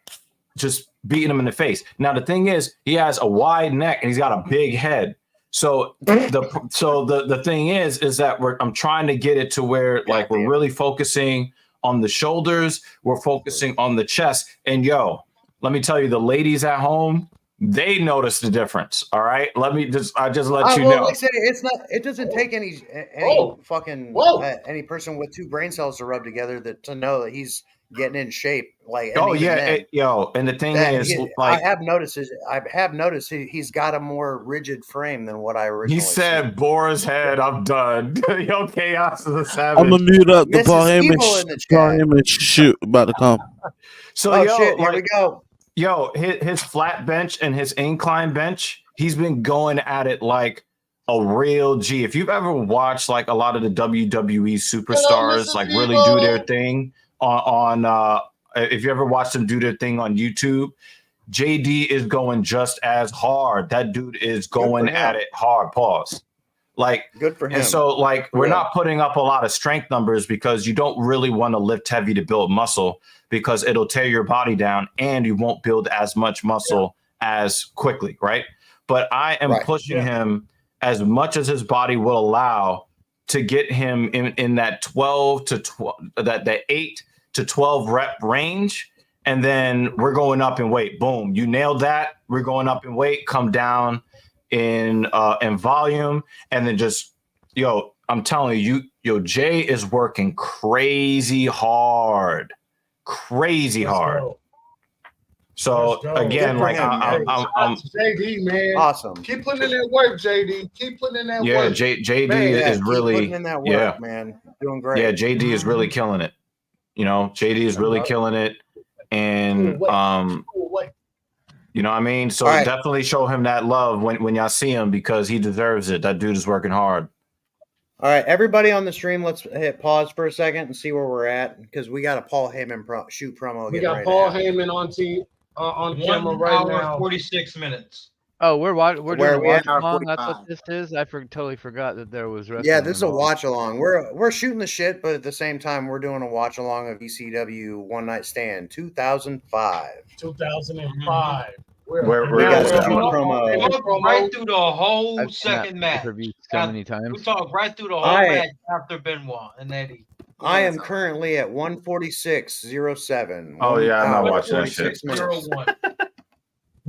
just beating him in the face. Now, the thing is, he has a wide neck and he's got a big head. So the thing is that I'm trying to get it to where like we're really focusing on the shoulders, we're focusing on the chest. And yo, let me tell you, the ladies at home, they notice the difference. All right. I just let you know. Like I say, it doesn't take any person with two brain cells to rub together to know that he's getting in shape. Like, and the thing is, like, I have noticed he's got a more rigid frame than what I originally. He said, "Boar's head, I'm done." Yo, Chaos is a savage. I'm gonna mute up the Paul Heyman shoot about to come. So shit, here we go. Yo, his flat bench and his incline bench, he's been going at it like a real G. If you've ever watched like a lot of the WWE superstars like really do their thing on if you ever watched them do their thing on YouTube, JD is going just as hard. That dude is going at it hard. Pause. Like, good for him. And so like we're not putting up a lot of strength numbers because you don't really want to lift heavy to build muscle, because it'll tear your body down and you won't build as much muscle as quickly, right? But I am pushing him as much as his body will allow to get him in that 12 to 12, that 8 to 12 rep range. And then we're going up in weight. Boom. You nailed that. We're going up in weight, come down in volume. And then just, yo, I'm telling you, Jay is working crazy hard. So again, like I'm JD, man, awesome. Keep putting in that work, JD. Keep putting in that work. Yeah, JD is really putting in that work, man. Doing great. Yeah, JD is really killing it. You know, JD is really killing it, and you know what I mean. So definitely show him that love when y'all see him, because he deserves it. That dude is working hard. All right, everybody on the stream, let's hit pause for a second and see where we're at, because we got a Paul Heyman shoot promo. We got Paul Heyman on camera right now. 46 minutes. Oh, we're doing a watch along. That's what this is. I totally forgot that there was wrestling. Yeah, this is a watch along. We're shooting the shit, but at the same time, we're doing a watch along of ECW One Night Stand 2005. 2005. We got a promo right through the whole second match. So many times. We talked right through the whole match after Benoit and Eddie. I am currently at 146.07. Oh yeah, I'm not watching that shit. It's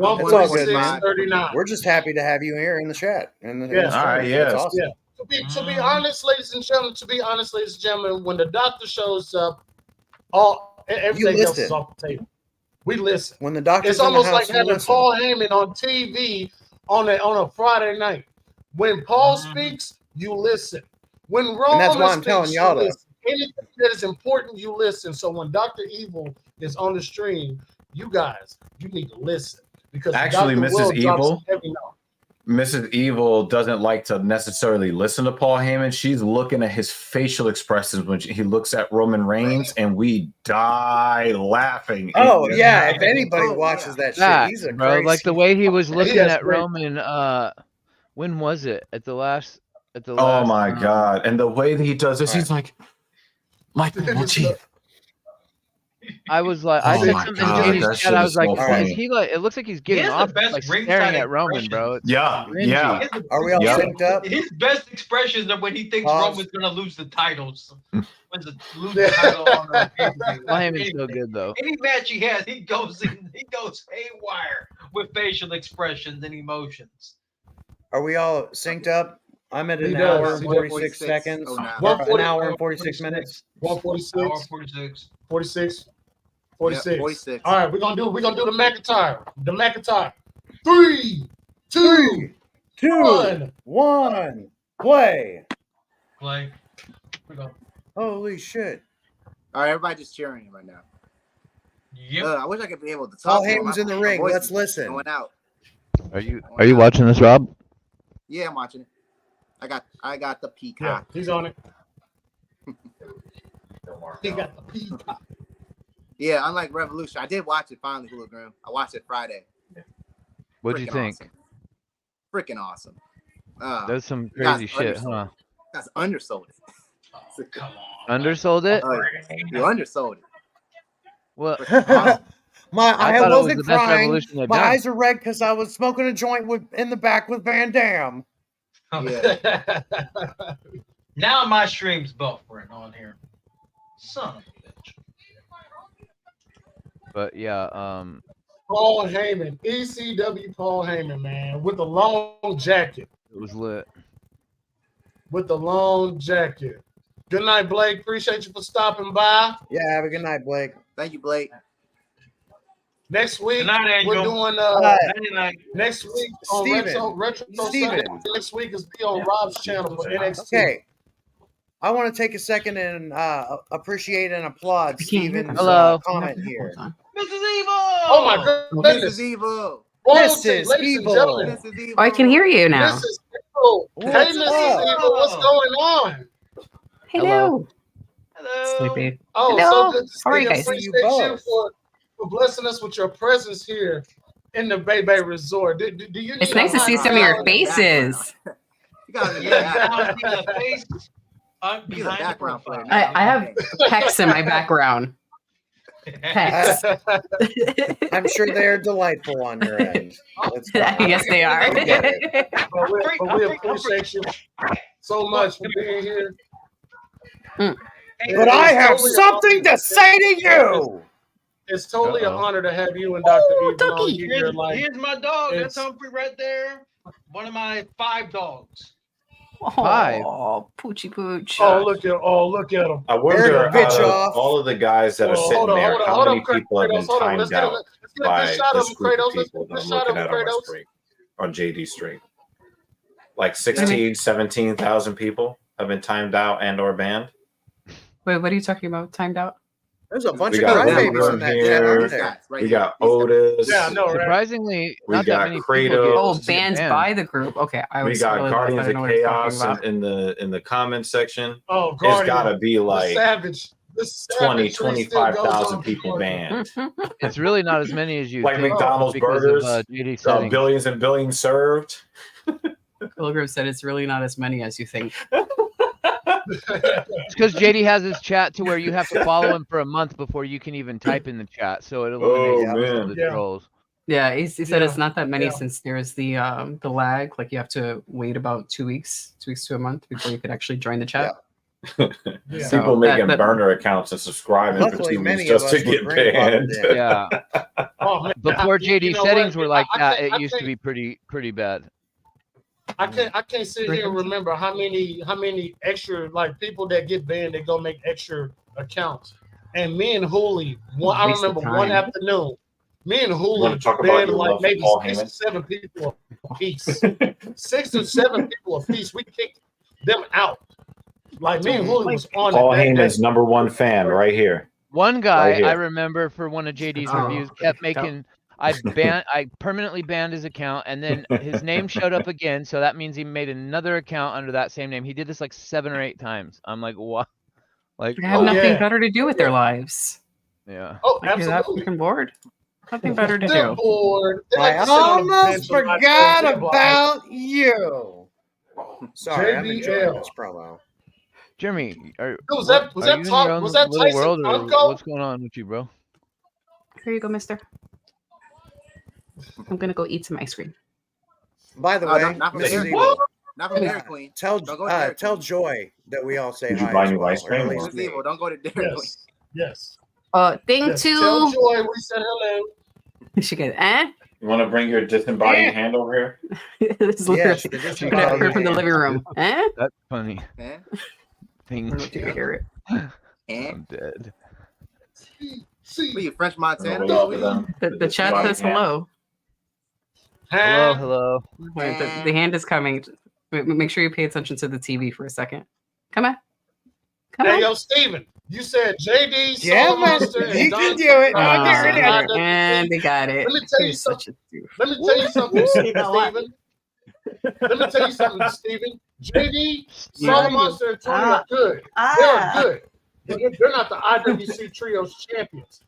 all good, man. We're just happy to have you here in the chat. All right, yeah. Awesome. To be honest, ladies and gentlemen, when the doctor shows up, everything else is off the table. We listen. When the doctor, it's almost like having Paul Heyman on TV on a Friday night. When Paul speaks, you listen. When Roman that's why I'm telling y'all to. Anything that is important, you listen. So when Dr. Evil is on the stream, you need to listen. Because actually, Mrs. Evil doesn't like to necessarily listen to Paul Heyman. She's looking at his facial expressions when he looks at Roman Reigns, and we die laughing. Oh yeah, if anybody watches that shit, he's a crazy. Like the way he was looking at Roman. When was it? At the last. Oh my god! And the way that he does this, he's like, Michael Chief. I was like, I said something in JD's chat. I was like, is he like? It looks like he's getting off, like staring at Roman, bro. Yeah. Are we all synced up? His best expressions are when he thinks Roman's gonna lose the titles. Lose the title on the Heyman's so good though. Any match he has, he goes haywire with facial expressions and emotions. Are we all synced up? I'm at an hour and 46 seconds. Oh, nah. An hour and 46 minutes. 146. 46. 46. Yep, 46. 46. All right, we're gonna do the McIntyre. The McIntyre. 3, 2, 1. Play. Play. Holy shit. All right, everybody just cheering right now. Yep. I wish I could be able to Paul talk. Heyman's in the ring. Let's listen. Going out. Are you watching this, Rob? Yeah, I'm watching it. I got the Yeah, peacock. he's on it. He got the peacock. Yeah, unlike Revolution, I did watch it finally, Hula Grim. I watched it Friday. What'd you think? Awesome. Freaking awesome. That's some crazy shit, huh? That's undersold it. Come on. Undersold it? You undersold it. Well, I thought it was wasn't the best crying. Revolution they've My done. eyes are red because I was smoking a joint in the back with Van Dam. Yeah. Now my stream's buffering on here. Son of a bitch. But yeah, Paul Heyman, ECW Paul Heyman, man, with the long jacket. it was lit. With the long jacket. Good night, Blake. Appreciate you for stopping by. Yeah, have a good night, Blake. Thank you, Blake. Next week, Good night, Angel. we're doing Night. next week on Retro Sunday. Next week is be on Rob's channel for NXT. Okay. I want to take a second and appreciate and applaud Steven's comment here. Mrs. Evil! Oh my goodness. Mrs. Evil. Mrs. Evil. Mrs. Evil. Oh, I can hear you now. Mrs. Evil. Hey, What's Mrs. Evil, what's going on? Hello. Hello. Sleepy. Oh, Hello. so good to see How are you you. guys? Appreciate you for blessing us with your presence here in the BayBay Resort. Do you need It's nice to see some of your faces. You got Yeah, I see the face He's a behind the background profile. player. I have pecs in my background. Pecs. I'm sure they're delightful on your end. Yes, they are. But we appreciate you so much for being here. But I have something to say to you. It's totally an honor to have you and Dr. Evil on here. Here's my dog. That's Humphrey right there. One of my 5 dogs. Oh, Poochie Pooch. Oh, look at him. I wonder all of the guys that are sitting there, how many people have been timed out by this group of people that I'm looking at on my screen, on JD stream. Like 16, 17,000 people have been timed out and or banned. Wait, what are you talking about? Timed out? There's a bunch We of got crybabies in that chat, aren't there? We got Otis. Yeah, no, right? Surprisingly, We not got that many Kratos. people Oh, banned by the group. Okay, I was. We got really Guardians I of know what you're talking Chaos about. in the comment section. Oh, It's Guardian. got to be like Savage. 20, 25,000 people banned. It's really not as many as you Like think McDonald's because burgers, of, JD settings. billions and billions served. Pilgrim said it's really not as many as you think. It's because JD has his chat to where you have to follow him for a month before you can even type in the chat, so it eliminates most of the trolls. Yeah, he said it's not that many since there's the lag. Like you have to wait about 2 weeks to a month before you could actually join the chat. People making burner accounts and subscribing for 2 weeks just to get banned. Yeah. Before JD settings were like that, it used to be pretty bad. I can't sit here and remember how many extra like people that get banned that go make extra accounts. And me and Hooli, I remember one afternoon, me and Hooli banned like maybe 6 or 7 people apiece. 6 or 7 people apiece. We kicked them out. Like me and Hooli was on Paul it. Heyman's #1 fan right here. One guy Right here. I remember for one of JD's reviews kept making. I permanently banned his account, and then his name showed up again. So that means he made another account under that same name. He did this like 7 or 8 times. I'm like, what? Like, They have nothing better to do with their lives. Yeah. Oh, like, you're that fucking bored. Nothing better to do. Bored. I almost forgot about you. Sorry, I'm enjoying this promo. Jeremy, was that you in your own little Tyson world, or Uncle? what's going on with you, bro? Here you go, mister. I'm gonna go eat some ice cream. By the way, not from Mrs. Dairy Evil, Not from Dairy Queen. Tell Joy that we all say Did you hi. buy as new well, ice or cream? at least Mrs. me. Evil, don't go to Dairy Queen. Yes. Thing Yes. two. Tell Joy we said hello. She goes, eh? You want to bring your disembodied hand over here? It's literally from the living room. That's funny. I don't know if you can hear it. I'm dead. What are you, French Montana? The chat says hello. Hello. Wait, the hand is coming. Make sure you pay attention to the TV for a second. Come on. Hey, yo, Steven, you said JD, Soul Monster, and you Don can do it. I'll get rid of it. And they got it. Let me tell you something. Let me tell you something, Steven. Let me tell you something, Steven. JD, Soul Monster, and Tony are good. They're good. They're not the IWC Trios champions.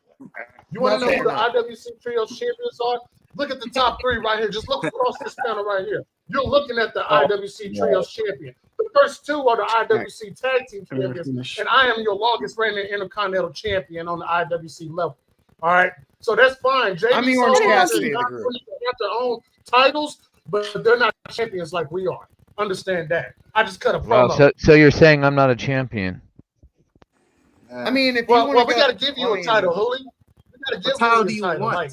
You want to know who the IWC Trios champions are? Look at the top three right here. Just look across this panel right here. You're looking at the IWC Trios champion. The first two are the IWC Tag Team champions, and I am your longest reigning Intercontinental champion on the IWC level. All right, so that's fine. JD I'm the Orange Cassidy of the group. Have their own titles, but they're not champions like we are. Understand that? I just cut a promo. Wow, so you're saying I'm not a champion? I mean, if we got to give you a title, Holy. We got to give you a title. Like,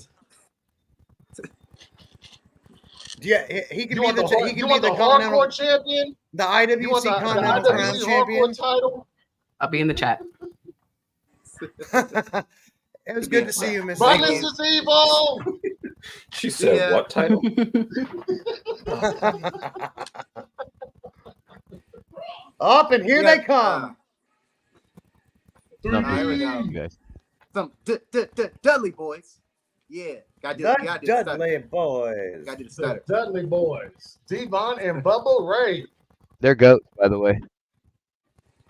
yeah, he can be the hardcore champion, the IWC Continental Crown champion title. I'll be in the chat. It was good to see you, Miss. But this is evil. She said, "What title?" Up and here they come. No, here we go. Guys. Some Dudley boys. Yeah, gotta do the Dudley boys. Gotta do the stutter. Dudley boys. Devon and Bubba Ray. They're goats, by the way.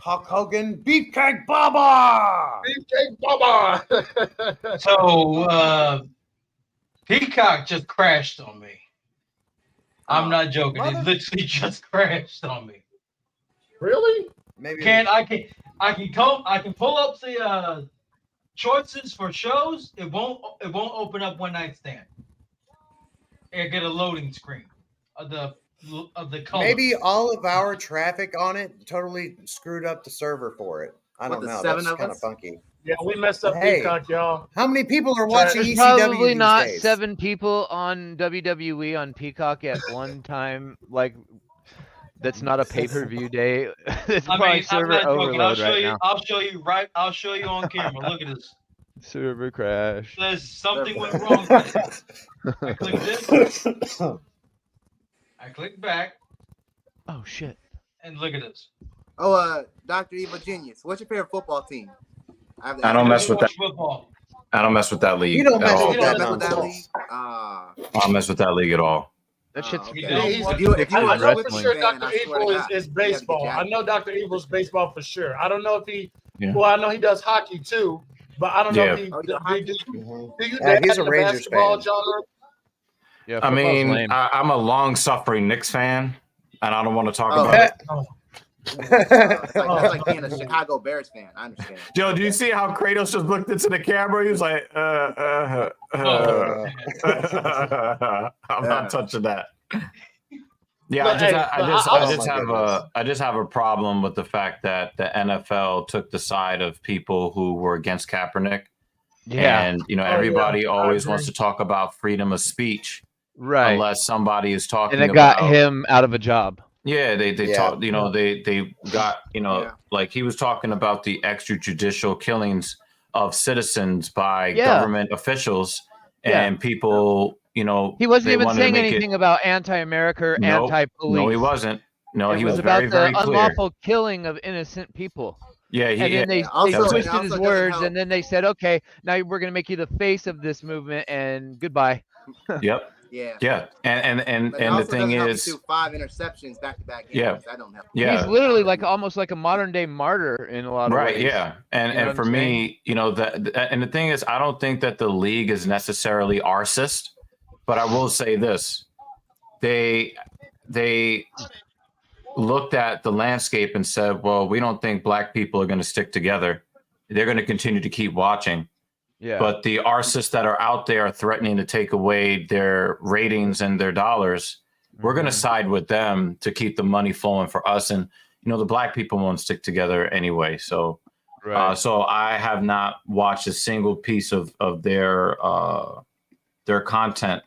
Hulk Hogan, Beefcake Bubba. Beefcake Bubba. So Peacock just crashed on me. I'm not joking. It literally just crashed on me. Really? Maybe I can pull up the choices for shows. It won't open up One Night Stand. It get a loading screen of the color. Maybe all of our traffic on it totally screwed up the server for it. I don't know. That's kind of funky. Yeah, we messed up Peacock, y'all. How many people are watching ECW Probably these not days? 7 people on WWE on Peacock at one time. Like, that's not a pay-per-view day. It's probably server overload right now. I'll show you on camera. Look at this. Server crash. There's something went wrong. I click this. I click back. Oh shit! And look at this. Oh, Dr. Evil Genius. What's your favorite football team? I don't mess with that. Football. I don't mess with that league. You don't mess with that league. I don't mess with that league at all. That shit's okay. I know for sure Dr. Evil is baseball. I know Dr. Evil's baseball for sure. I don't know if he. Yeah. Well, I know he does hockey too, but I don't know if he. Do you he's a Rangers basketball fan. genre? Yeah, I mean, I'm a long-suffering Knicks fan, and I don't want to talk about it. That's like being a Chicago Bears fan. I understand. Joe, do you see how Kratos just looked into the camera? He was like, I'm not touching that. Yeah, I just have a problem with the fact that the NFL took the side of people who were against Kaepernick. Yeah. And everybody always wants to talk about freedom of speech, right? Unless somebody is talking. And it got him out of a job. Yeah, they talk. They got like he was talking about the extrajudicial killings of citizens by government officials and people. He wasn't even saying anything about anti-America or anti-police. No, he wasn't. No, he was about very, very the clear. unlawful killing of innocent people. Yeah, and then they twisted his words, and then they said, "Okay, now we're going to make you the face of this movement, and goodbye." Yep. Yeah. And the thing is, 5 interceptions back-to-back games. Yeah. I don't have. Yeah. He's literally like almost like a modern day martyr in a lot of ways. Right. Yeah. And for me, and the thing is, I don't think that the league is necessarily arcist, but I will say this: they looked at the landscape and said, well, we don't think black people are going to stick together. They're going to continue to keep watching. Yeah. But the arcists that are out there are threatening to take away their ratings and their dollars. We're going to side with them to keep the money flowing for us. And, the black people won't stick together anyway. So, so I have not watched a single piece of their content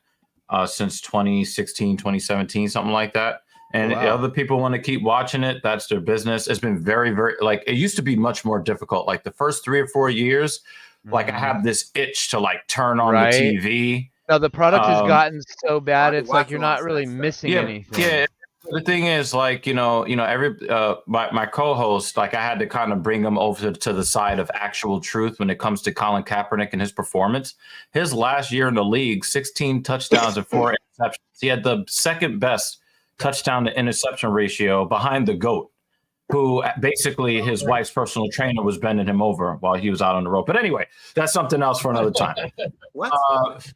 since 2016, 2017, something like that. And Wow. other people want to keep watching it. That's their business. It's been very, very, like, it used to be much more difficult. Like the first 3 or 4 years, like I have this itch to like turn on the TV. Now the product has gotten so bad, it's like you're not really missing Yeah, anything. yeah. The thing is, like, my co-host, like I had to kind of bring him over to the side of actual truth when it comes to Colin Kaepernick and his performance. His last year in the league, 16 touchdowns and 4 interceptions. He had the second best touchdown to interception ratio behind the GOAT, who basically his wife's personal trainer was bending him over while he was out on the road. But anyway, that's something else for another time.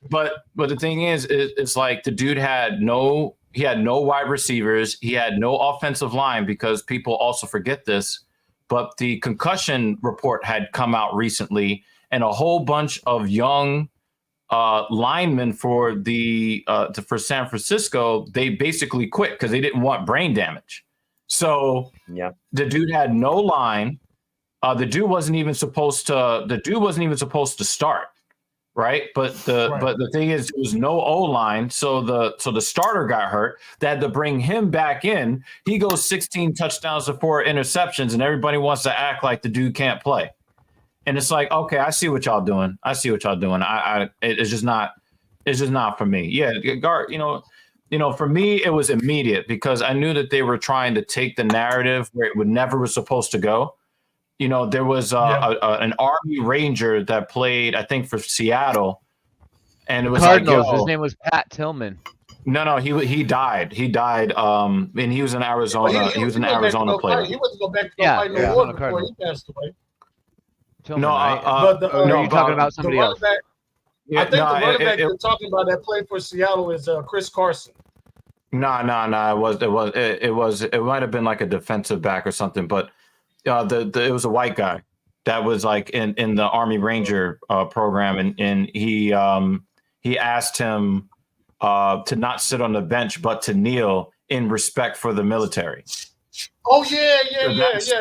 But the thing is, it's like the dude had no wide receivers. He had no offensive line, because people also forget this. But the concussion report had come out recently, and a whole bunch of young linemen for San Francisco, they basically quit because they didn't want brain damage. So the dude had no line. The dude wasn't even supposed to start. Right. But the thing is, there was no O-line. So the starter got hurt. They had to bring him back in. He goes 16 touchdowns to 4 interceptions, and everybody wants to act like the dude can't play. And it's like, okay, I see what y'all doing. It's just not for me. Yeah. For me, it was immediate, because I knew that they were trying to take the narrative where it never was supposed to go. There was an Army Ranger that played, I think, for Seattle, and it was Cardinals. Like, his name was Pat Tillman. No, he died. And he was in Arizona. He was an Arizona player. He wasn't going back to go fight no war before he passed away. Tillman, no, right? are you talking about somebody else? I think the running back you're talking about that played for Seattle is Chris Carson. No. It might have been like a defensive back or something, but it was a white guy that was like in the Army Ranger program, and he asked him to not sit on the bench but to kneel in respect for the military. Oh yeah.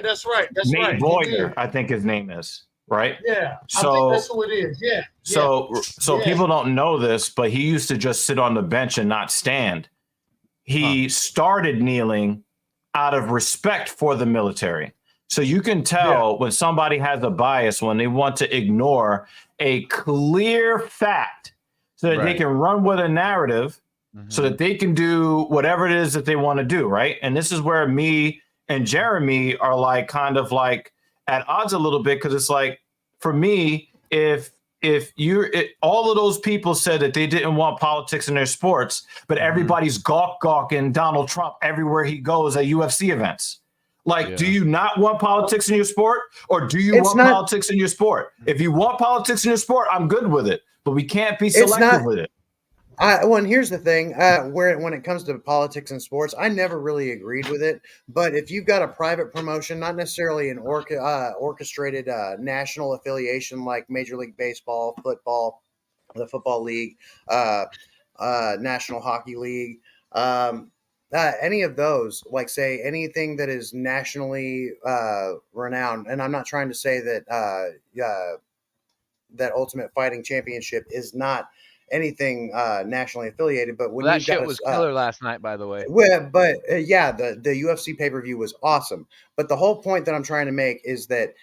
That's right. Nate Boyer, I think his name is. Right. Yeah. So I think that's who it is. Yeah. So people don't know this, but he used to just sit on the bench and not stand. He started kneeling out of respect for the military. So you can tell when somebody has a bias, when they want to ignore a clear fact so that they can run with a narrative, so that they can do whatever it is that they want to do. Right. And this is where me and Jeremy are like kind of like at odds a little bit, because it's like, for me, if all of those people said that they didn't want politics in their sports, but everybody's gawking Donald Trump everywhere he goes at UFC events. Like, do you not want politics in your sport, or do you want politics in your sport? If you want politics in your sport, I'm good with it, but we can't be selective with it. And here's the thing, when it comes to politics and sports, I never really agreed with it. But if you've got a private promotion, not necessarily an orchestrated national affiliation like Major League Baseball, football, the Football League, National Hockey League, any of those, like say anything that is nationally renowned, and I'm not trying to say that that Ultimate Fighting Championship is not anything nationally affiliated, but when that shit was killer last night, by the way. Well, but the UFC pay-per-view was awesome. But the whole point that I'm trying to make is that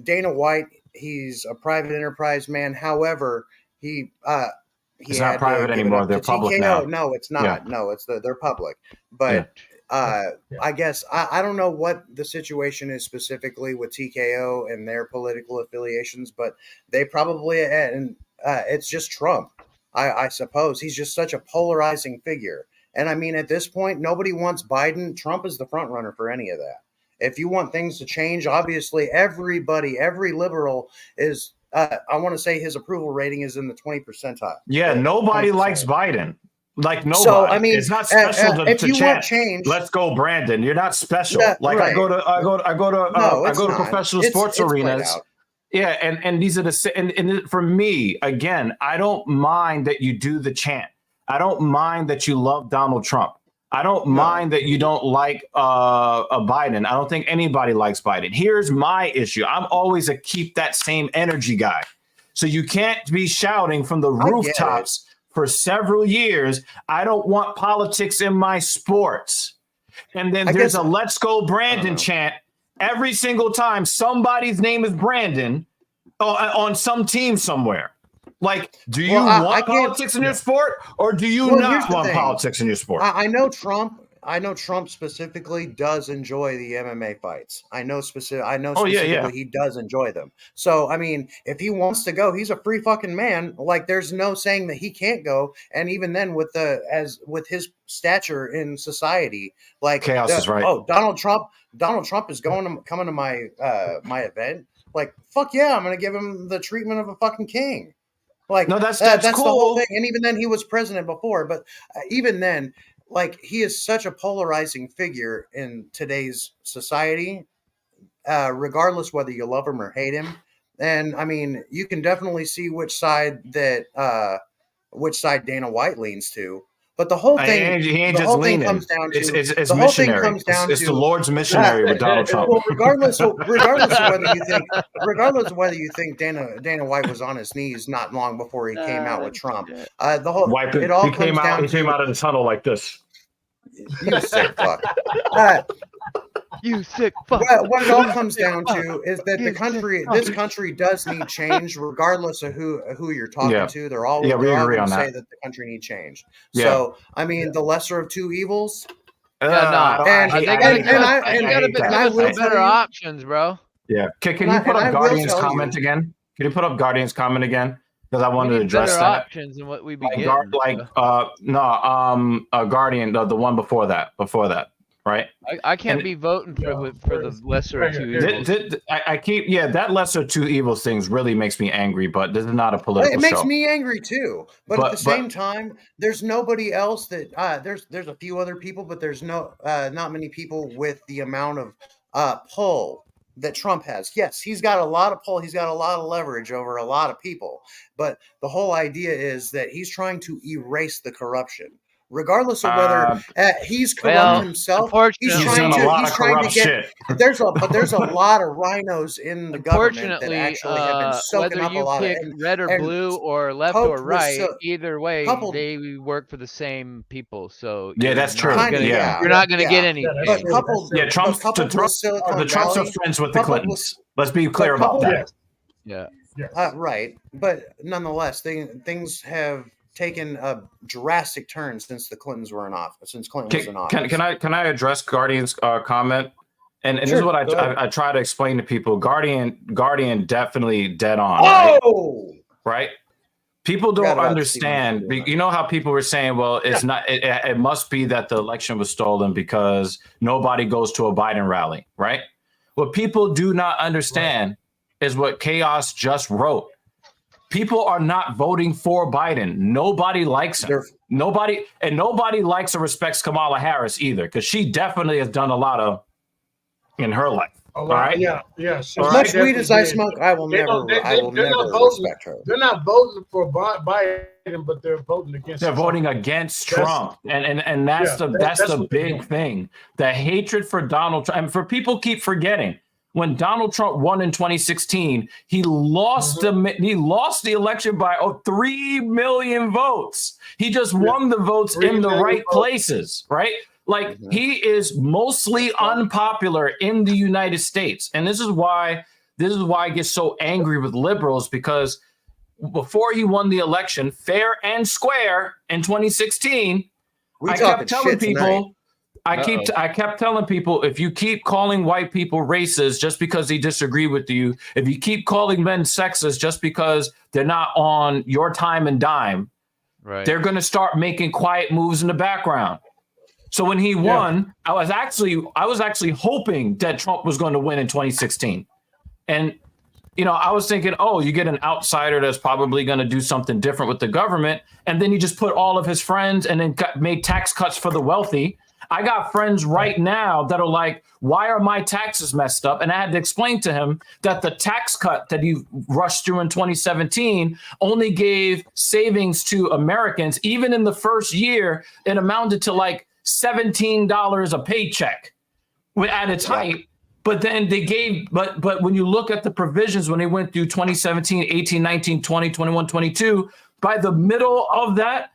Dana White, he's a private enterprise man. However, he's not private anymore. They're public now. No, it's not. Yeah. No, they're public. But I guess I don't know what the situation is specifically with TKO and their political affiliations, but they probably it's just Trump. I suppose he's just such a polarizing figure. And I mean, at this point, nobody wants Biden. Trump is the front runner for any of that. If you want things to change, obviously every liberal is, I want to say his approval rating is in the 20 percentile. Yeah, nobody 20%. Likes Biden. Like nobody. So I mean, it's not special if to you chant, want change, let's go, Brandon. You're not special. Like right. I go to professional sports arenas. Yeah, and these are the and for me, again, I don't mind that you do the chant. I don't mind that you love Donald Trump. I don't mind that you don't like Biden. I don't think anybody likes Biden. Here's my issue. I'm always a keep that same energy guy. So you can't be shouting from the rooftops for several years, I don't want politics in my sports. And then there's a Let's Go Brandon chant every single time somebody's name is Brandon on some team somewhere. Like, do you want politics in your sport, or do you not want politics in your sport? I know Trump. I know Trump specifically does enjoy the MMA fights. I know specifically he does enjoy them. So, I mean, if he wants to go, he's a free fucking man. Like, there's no saying that he can't go. And even then, with his stature in society, like chaos is right. Oh, Donald Trump is coming to my my event. Like, fuck yeah, I'm gonna give him the treatment of a fucking king. Like, no, that's cool. The whole thing. And even then, he was president before. But even then, like, he is such a polarizing figure in today's society, regardless whether you love him or hate him. And I mean, you can definitely see which side Dana White leans to. But the whole thing, comes down to it's missionary. It's the Lord's missionary with Donald Trump. Well, regardless of whether you think Dana White was on his knees not long before he came out with Trump, he came out of the tunnel like this. You sick fuck. You sick fuck. What it all comes down to is that this country does need change, regardless of who you're talking to. They're all we agree on say that the country needs change. Yeah. So I mean, the lesser of two evils. They got better options, bro. Yeah. Can you put up Guardian's comment again? Can you put up Guardian's comment again? Because I wanted to address better that. Options than what we be getting. Guardian, the one before that, right? I can't be voting for the lesser of two evils. That lesser of two evils things really makes me angry, but this is not a political show. It makes me angry too. But at the same time, there's nobody else that there's a few other people, but there's not many people with the amount of pull that Trump has. Yes, he's got a lot of pull. He's got a lot of leverage over a lot of people. But the whole idea is that he's trying to erase the corruption. Regardless of whether he's corrupt himself, he's trying to get. There's a lot of rhinos in the government that actually have been soaking up a lot of. Whether you pick red or blue or left or right, either way, they work for the same people. So that's true. You're not going to get anything. The Trumps are friends with the Clintons. Let's be clear about that. Yeah. Right, but nonetheless, things have taken a drastic turn since the Clintons were in office. Since Clinton was in office. Can I address Guardian's comment? And this is what I try to explain to people. Guardian definitely dead on. Right? People don't understand. You know how people were saying, well, it's not. It must be that the election was stolen because nobody goes to a Biden rally, right? What people do not understand is what Chaos just wrote. People are not voting for Biden. Nobody likes him. Nobody likes or respects Kamala Harris either, because she definitely has done a lot in her life. All right. Yeah. As much weed as I smoke, I will never respect her. They're not voting for Biden, but they're voting against. They're voting against Trump, and that's the big thing. The hatred for Donald Trump, and for people keep forgetting. When Donald Trump won in 2016, he lost the election by 3 million votes. He just won the votes in the right places, right? Like he is mostly unpopular in the United States, and this is why I get so angry with liberals, because before he won the election, fair and square in 2016, I kept telling people. I kept telling people, if you keep calling white people racist just because they disagree with you, if you keep calling men sexist just because they're not on your time and dime, they're going to start making quiet moves in the background. So when he won, I was actually hoping that Trump was going to win in 2016. And I was thinking, you get an outsider that's probably going to do something different with the government, and then you just put all of his friends and then made tax cuts for the wealthy. I got friends right now that are like, why are my taxes messed up? And I had to explain to him that the tax cut that he rushed through in 2017 only gave savings to Americans. Even in the first year, it amounted to like $17 a paycheck at its height. But then they gave, but when you look at the provisions, when they went through 2017, 18, 19, 20, 21, 22, by the middle of that,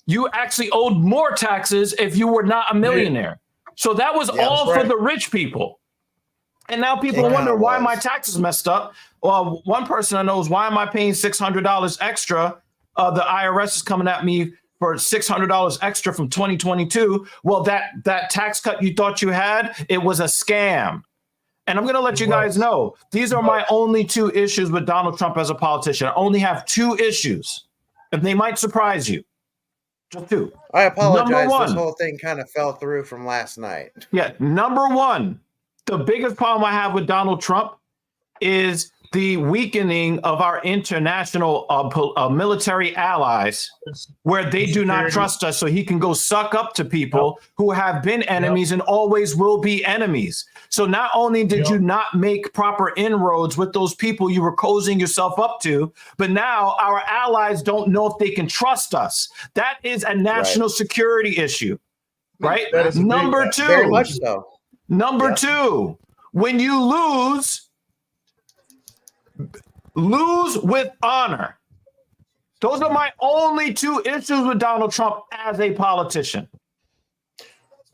you actually owed more taxes if you were not a millionaire. So that was all for the rich people. And now people wonder, why my taxes messed up? Well, one person I know is, why am I paying $600 extra? The IRS is coming at me for $600 extra from 2022. Well, that tax cut you thought you had, it was a scam. And I'm going to let you guys know, these are my only 2 issues with Donald Trump as a politician. I only have 2 issues, and they might surprise you. Just 2. I apologize. This whole thing kind of fell through from last night. Yeah. Number 1, the biggest problem I have with Donald Trump is the weakening of our international military allies, where they do not trust us, so he can go suck up to people who have been enemies and always will be enemies. So not only did you not make proper inroads with those people you were cozying yourself up to, but now our allies don't know if they can trust us. That is a national security issue, right? Number 2, very much so. Number 2, when you lose with honor. Those are my only 2 issues with Donald Trump as a politician.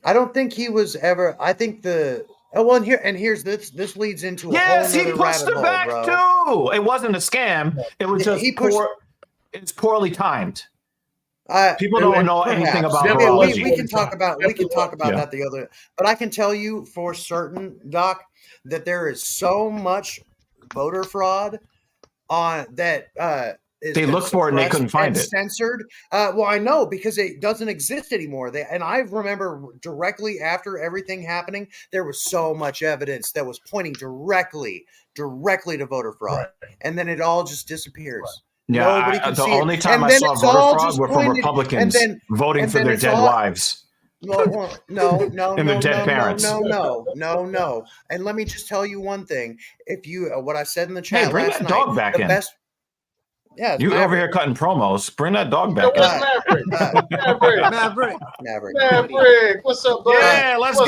I don't think he was ever. I think here's this. This leads into a whole he pushed it back too. It wasn't a scam. It was just it's poorly timed. People don't know anything about virology. We can talk about that the other. But I can tell you for certain, Doc, that there is so much voter fraud on that. They looked for it and they couldn't find it. Censored. Well, I know, because it doesn't exist anymore. And I remember directly after everything happening, there was so much evidence that was pointing directly to voter fraud, and then it all just disappears. Yeah, the only time I saw voter fraud were from Republicans voting for their dead wives. No, and their dead parents. No. And let me just tell you one thing. If you, what I said in the chat bring last that night, dog back in. You over here cutting promos. Bring that dog back in. Maverick. What's up, bud? Yeah, let's go.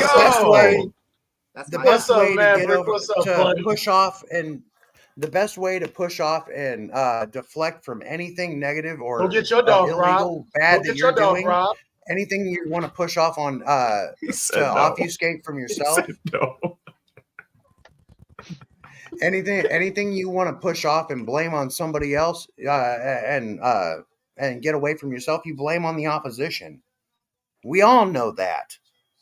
The best way to get over to push off and the best way to push off and deflect from anything negative or get your dog, illegal, bad that you're doing. Anything you want to push off on to obfuscate from yourself. Anything you want to push off and blame on somebody else and get away from yourself, you blame on the opposition. We all know that.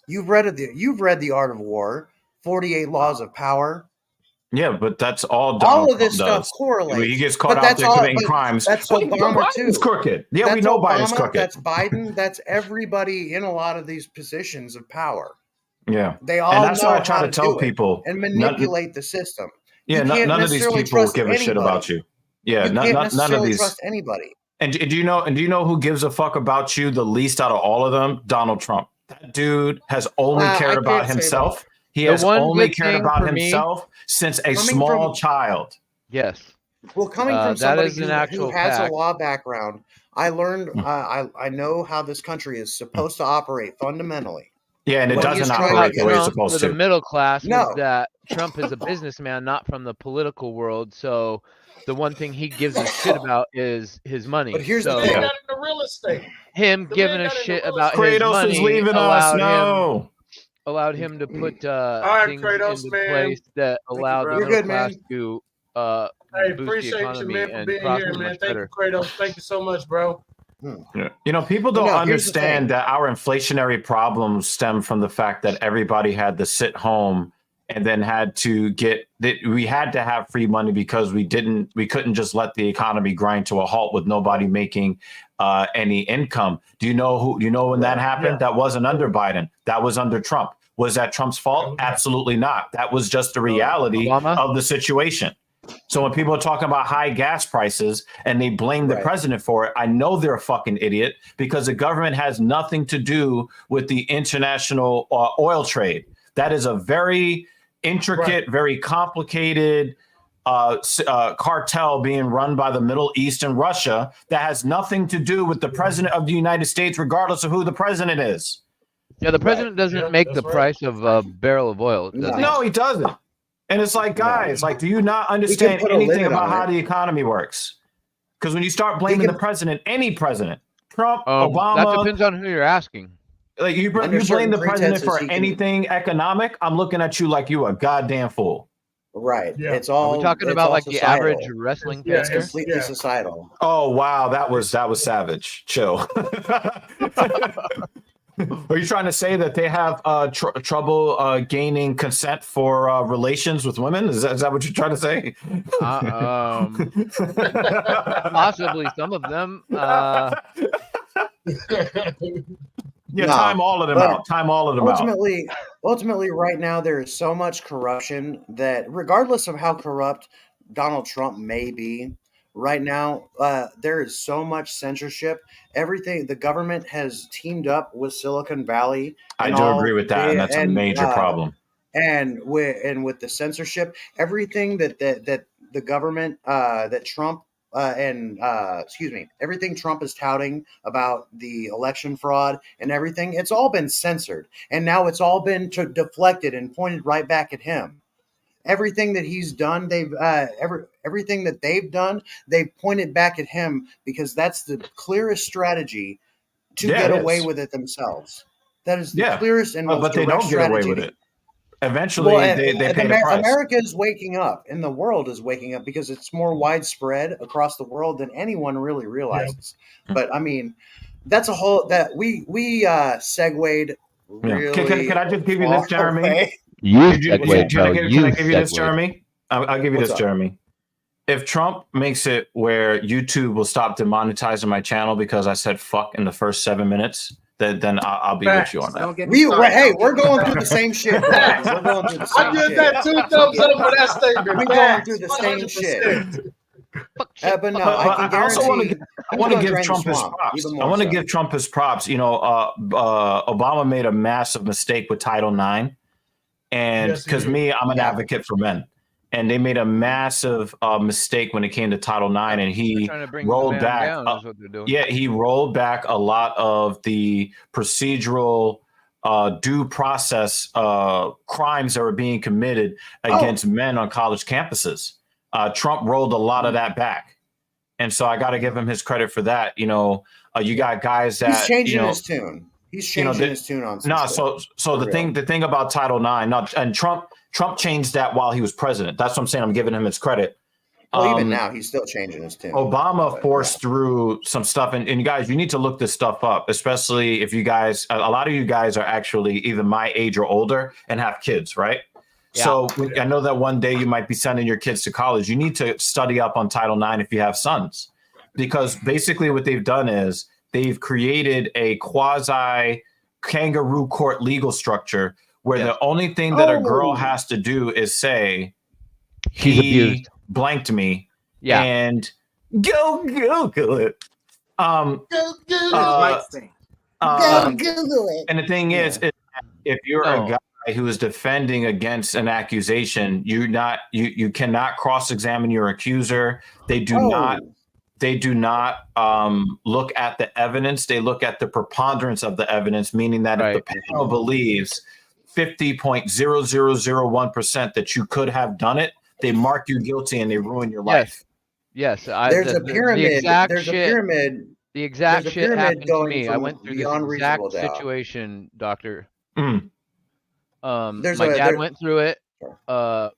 You've read The Art of War, 48 Laws of Power. Yeah, but that's all Donald all of this Trump stuff correlates. He gets caught out there committing crimes. That's Obama Biden's too. Crooked. Yeah, that's we know Obama, Biden's crooked. That's Biden. That's everybody in a lot of these positions of power. Yeah, they all and that's know why I try how to tell people and manipulate the system. Yeah, none of these people give a shit about you. Yeah, none of these. Trust anybody. And do you know who gives a fuck about you the least out of all of them? Donald Trump. That dude has only cared about himself. He has only cared about himself since a small child. Yes. Well, coming from somebody who has a law background, I learned, I know how this country is supposed to operate fundamentally. Yeah, and it doesn't operate the way it's supposed to. The middle class is that Trump is a businessman, not from the political world. So the one thing he gives a shit about is his money. But here's the thing. Got into real estate. Him giving a shit about his money is leaving us. Allowed him to put things into place that allowed the middle class to boost the economy man, for being here, man. Thank you, Kratos. Thank you so much, bro. Yeah. People don't understand that our inflationary problems stem from the fact that everybody had to sit home and then had to we had to have free money because we couldn't just let the economy grind to a halt with nobody making any income. Do you know when that happened? That wasn't under Biden. That was under Trump. Was that Trump's fault? Absolutely not. That was just the reality of the situation. So when people are talking about high gas prices and they blame the president for it, I know they're a fucking idiot because the government has nothing to do with the international oil trade. That is a very intricate, very complicated cartel being run by the Middle East and Russia that has nothing to do with the president of the United States, regardless of who the president is. Yeah, the president doesn't make the price of a barrel of oil. No, he doesn't. And it's like, guys, do you not understand anything about how the economy works? Because when you start blaming the president, any president, Trump, Obama, that depends on who you're asking. Like you blame the president for anything economic, I'm looking at you like you a goddamn fool. Right. Yeah. It's all. Are we talking about like societal. the average wrestling fan? It's completely societal. Oh wow, that was savage. Chill. Are you trying to say that they have trouble gaining consent for relations with women? Is that what you're trying to say? Possibly some of them. Yeah, time all of them out. Time all of them out. Ultimately, right now there is so much corruption that, regardless of how corrupt Donald Trump may be, right now there is so much censorship. Everything the government has teamed up with Silicon Valley. I do agree with that, and that's a major problem. And with the censorship, everything that the government that Trump. Everything Trump is touting about the election fraud and everything, it's all been censored. And now it's all been deflected and pointed right back at him. Everything that he's done, everything that they've done, they've pointed back at him because that's the clearest strategy to get away with it themselves. That is the clearest and most but they don't get away with it. Eventually, they pay the price. America is waking up, and the world is waking up because it's more widespread across the world than anyone really realizes. Yeah. But I mean, that's a whole that we segued. Really can I just give you this, Jeremy? Can I give you this, Jeremy? I'll give you this, Jeremy. If Trump makes it where YouTube will stop demonetizing my channel because I said fuck in the first 7 minutes, then I'll be with you on that. We're going through the same shit. We're going through the same I give that 2 thumbs up for that statement. We're going through the same shit. But no, I can guarantee. I want to give Trump his props. I want to give Trump his props. You know, Obama made a massive mistake with Title IX, and because I'm an advocate for men. And they made a massive mistake when it came to Title IX, and he rolled back. He rolled back a lot of the procedural due process crimes that were being committed against men on college campuses. Trump rolled a lot of that back, and so I got to give him his credit for that. You know, you got guys that he's changing his tune. He's changing his tune on. So the thing about Title IX, and Trump changed that while he was president. That's what I'm saying. I'm giving him his credit. Well, even now, he's still changing his tune. Obama forced through some stuff. And you guys, you need to look this stuff up, especially if you guys, a lot of you guys are actually either my age or older and have kids, right? Yeah. So I know that one day you might be sending your kids to college. You need to study up on Title IX if you have sons. Because basically what they've done is they've created a quasi kangaroo court legal structure where the only thing that a girl has to do is say, he blanked me, and go Google it. Go Google it. And the thing is, if you're a guy who is defending against an accusation, you cannot cross-examine your accuser. They do not look at the evidence. They look at the preponderance of the evidence, meaning that if the panel believes 50.0001% that you could have done it, they mark you guilty and they ruin your life. Yes. There's a pyramid. The exact shit happened to me. I went through this exact situation, Doctor. My dad went through it.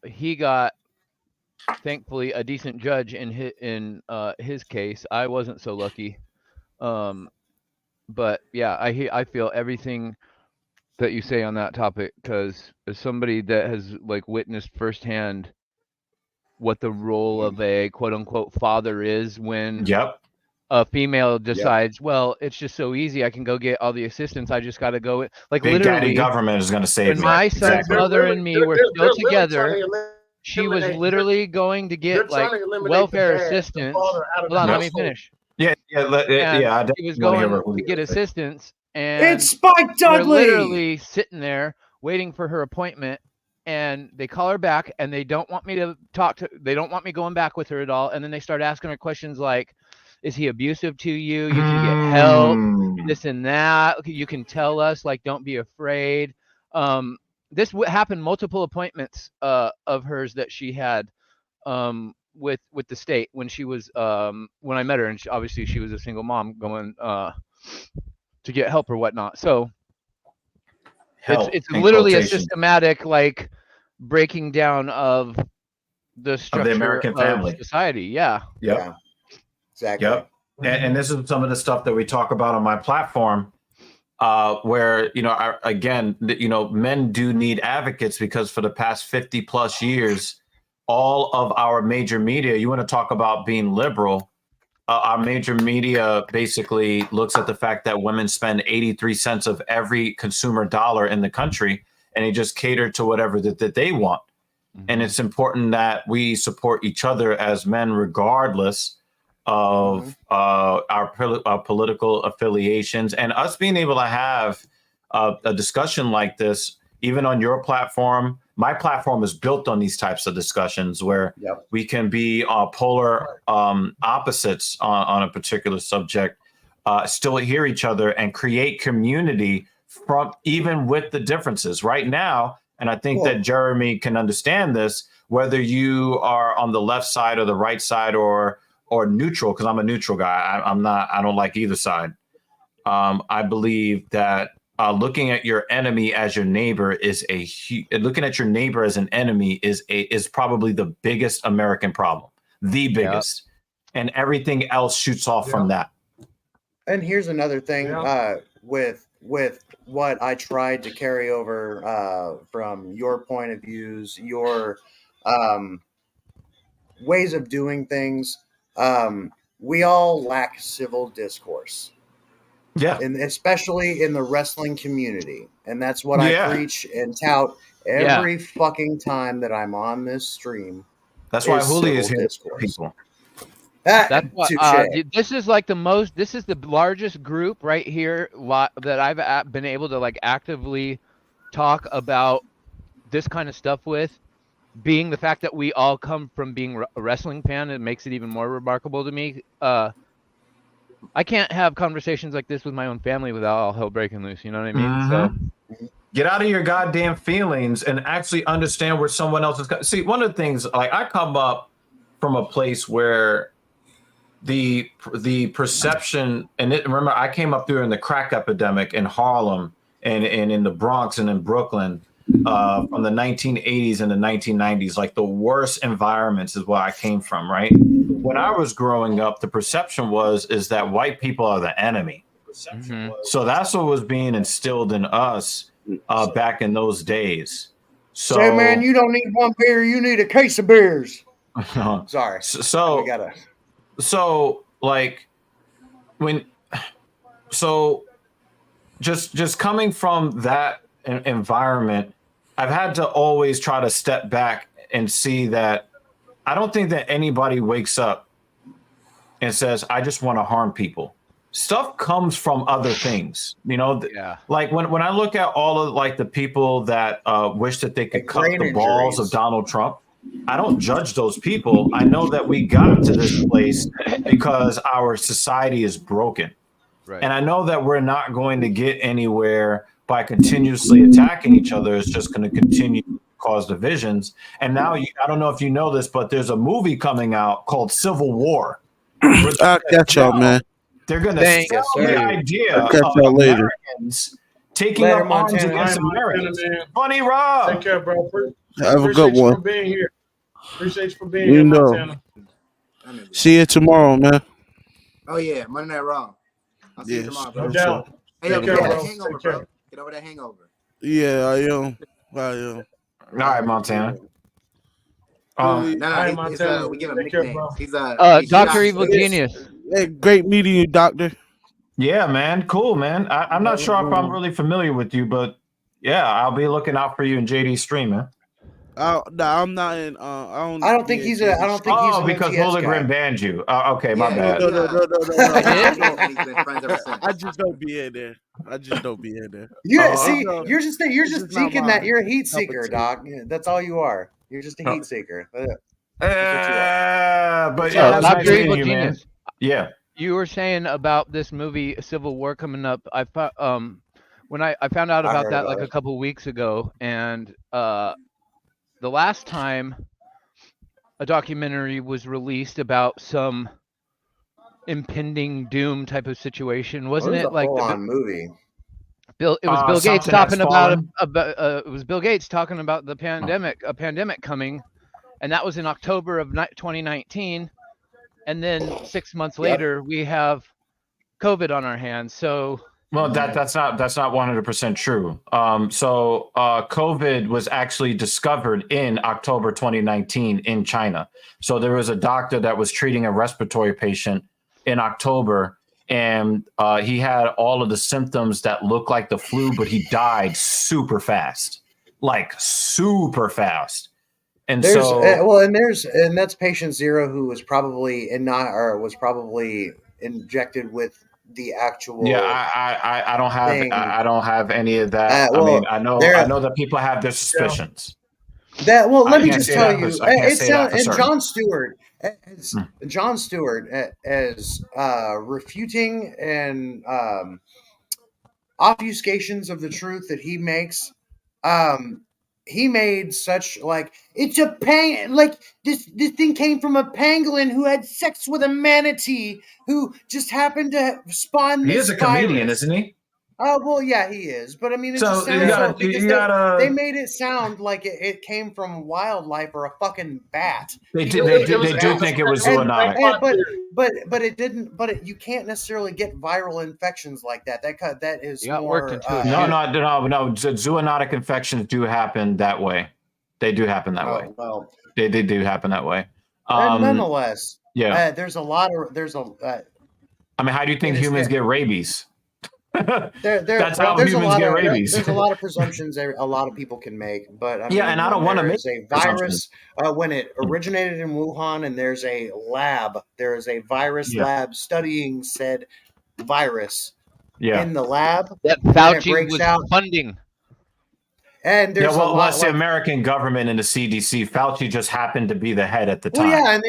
He got, thankfully, a decent judge in his case. I wasn't so lucky. But yeah, I feel everything that you say on that topic, because as somebody that has like witnessed firsthand what the role of a quote unquote father is when a female decides, well, it's just so easy, I can go get all the assistance, I just got to go like Big literally Daddy government is going to save me. My son's mother and me were still together. She was literally going to get like welfare assistance. Hold on, let me finish. She was going to get assistance, and it's Spike Dudley. We're literally sitting there waiting for her appointment, and they call her back, and they don't want me to talk to. They don't want me going back with her at all, and then they start asking her questions like, "Is he abusive to you? You can get help, this and that. You can tell us. Like, don't be afraid." This happened multiple appointments of hers that she had with the state when she was when I met her, and obviously she was a single mom going to get help or whatnot. So it's literally a systematic like breaking down of the structure of the American family society. Yeah. Yep. Yeah. Exactly. Yep. And this is some of the stuff that we talk about on my platform, where, you know, again, you know, men do need advocates because for the past 50 plus years, all of our major media, you want to talk about being liberal, our major media basically looks at the fact that women spend 83 cents of every consumer dollar in the country, and they just cater to whatever that they want. Mm-hmm. And it's important that we support each other as men, regardless of our political affiliations, and us being able to have a discussion like this, even on your platform. My platform is built on these types of discussions where we can be polar opposites on a particular subject, still hear each other and create community from even with the differences right now. And I think that Jeremy can understand this, whether you are on the left side or the right side or neutral, because I'm a neutral guy. I don't like either side. I believe that looking at your enemy as your neighbor looking at your neighbor as an enemy is probably the biggest American problem, the biggest, and everything else shoots off from that. And here's another thing with what I tried to carry over from your point of views, your ways of doing things. We all lack civil discourse. Yeah. And especially in the wrestling community. And that's what I preach and tout every fucking time that I'm on this stream. That's why Hooli is here, people. That's what, this is like this is the largest group right here that I've been able to like actively talk about this kind of stuff with, being the fact that we all come from being a wrestling fan. It makes it even more remarkable to me. I can't have conversations like this with my own family without all hell breaking loose. You know what I mean? Mm-hmm. So get out of your goddamn feelings and actually understand where someone else is. See, one of the things, like, I come up from a place where the perception, and remember, I came up during the crack epidemic in Harlem and in the Bronx and in Brooklyn from the 1980s and the 1990s. Like, the worst environments is where I came from, right? When I was growing up, the perception is that white people are the enemy. So that's what was being instilled in us back in those days. So, say, man, you don't need one beer, you need a case of beers. Sorry. Just coming from that environment, I've had to always try to step back and see that I don't think that anybody wakes up and says, I just want to harm people. Stuff comes from other things, you know. Like when I look at all of like the people that wish that they could cut the balls of Donald Trump, I don't judge those people. I know that we got to this place because our society is broken. Right. And I know that we're not going to get anywhere by continuously attacking each other. It's just going to continue to cause divisions. And now, I don't know if you know this, but there's a movie coming out called Civil War. I'll catch y'all, man. They're going to sell the idea of Americans taking up arms against Americans. Funny Rob. Take care, bro. Have a good one. For being here. Appreciate you for being here, Montana. See you tomorrow, man. Oh, yeah. Monday Night Raw. I'll see you tomorrow, bro. No doubt. Hey, get over that hangover, bro. Get over that hangover. Yeah, I am. All right, Montana. Montana. We give him nicknames. He's Dr. Evil Genius. Hey, great meeting you, Doctor. Yeah, man. Cool, man. I'm not sure if I'm really familiar with you, but yeah, I'll be looking out for you in JD's stream, man. No, I'm not in. I don't think he's a. I don't think he's. Oh, because Hologram banned you. Okay, my bad. No. I just don't be in there. You're just seeking that. You're a heat seeker, Doc. That's all you are. You're just a heat seeker. But Dr. Evil Genius. Yeah. You were saying about this movie Civil War coming up. When I found out about that like a couple weeks ago, and the last time a documentary was released about some impending doom type of situation, wasn't it? Like the movie. It was Bill Gates talking about it was Bill Gates talking about the a pandemic coming, and that was in October of 2019, and then 6 months later we have COVID on our hands. So well, that's not 100% true. So COVID was actually discovered in October 2019 in China. So there was a doctor that was treating a respiratory patient in October, and he had all of the symptoms that looked like the flu, but he died super fast, like super fast. And and that's patient 0 who was probably injected with the actual. Yeah, I don't have I don't have any of that. I mean, I know that people have their suspicions. Let me just tell you, and Jon Stewart as refuting and obfuscations of the truth that he makes. He made such it's a this thing came from a pangolin who had sex with a manatee who just happened to spawn this. He is a comedian, isn't he? Well, yeah, he is. But I mean, it just sounds they made it sound like it came from wildlife or a fucking bat. They do think it was zoonotic. But it didn't. But you can't necessarily get viral infections like that. That is more. No. Zoonotic infections do happen that way. They do happen that way. Well, they do happen that way. Nonetheless, yeah. There's a lot of I mean, how do you think humans get rabies? That's how humans get rabies. There's a lot of presumptions a lot of people can make, but and I don't want to make a virus when it originated in Wuhan, and there's a lab. There is a virus lab studying said virus in the lab that Fauci was funding. And there's that's the American government and the CDC. Fauci just happened to be the head at the time. Well, yeah, and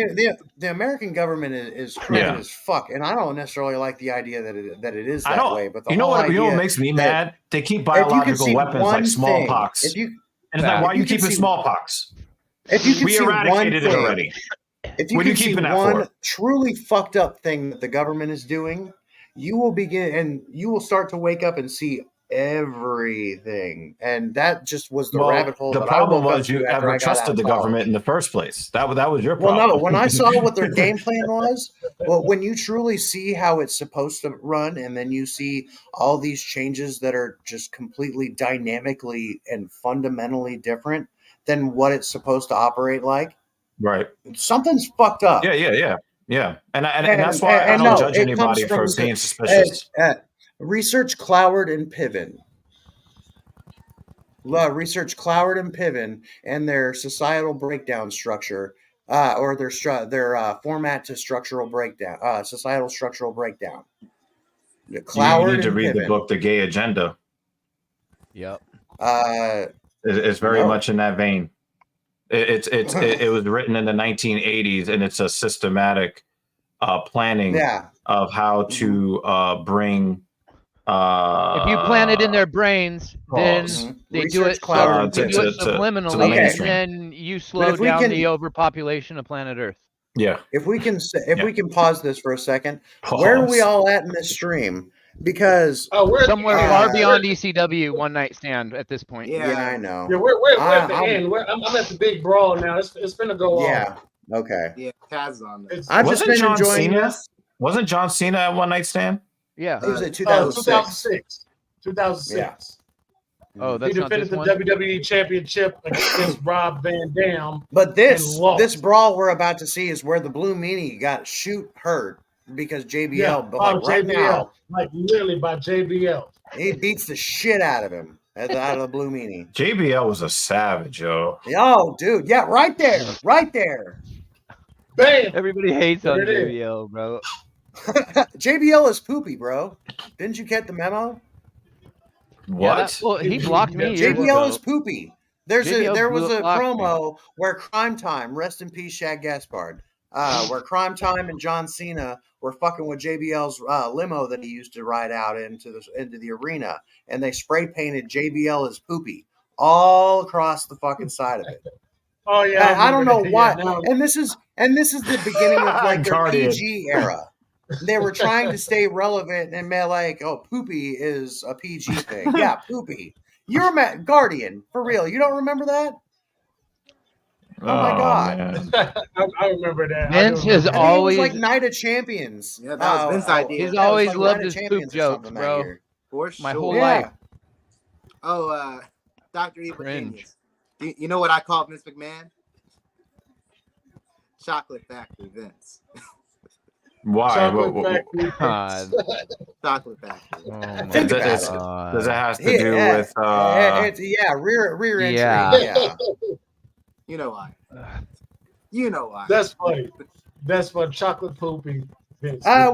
the American government is crooked as fuck, and I don't necessarily like the idea that it is that way. But you know what makes me mad? They keep biological weapons like smallpox. And it's like, why are you keeping smallpox? We eradicated it already. If you can see one truly fucked up thing that the government is doing, you will start to wake up and see everything, and that just was the rabbit hole. The problem was you ever trusted the government in the first place. That was your problem. Well, no, when I saw what their game plan was, when you truly see how it's supposed to run, and then you see all these changes that are just completely dynamically and fundamentally different than what it's supposed to operate like, right? Something's fucked up. Yeah. And that's why I don't judge anybody for being suspicious. Research Cloward and Piven. Research Cloward and Piven and their societal breakdown structure, or their format to structural breakdown, societal structural breakdown. Cloward you need to read Piven. The book, The Gay Agenda. Yep. It's very much in that vein. It was written in the 1980s, and it's a systematic planning of how to bring. If you plant it in their brains, then they do it subliminally, and then you slow down the overpopulation of planet Earth. Yeah. If we can pause this for a second, where are we all at in this stream? Because we're somewhere far beyond ECW one night stand at this point. Yeah, I know. Yeah, we're at the end. I'm at the big brawl now. It's gonna go on. Yeah. Okay. Yeah, Taz on there. I've just been enjoying this. Wasn't John Cena at one night stand? Yeah. It was at 2006. 2006. Yeah. Oh, that's he defended the WWE Championship against Rob Van Dam. But this brawl we're about to see is where the Blue Meanie got hurt because JBL. But right now, literally by JBL, he beats the shit out of him. Out of the Blue Meanie. JBL was a savage, yo. Oh, dude, yeah, right there. Bam! Everybody hates on JBL, bro. JBL is poopy, bro. Didn't you get the memo? What? Well, he blocked me. JBL is poopy. There was a promo where Crime Time, rest in peace, Shag Gaspard, where Crime Time and John Cena were fucking with JBL's limo that he used to ride out into the arena, and they spray painted JBL as poopy all across the fucking side of it. Oh yeah, I don't know why. Yeah, no. And this is the beginning of like their Guardian. PG era. They were trying to stay relevant and be like, "Oh, poopy is a PG thing." Yeah, poopy. You're a Guardian for real. You don't remember that? Oh my god! Man. I remember that. Vince has I think always it was like Night of Champions. Yeah, that was Vince's idea. He's always like loved Night of his poop Champions or jokes, something that bro. year. For My sure. whole Yeah. life. Oh, Dr. Evil Cringe. Genius. You know what I call Vince McMahon? Chocolate Factory Vince. Why? Chocolate Factory. God. Chocolate Factory. Oh Think my about God. Does it have to do with? It's rear entry. Yeah. Yeah. You know why? You know why? That's funny. That's for chocolate poopy. Wait. So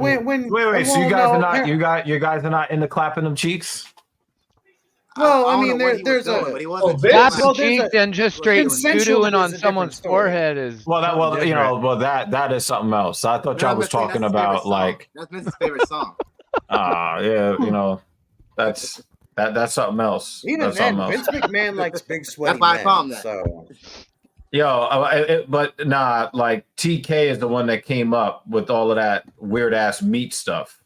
you guys are not into clapping them cheeks? Well, I mean, there's a clapping cheeks and just straight doo-dooing on someone's forehead is that is something else. I thought y'all was talking about like that's Vince's favorite song. Yeah, that's something else. Even that's then, something else. Vince McMahon likes big sweaty That's why I men. call him that. So. But nah, like TK is the one that came up with all of that weird ass meat stuff.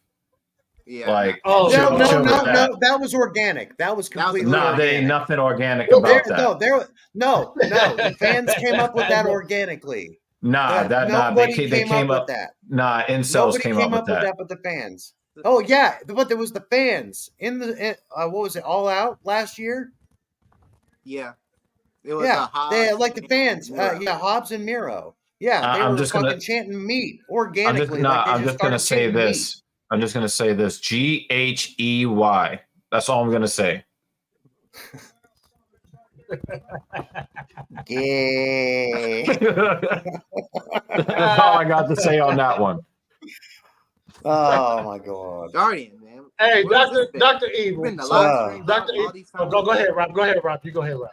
Yeah. Like, no, that was organic. That was completely organic. There ain't nothing organic about that. No. The fans came up with that organically. They came up with that. Nah, incels Nobody came up with that. But the fans. Oh yeah, but there was the fans in what was it? All Out last year. Yeah. It was they like the fans. Hobbs and Miro. Yeah, they were fucking chanting meat organically. I'm just gonna say this. I'm just gonna say this. GHEY. That's all I'm gonna say. Yeah. That's all I got to say on that one. Oh my god. Guardian, man. Hey, Dr. Evil. Dr. Evil. Go ahead, Rob. Go ahead, Rob. You go ahead, Rob.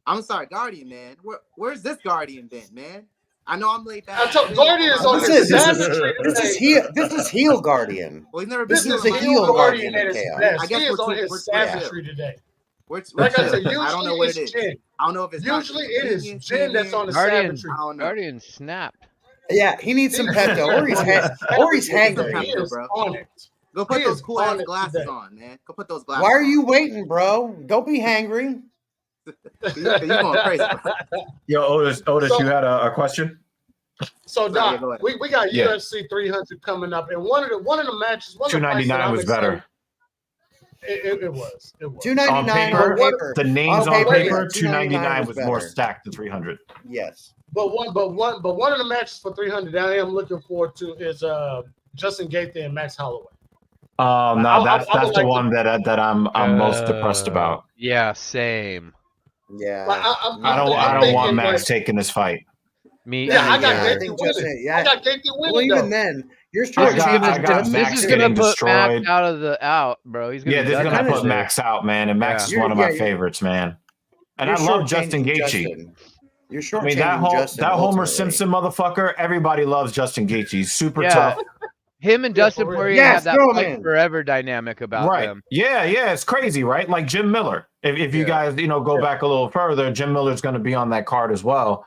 I'm sorry, Guardian, man. Where's this Guardian been, man? I know I'm late back. I told Guardian is on his savagery. This is heel Guardian. Well, he's never been. This is a heel Guardian at his best. He is on his savagery today. Like I said, usually I don't know what it is. Jen. I don't know if it's usually it is Jen that's on the savagery. Guardian snapped. Yeah, he needs some Pepto, or he's hangry. He is on it. Go put those cool ass glasses on, man. Go put those glasses. Why are you waiting, bro? Don't be hangry. You're going crazy, bro. Yo, Otis, you had a question? So Doc, we got UFC 300 coming up, and one of the matches, 299 was better. It was. 299 on paper. The names on paper, 299 was more stacked than 300. Yes. But one of the matches for 300 that I am looking forward to is Justin Gaethje and Max Holloway. That's the one that I'm most depressed about. Yeah, same. Yeah. I don't want Max taking this fight. Me. Yeah, I got Gaethje winning. I got Gaethje winning. Well, even then, you're still this is gonna put Max out, bro. He's gonna this is gonna put Max out, man. And Max is one of my favorites, man. And I love Justin Gaethje. You're short. I mean, that Homer Simpson motherfucker. Everybody loves Justin Gaethje. He's super tough. Him and Dustin Poirier have that fight forever dynamic about them. Yeah, it's crazy, right? Like Jim Miller. If you guys, go back a little further, Jim Miller's going to be on that card as well.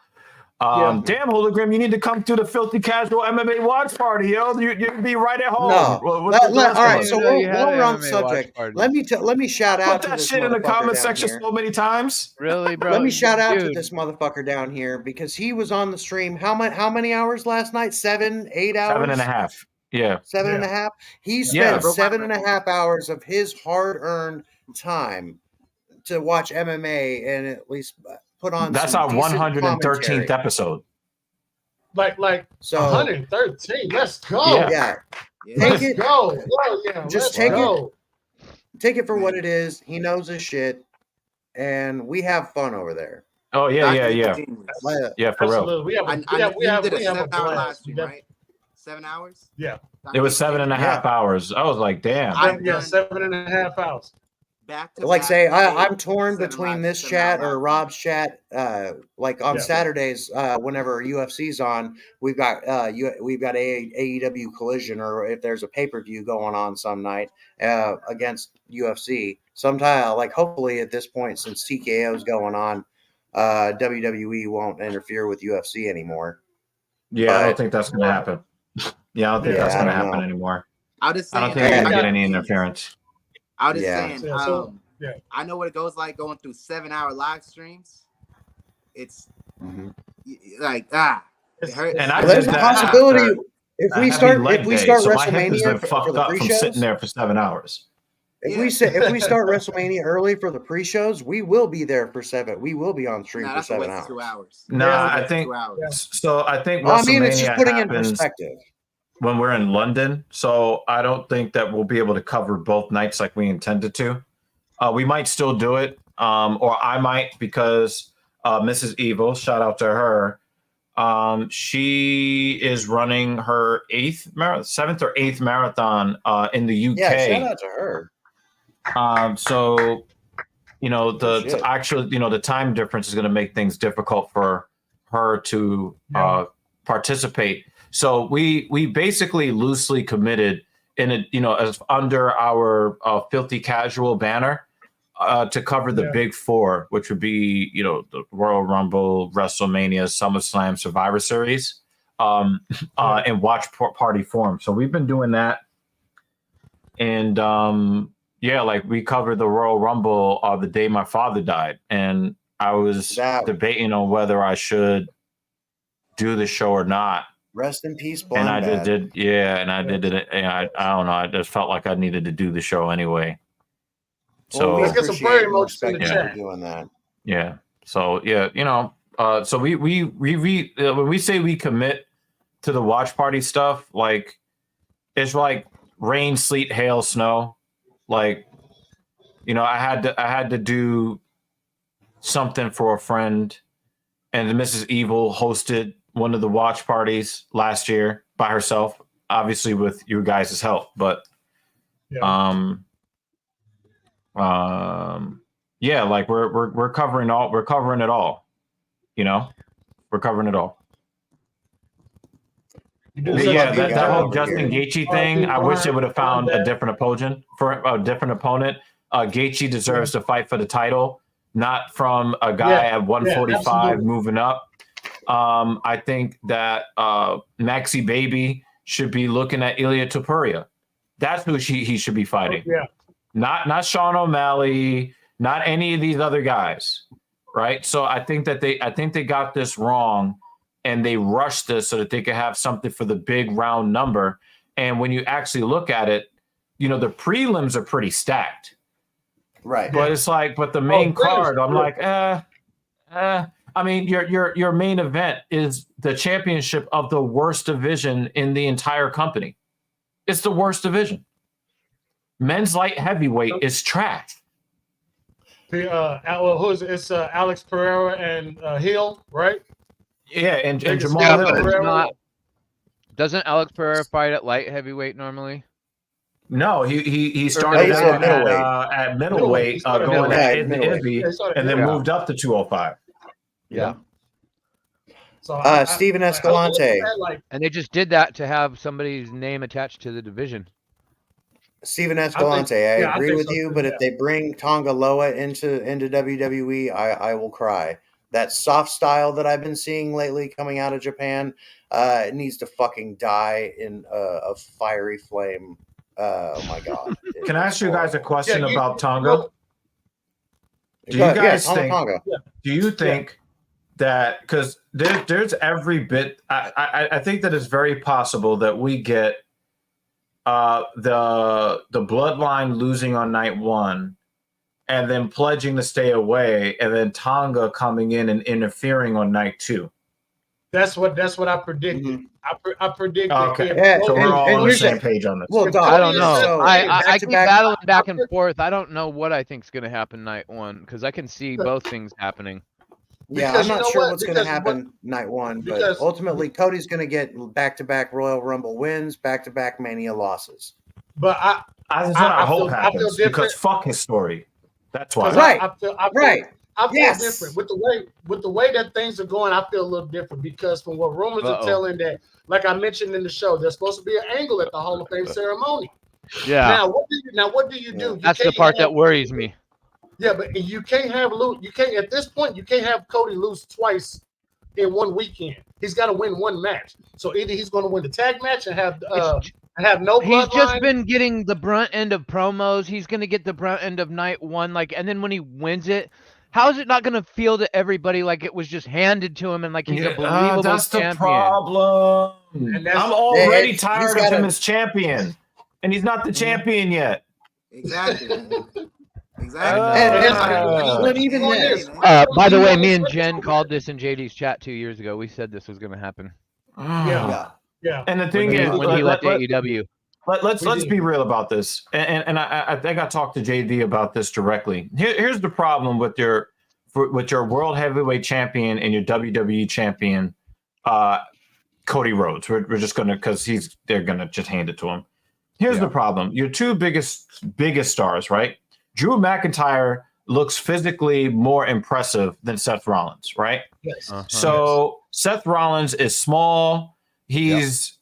Damn, Hologram, you need to come to the Filthy Casual MMA watch party, yo. You'd be right at home. No. All right, so we're on subject. Let me shout out. Put that shit in the comment section so many times. Really, bro? Let me shout out to this motherfucker down here because he was on the stream. How many hours last night? 7, 8 hours? 7.5. Yeah. 7.5. He spent 7.5 hours of his hard-earned time to watch MMA and at least put on. That's our 113th episode. Like 113. Let's go. Yeah. Let's go. Well, yeah, just take it. Take it for what it is. He knows his shit, and we have fun over there. Oh yeah, yeah, for real. We have a 7-hour live stream, right? 7 hours? Yeah. It was 7.5 hours. I was like, damn. 7.5 hours. I'm torn between this chat or Rob's chat. Like on Saturdays, whenever UFC's on, we've got AEW Collision, or if there's a pay-per-view going on some night against UFC. Sometime, hopefully at this point, since TKO is going on, WWE won't interfere with UFC anymore. Yeah, I don't think that's going to happen. Yeah, I don't think that's going to happen anymore. I don't think you're going to get any interference. I was just saying, I know what it goes like going through 7-hour live streams. It's like it hurts. And there's a possibility if we start WrestleMania for the pre-shows, from sitting there for 7 hours. If we start WrestleMania early for the pre-shows, we will be there for 7. We will be on stream for 7 hours. 2 hours. Nah, I think so. I think well, I mean, it's just putting in perspective. When we're in London, so I don't think that we'll be able to cover both nights like we intended to. We might still do it, or I might, because Mrs. Evil, shout out to her. She is running her 7th or 8th marathon in the UK. Yeah, shout out to her. So, the time difference is going to make things difficult for her to participate. So we basically loosely committed in as under our Filthy Casual banner to cover the big four, which would be, the Royal Rumble, WrestleMania, SummerSlam, Survivor Series, in watch party form. So we've been doing that. And we covered the Royal Rumble the day my father died. And I was debating on whether I should do the show or not. Rest in peace, and I just did, and I did it. And I don't know. I just felt like I needed to do the show anyway. So let's get some prayer emojis in the chat. Doing that. Yeah. So so we when we say we commit to the watch party stuff, like it's like rain, sleet, hail, snow. Like, I had to do something for a friend, and Mrs. Evil hosted one of the watch parties last year by herself, obviously with you guys' help. But we're covering all. We're covering it all. We're covering it all. That whole Justin Gaethje thing. I wish they would have found a different opponent. Gaethje deserves to fight for the title, not from a guy at 145 moving up. I think that Maxi Baby should be looking at Ilya Topuria. That's who he should be fighting. Not Sean O'Malley, not any of these other guys, right? So I think they got this wrong, and they rushed this so that they could have something for the big round number. And when you actually look at it, the prelims are pretty stacked, right? But it's like, the main card, I'm like, I mean, your main event is the championship of the worst division in the entire company. It's the worst division. Men's light heavyweight is trash. Who is it? It's Alex Pereira and Hill, right? Yeah, and Jamal Hill. Doesn't Alex Pereira fight at light heavyweight normally? No, he started out at middleweight, going at Izzy, and then moved up to 205. Yeah. So Steven Escalante. And they just did that to have somebody's name attached to the division. Steven Escalante, I agree with you, but if they bring Tonga Loa into WWE, I will cry. That soft style that I've been seeing lately coming out of Japan, it needs to fucking die in a fiery flame. Oh my god! Can I ask you guys a question about Tonga? Do you think that, because there's every bit, I think that it's very possible that we get the bloodline losing on night one and then pledging to stay away, and then Tonga coming in and interfering on night two. That's what I predicted. Mm-hmm. I predicted. Okay, so we're all on the same page on this. Well, I don't know. I keep battling back and forth. I don't know what I think is going to happen night one, because I can see both things happening. Yeah, I'm not sure what's going to happen night one, but ultimately Cody's going to get back-to-back Royal Rumble wins, back-to-back Mania losses. But I hope happens, because fuck his story. That's why. Right. I feel different with the way that things are going. I feel a little different, because from what rumors are telling, that, like I mentioned in the show, there's supposed to be an angle at the Hall of Fame ceremony. Yeah. Now what do you do? That's the part that worries me. Yeah, but you can't have you can't at this point. You can't have Cody lose twice in one weekend. He's got to win one match. So either he's going to win the tag match and have no bloodline. He's just been getting the brunt end of promos. He's going to get the brunt end of night one. And then when he wins it, how is it not going to feel to everybody like it was just handed to him and like he's a believable that's champion? The problem. I'm already tired of him as champion, and he's not the champion yet. Exactly. By the way, me and Jen called this in JD's chat 2 years ago. We said this was going to happen. Yeah. And the thing is, when he left AEW. Let's be real about this. And I think I talked to JD about this directly. Here's the problem with your world heavyweight champion and your WWE champion, Cody Rhodes. We're just gonna because they're gonna just hand it to him. Here's the problem: your two biggest stars, right? Drew McIntyre looks physically more impressive than Seth Rollins, right? Yes. So Seth Rollins is small. He's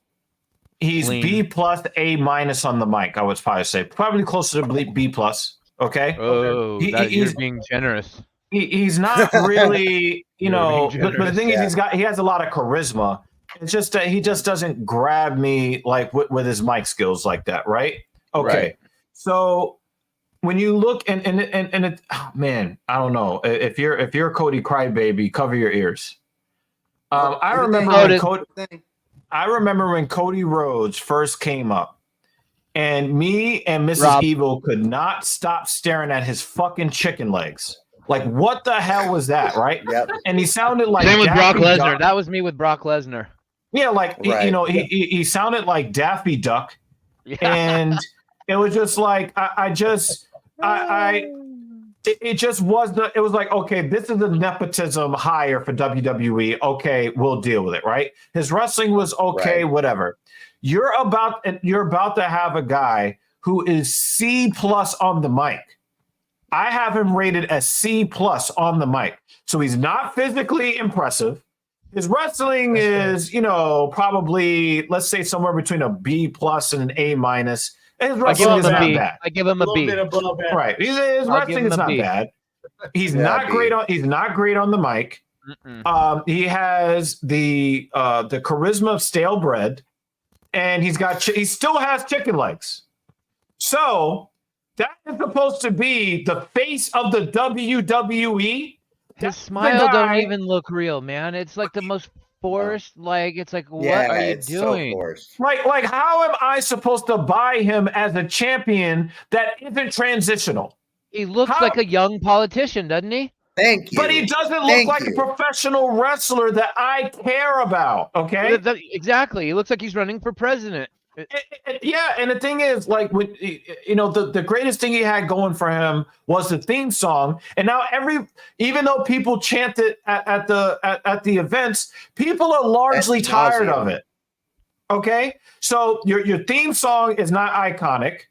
Lean. B plus A minus on the mic. I would probably say probably closer to B plus. Okay. Oh, you're being generous. He's not really, but the thing is, he has a lot of charisma. It's just that he just doesn't grab me like with his mic skills like that, right? Okay. Right. So when you look and it, oh, man, I don't know if you're a Cody crybaby, cover your ears. I remember when Cody Rhodes first came up, and me and Mrs. Evil could not stop staring at his fucking chicken legs. Like, what the hell was that, right? Yep. And he sounded like same with Brock Daffy Lesnar. Duck. That was me with Brock Lesnar. Yeah, like Right. he sounded like Daffy Duck, Yeah. and it was just like it just was it was like, okay, this is a nepotism hire for WWE. Okay, we'll deal with it, right? His wrestling was okay, Right. whatever. You're about to have a guy who is C plus on the mic. I have him rated as C plus on the mic. So he's not physically impressive. His wrestling is, probably, let's say, somewhere between a B plus and an A minus. And his wrestling is not bad. I give him a B. Right. His wrestling is not bad. He's not great on the mic. He has the charisma of stale bread, and he still has chicken legs. So that is supposed to be the face of the WWE. His smile don't even look real, man. It's like the most forced. Like, it's like, what are you doing? So forced. Like, how am I supposed to buy him as a champion that isn't transitional? He looks like a young politician, doesn't he? Thank you. But he doesn't look like a professional wrestler that I care about. Okay. Exactly. He looks like he's running for president. Yeah, and the thing is, like, when the greatest thing he had going for him was the theme song, and now even though people chant it at the events, people are largely tired of it. Okay, so your theme song is not iconic,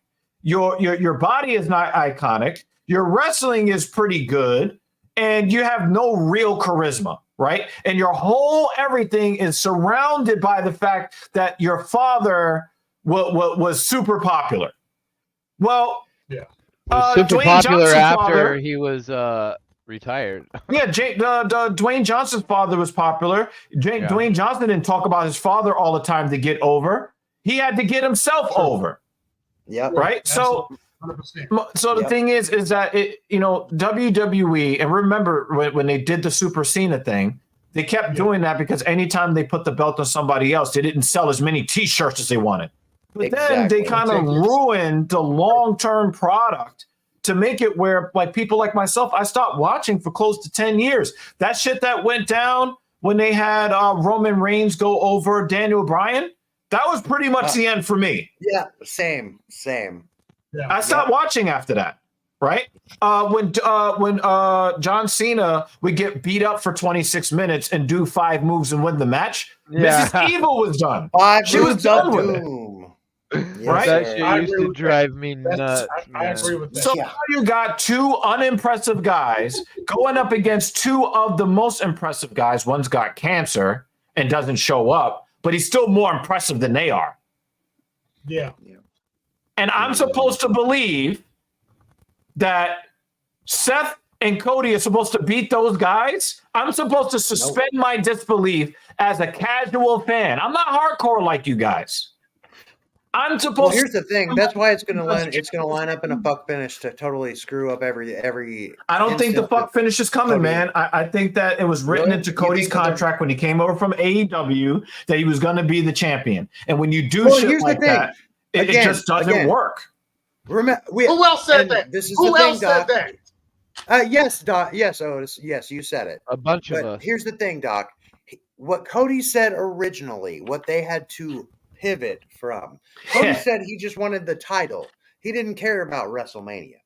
your body is not iconic, your wrestling is pretty good, and you have no real charisma. Right, and your whole everything is surrounded by the fact that your father was super popular. Well, super popular after he was retired. Yeah, Dwayne Johnson's father was popular. Dwayne Johnson didn't talk about his father all the time to get over. He had to get himself over. Yeah. Right. So the thing is that WWE, and remember when they did the Super Cena thing, they kept doing that because anytime they put the belt on somebody else, they didn't sell as many T-shirts as they wanted. But then they kind of ruined the long-term product to make it where, like, people like myself, I stopped watching for close to 10 years. That shit that went down when they had Roman Reigns go over Daniel Bryan, that was pretty much the end for me. Yeah, same. Yeah. I stopped watching after that, right? When John Cena would get beat up for 26 minutes and do 5 moves and win the match, Mrs. Evil was done. She was done with it. Right? That shit used to drive me nuts. I agree with that. So now you got 2 unimpressive guys going up against 2 of the most impressive guys. One's got cancer and doesn't show up, but he's still more impressive than they are. Yeah. And I'm supposed to believe that Seth and Cody are supposed to beat those guys? I'm supposed to suspend my disbelief as a casual fan. I'm not hardcore like you guys. I'm supposed. Well, here's the thing. That's why it's going to line up in a fuck finish to totally screw up every. I don't think the fuck finish is coming, man. I think that it was written into Cody's contract when he came over from AEW that he was going to be the champion. And when you do shit like that, it just doesn't work. Who else said that? Who else said that? Yes, Doc. Yes, Otis. Yes, you said it. A bunch of us. Here's the thing, Doc. What Cody said originally, what they had to pivot from. Cody said he just wanted the title. He didn't care about WrestleMania.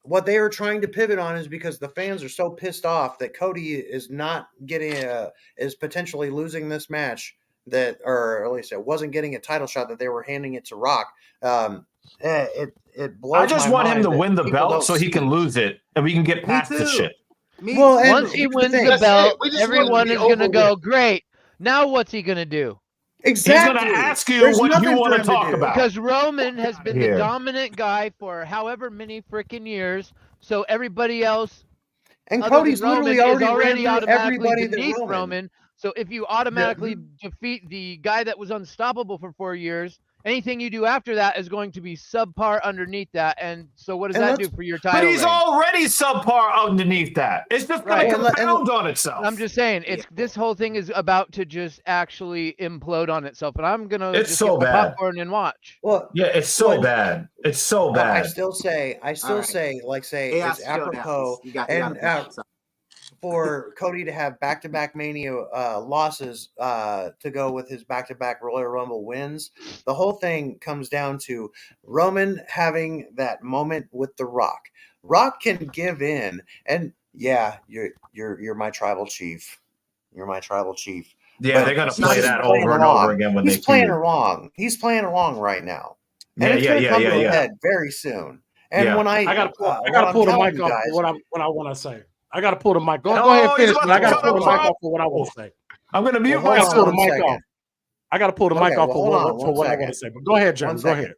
What they were trying to pivot on is because the fans are so pissed off that Cody is not getting is potentially losing this match or at least it wasn't getting a title shot that they were handing it to Rock. It blows. I just want him to win the belt so he can lose it and we can get past this shit. Well, once he wins the belt, everyone is going to go, great. Now what's he going to do? Exactly. He's going to ask you what you want to talk about. Because Roman has been the dominant guy for however many freaking years. So everybody else, and Cody's literally already automatically beneath Roman. So if you automatically defeat the guy that was unstoppable for 4 years, anything you do after that is going to be subpar underneath that. And so what does that do for your title? But he's already subpar underneath that. It's just going to compound on itself. I'm just saying, this whole thing is about to just actually implode on itself. And I'm going to just get my popcorn and watch. Well, yeah, it's so bad. It's so bad. I still say, it's apropos. For Cody to have back-to-back Mania losses to go with his back-to-back Royal Rumble wins, the whole thing comes down to Roman having that moment with The Rock. Rock can give in, and you're my tribal chief. You're my tribal chief. Yeah, they're gonna play that over and over again when he's playing along. He's playing along right now, and it's gonna come to a head very soon. And when I gotta pull the mic off for what I want to say. I got to pull the mic. Go ahead and finish. I got to pull the mic off for what I want to say. I'm going to mute myself. I got to pull the mic off for what I want to say. But go ahead, Jeremy. Go ahead.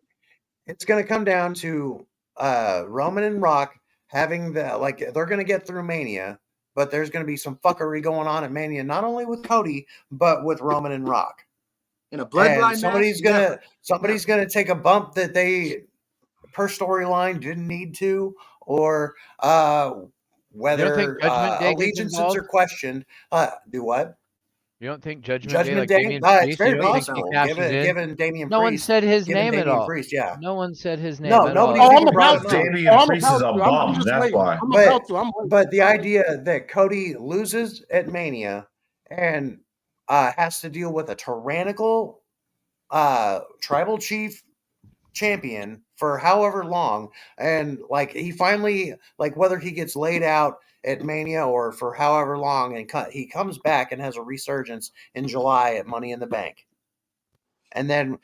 It's going to come down to Roman and Rock having they're going to get through Mania, but there's going to be some fuckery going on at Mania, not only with Cody, but with Roman and Rock. In a bloodline match, somebody's going to take a bump that they, per storyline, didn't need to, or whether allegiances are questioned. Do what? You don't think Judgment Day? It's very possible. Given Damian Priest. No one said his name at all. Priest, yeah. No one said his name at all. I'm about to. Damian Priest is a bum. That's why. But the idea that Cody loses at Mania and has to deal with a tyrannical tribal chief champion for however long, and he finally, whether he gets laid out at Mania or for however long, and he comes back and has a resurgence in July at Money in the Bank, and then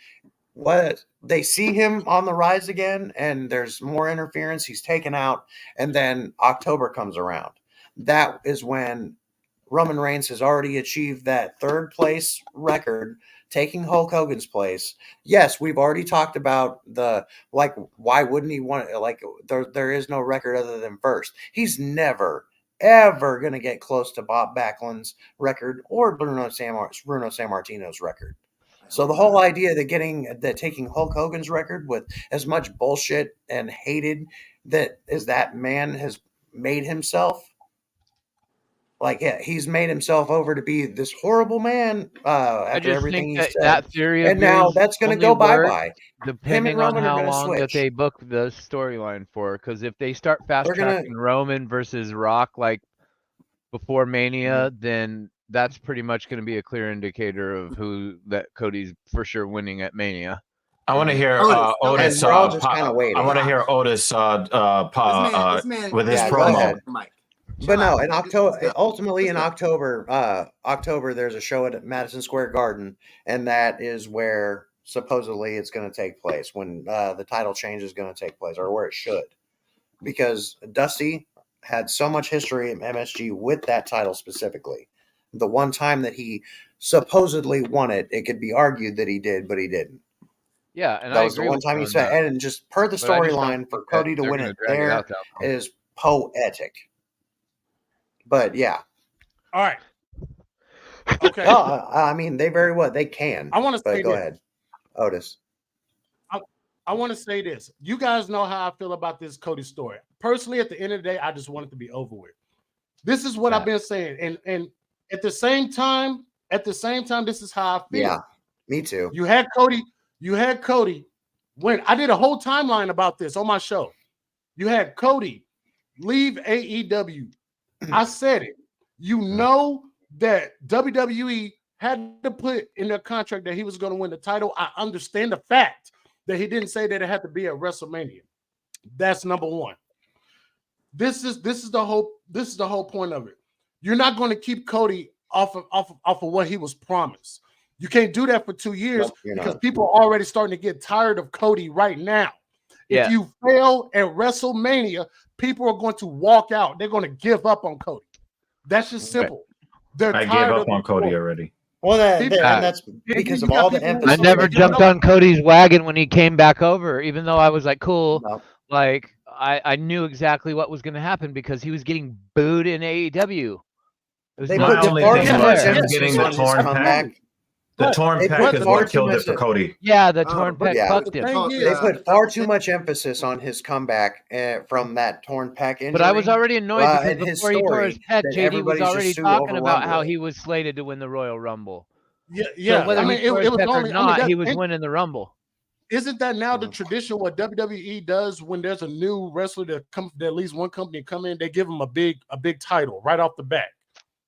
they see him on the rise again, and there's more interference, he's taken out, and then October comes around. That is when Roman Reigns has already achieved that third place record, taking Hulk Hogan's place. Yes, we've already talked about why wouldn't he want it? There is no record other than first. He's never, ever going to get close to Bob Backlund's record or Bruno Sammartino's record. So the whole idea that taking Hulk Hogan's record with as much bullshit and hated that man has made himself, he's made himself over to be this horrible man after everything he said. That theory and now that's going to go bye-bye. Depending on how long that they book the storyline for. Because if they start fast-tracking Roman versus Rock before Mania, then that's pretty much going to be a clear indicator of that Cody's for sure winning at Mania. I want to hear Otis. I want to hear Otis with his promo. But no, in October, ultimately in October, there's a show at Madison Square Garden, and that is where supposedly it's going to take place, when the title change is going to take place, or where it should, because Dusty had so much history in MSG with that title specifically. The one time that he supposedly won it, it could be argued that he did, but he didn't. Yeah, and that I was the agree one with time you he on said, that. and just per the But I just don't storyline for think that Cody to they're win gonna it drag it there out that long. is poetic. But yeah, All right. Okay. I mean, they very well they can. I want to say go this. ahead, Otis. I want to say this. You guys know how I feel about this Cody story. Personally, at the end of the day, I just want it to be over with. This is what I've been saying, and at the same time, this is how I feel. Yeah, me too. You had Cody. When I did a whole timeline about this on my show, you had Cody leave AEW. I said it. You know that WWE had to put in their contract that he was going to win the title. I understand the fact that he didn't say that it had to be at WrestleMania. That's number one. This is the whole point of it. You're not going to keep Cody off of what he was promised. You can't do that for 2 years because people are already starting to get tired of Cody right now. Yeah. If you fail at WrestleMania, people are going to walk out. They're going to give up on Cody. That's just simple. I gave up on Cody already. Well, and that's because of all the emphasis. I never jumped on Cody's wagon when he came back over, even though I was like, cool. No. Like, I knew exactly what was going to happen because he was getting booed in AEW. They put far too much emphasis on his comeback. The torn pec is what killed it for Cody. Yeah, the torn pec fucked him. They put far too much emphasis on his comeback from that torn pec injury. But I was already annoyed because before he tore his pec, JD was already talking about how he was slated to win the Royal Rumble. Yeah. So whether he tore his pec or not, he was winning the Rumble. Isn't that now the tradition? What WWE does when there's a new wrestler that at least one company come in, they give them a big title right off the bat.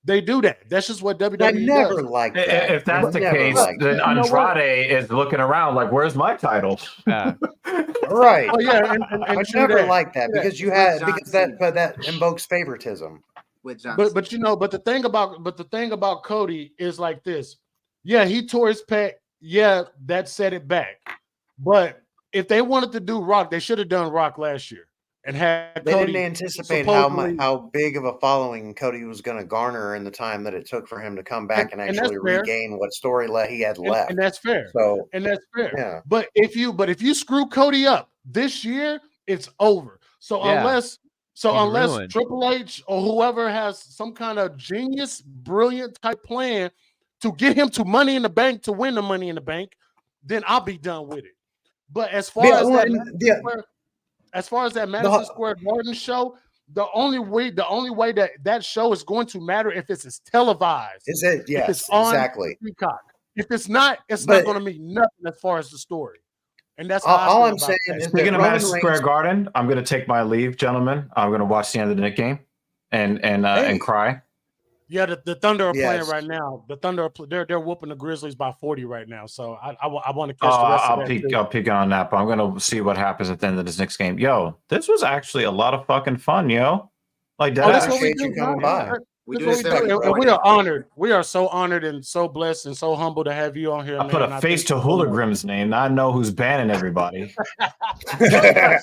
They do that. That's just what WWE does. Never like that. If that's the case, then Andrade is looking around like, "Where's my title?" Right. Oh yeah, and I never like that because that invokes favoritism. With Johnson. But the thing about Cody is like this. Yeah, he tore his pec. Yeah, that set it back. But if they wanted to do Rock, they should have done Rock last year and had They Cody didn't anticipate how big of a following Cody was going to garner in the time that it took for him to come back and actually regain what story he had left. And that's fair. And that's fair. Yeah. But if you screw Cody up this year, it's over. Unless Triple H or whoever has some kind of genius, brilliant type plan to get him to Money in the Bank to win the Money in the Bank, then I'll be done with it. But as far as that Madison Square Garden show, the only way that show is going to matter if it's televised. Is it? Yes, if it's on exactly. Peacock. If it's not, it's not going to mean nothing as far as the story. And that's all I'm saying is speaking of Madison Square Garden, I'm going to take my leave, gentlemen. I'm going to watch the end of the Knick game and cry. Yeah, the Thunder are playing right now. The Thunder they're whooping the Grizzlies by 40 right now. So I want to catch the rest of that. I'll peek on that, but I'm going to see what happens at the end of this next game. Yo, this was actually a lot of fucking fun, yo. Like that. That's what we do. Coming by. We are honored. We are so honored and so blessed and so humble to have you on here. I put a face to Hoolagrim's name. Now I know who's banning everybody. Yeah.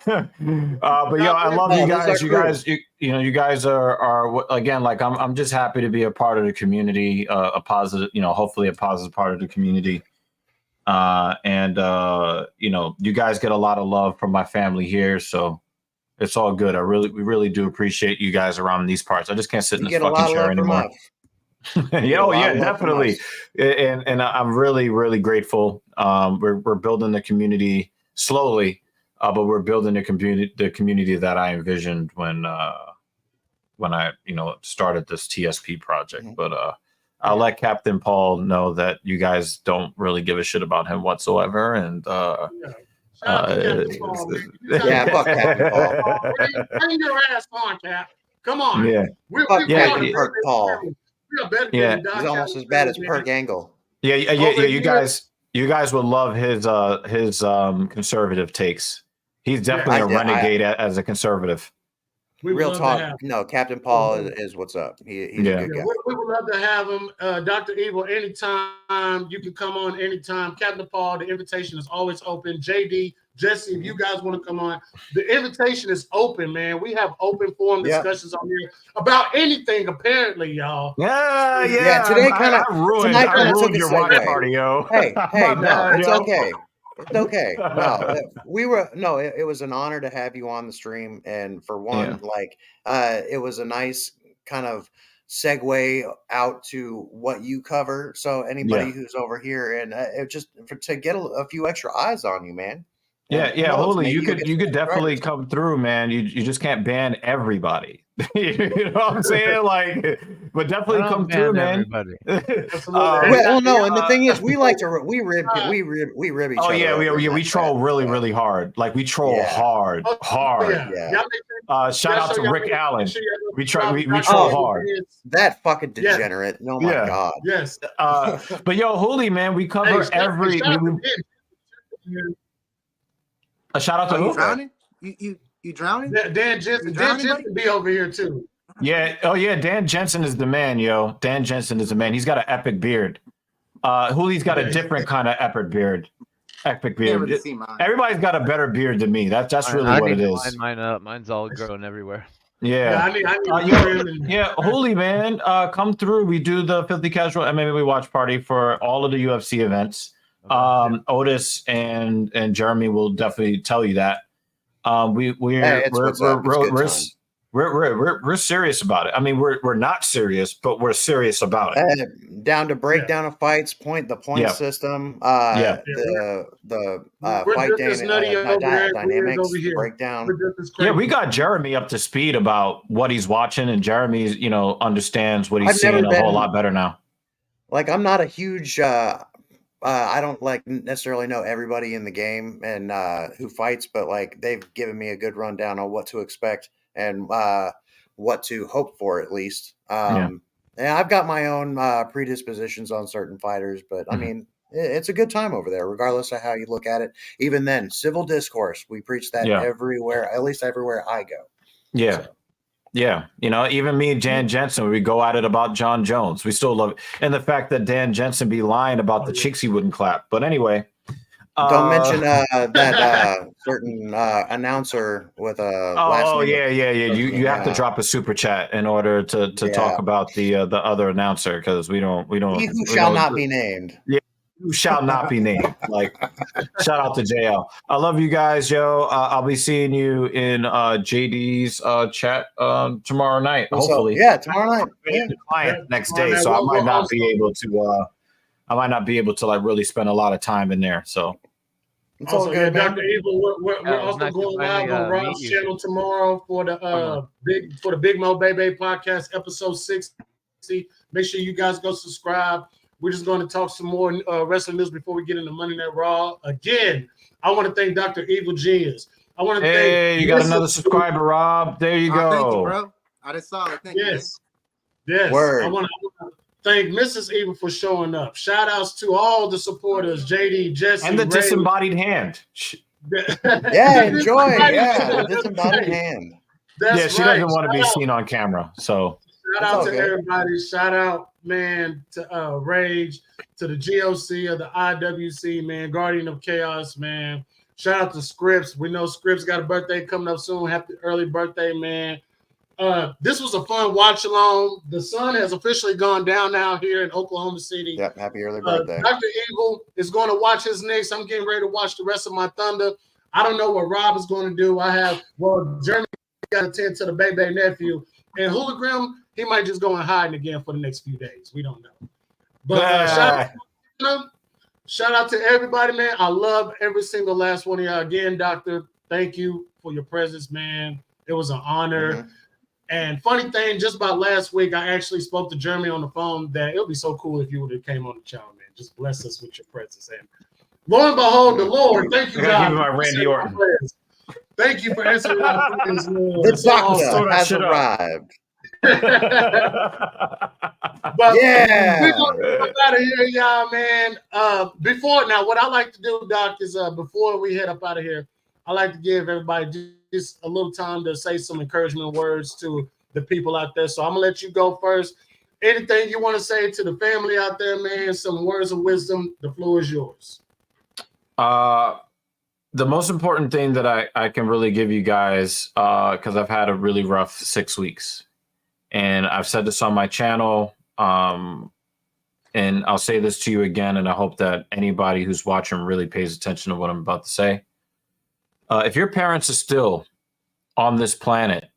But yo, I love you guys. You guys are again, like I'm just happy to be a part of the community, a positive, hopefully a positive part of the community. You guys get a lot of love from my family here, so it's all good. We really do appreciate you guys around these parts. I just can't sit in this fucking chair anymore. Yeah, definitely. And I'm really, really grateful. We're building the community slowly. But we're building the community that I envisioned when I started this TSP project. Mm-hmm. But I'll let Captain Paul know that you guys don't really give a shit about him whatsoever. And fuck Captain Paul. Bring your ass on, Cap. Come on. Yeah. Perk Paul. He's almost as bad as Perk Angle. Yeah. You guys would love his conservative takes. He's definitely a renegade as a conservative. Real talk. No, Captain Paul is what's up. He's a good guy. We would love to have him. Dr. Evil, anytime. You can come on anytime. Captain Paul, the invitation is always open. JD, Jesse, if you guys want to come on, the invitation is open, man. We have open forum discussions on here about anything, apparently, y'all. Yeah. Today I ruined your watch party, yo. Hey, no, it's okay. It's okay. No, it was an honor to have you on the stream. And for one, it was a nice kind of segue out to what you cover. So anybody who's over here and to get a few extra eyes on you, man. Yeah, Holy, you could definitely come through, man. You just can't ban everybody. You know what I'm saying? But definitely come through, man. And the thing is, we like to we rib each other. Oh yeah, we troll really hard. We troll hard. Yeah. Shout out to Rick Allen. We troll hard. That fucking degenerate. Oh my god. Yes. But yo, Holy, man, we cover every. A shout out to who? Drowning? You drowning? Dan Jensen. Dan Jensen be over here too. Yeah. Oh yeah. Dan Jensen is the man, yo. Dan Jensen is the man. He's got an epic beard. Hoolie's got a different kind of epic beard. Everybody's got a better beard than me. That's really what it is. Line mine up. Mine's all grown everywhere. Yeah. Holy, man, come through. We do the Filthy Casual MMA Watch Party for all of the UFC events. Otis and Jeremy will definitely tell you that. We're serious about it. I mean, we're not serious, but we're serious about it. Down to breakdown of fights, the point system, the fight dynamics breakdown. Yeah, we got Jeremy up to speed about what he's watching, and Jeremy's understands what he's seeing a whole lot better now. I'm not a huge. I don't necessarily know everybody in the game and who fights, but they've given me a good rundown on what to expect and what to hope for, at least. And I've got my own predispositions on certain fighters, but I mean, it's a good time over there, regardless of how you look at it. Even then, civil discourse, we preach that everywhere, at least everywhere I go. Yeah. So. Yeah, even me and Dan Jensen, we go at it about John Jones. We still love it. And the fact that Dan Jensen be lying about the cheeks he wouldn't clap. But anyway. Don't mention that certain announcer with a last name. You have to drop a super chat in order to talk about the other announcer, because we don't. He who shall not be named. Yeah. Who shall not be named. Shout out to JL. I love you guys, yo. I'll be seeing you in JD's chat tomorrow night. Hopefully, tomorrow night. The client next day, so I might not be able to. I might not be able to really spend a lot of time in there. So. It's all good, Dr. Evil, we're also going live on Rob's channel tomorrow for the BiggMo BayBay podcast, episode 60. Make sure you guys go subscribe. We're just going to talk some more wrestling news before we get into Monday Night Raw. Again, I want to thank Dr. Evil Genius. I want to thank. You got another subscriber, Rob. There you go. Thank you, bro. I just saw it. Thank you. Yes. Word. I want to thank Mrs. Evil for showing up. Shout outs to all the supporters, JD, Jesse, and the Ray. Disembodied Hand. Enjoy. The Disembodied Hand. She doesn't want to be seen on camera. So shout out to everybody. Shout out, man, to Rage, to the GOC of the IWC, man, Guardian of Chaos, man. Shout out to Scripps. We know Scripps got a birthday coming up soon. Happy early birthday, man. This was a fun watch along. The sun has officially gone down now here in Oklahoma City. Yep, happy early birthday. Dr. Evil is going to watch his Knicks. I'm getting ready to watch the rest of my Thunder. I don't know what Rob is going to do. Jeremy got to tend to the BayBay nephew. And Hologram, he might just go and hide again for the next few days. We don't know. But shout out to everybody, man. I love every single last one of y'all. Again, Doctor, thank you for your presence, man. It was an honor. Mm-hmm. And funny thing, just about last week, I actually spoke to Jeremy on the phone that it would be so cool if you would have came on the channel, man. Just bless us with your presence. And lo and behold, the Lord, thank you, God. Give my Randy Orton. Thank you for answering my questions. The doctor has arrived. But we're going to get out of here, y'all, man. Before now, what I like to do, Doc, is before we head up out of here, I like to give everybody just a little time to say some encouragement words to the people out there. So I'm gonna let you go first. Anything you want to say to the family out there, man? Some words of wisdom. The floor is yours. The most important thing that I can really give you guys, because I've had a really rough 6 weeks, and I've said this on my channel, and I'll say this to you again, and I hope that anybody who's watching really pays attention to what I'm about to say. If your parents are still on this planet,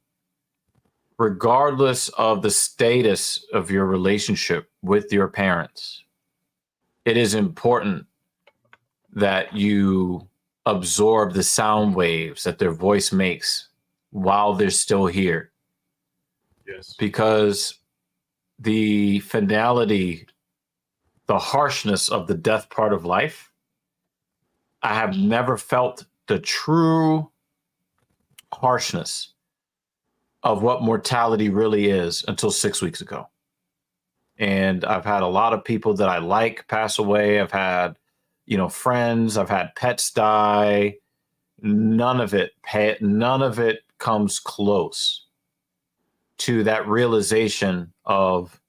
regardless of the status of your relationship with your parents, it is important that you absorb the sound waves that their voice makes while they're still here. Yes. Because the finality, the harshness of the death part of life, I have never felt the true harshness of what mortality really is until 6 weeks ago. And I've had a lot of people that I like pass away. I've had, friends. I've had pets die. None of it comes close to that realization of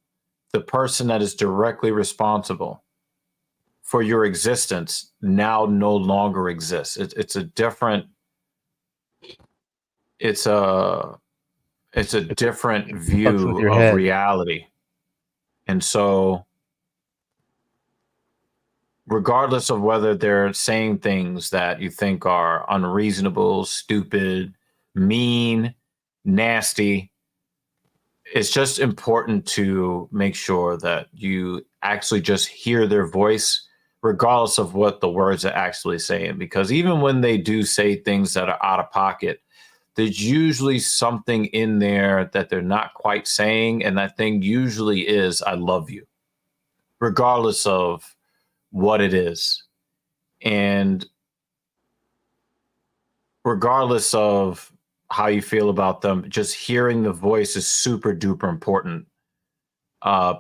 the person that is directly responsible for your existence now no longer exists. It's a different view of reality. And so regardless of whether they're saying things that you think are unreasonable, stupid, mean, nasty, it's just important to make sure that you actually just hear their voice, regardless of what the words are actually saying. Because even when they do say things that are out of pocket, there's usually something in there that they're not quite saying. And that thing usually is, I love you, regardless of what it is. And regardless of how you feel about them, just hearing the voice is super duper important,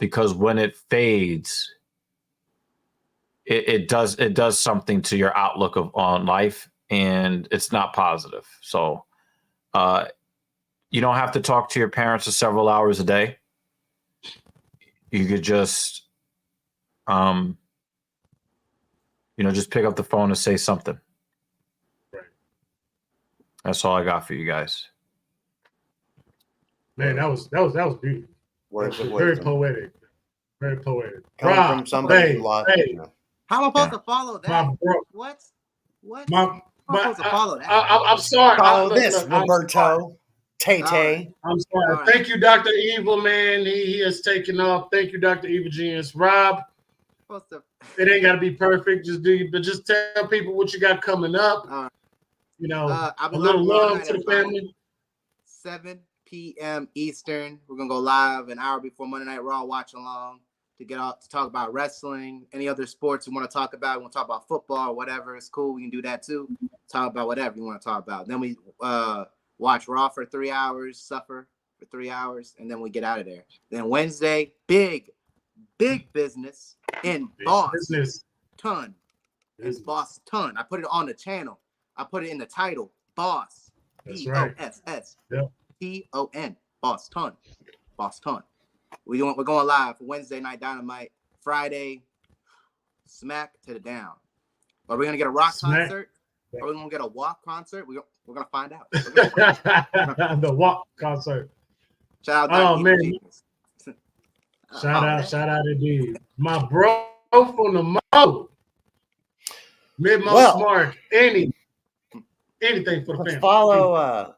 because when it fades, it does something to your outlook on life, and it's not positive. So you don't have to talk to your parents for several hours a day. You could just just pick up the phone and say something. Right. That's all I got for you guys. Man, that was beautiful. Words of very wisdom. poetic. Very poetic. Coming from somebody who lost. How am I supposed to follow that? My bro. What? I'm supposed to follow that? I'm sorry. Follow this, Roberto. Tay. I'm sorry. Right. Thank you, Dr. Evil, man. He has taken off. Thank you, Dr. Evil Genius. Rob, it ain't got to be perfect. Just tell people what you got coming up. I'll a be little live love to the family. 7 p.m. Eastern. We're gonna go live an hour before Monday Night Raw. Watch along to talk about wrestling, any other sports you want to talk about. We want to talk about football or whatever. It's cool. We can do that too. Talk about whatever you want to talk about. Then we watch Raw for 3 hours, suffer for 3 hours, and then we get out of there. Then Wednesday, big business in Boston. Boston. I put it on the channel. I put it in the title. Boss. BOSS. TON. Boston. We're going live for Wednesday Night Dynamite. Friday, Smack to the Down. Are we gonna get a rock concert? Are we gonna get a walk concert? We're gonna find out. The walk concert. Shout out. Man. Shout out indeed. My bro from the Mo. Mid-Mo Smart. Anything for the family.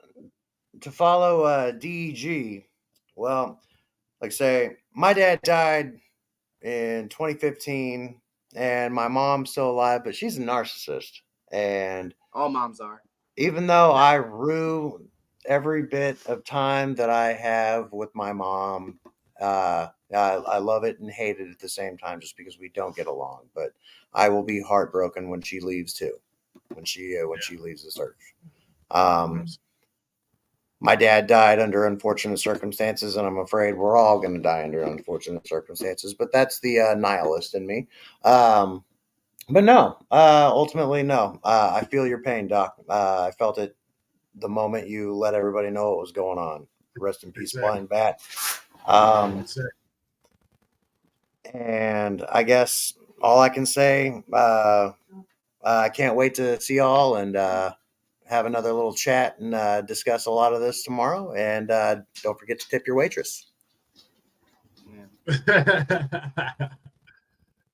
To follow DEG, well, like say, my dad died in 2015, and my mom's still alive, but she's a narcissist. And all moms are. Even though I rue every bit of time that I have with my mom, I love it and hate it at the same time, just because we don't get along. But I will be heartbroken when she leaves too. When she leaves this earth. My dad died under unfortunate circumstances, and I'm afraid we're all going to die under unfortunate circumstances. But that's the nihilist in me. But no, ultimately, no. I feel your pain, Doc. I felt it the moment you let everybody know what was going on. Rest in peace, Blind Bat. And I guess all I can say, I can't wait to see y'all and have another little chat and discuss a lot of this tomorrow. And don't forget to tip your waitress.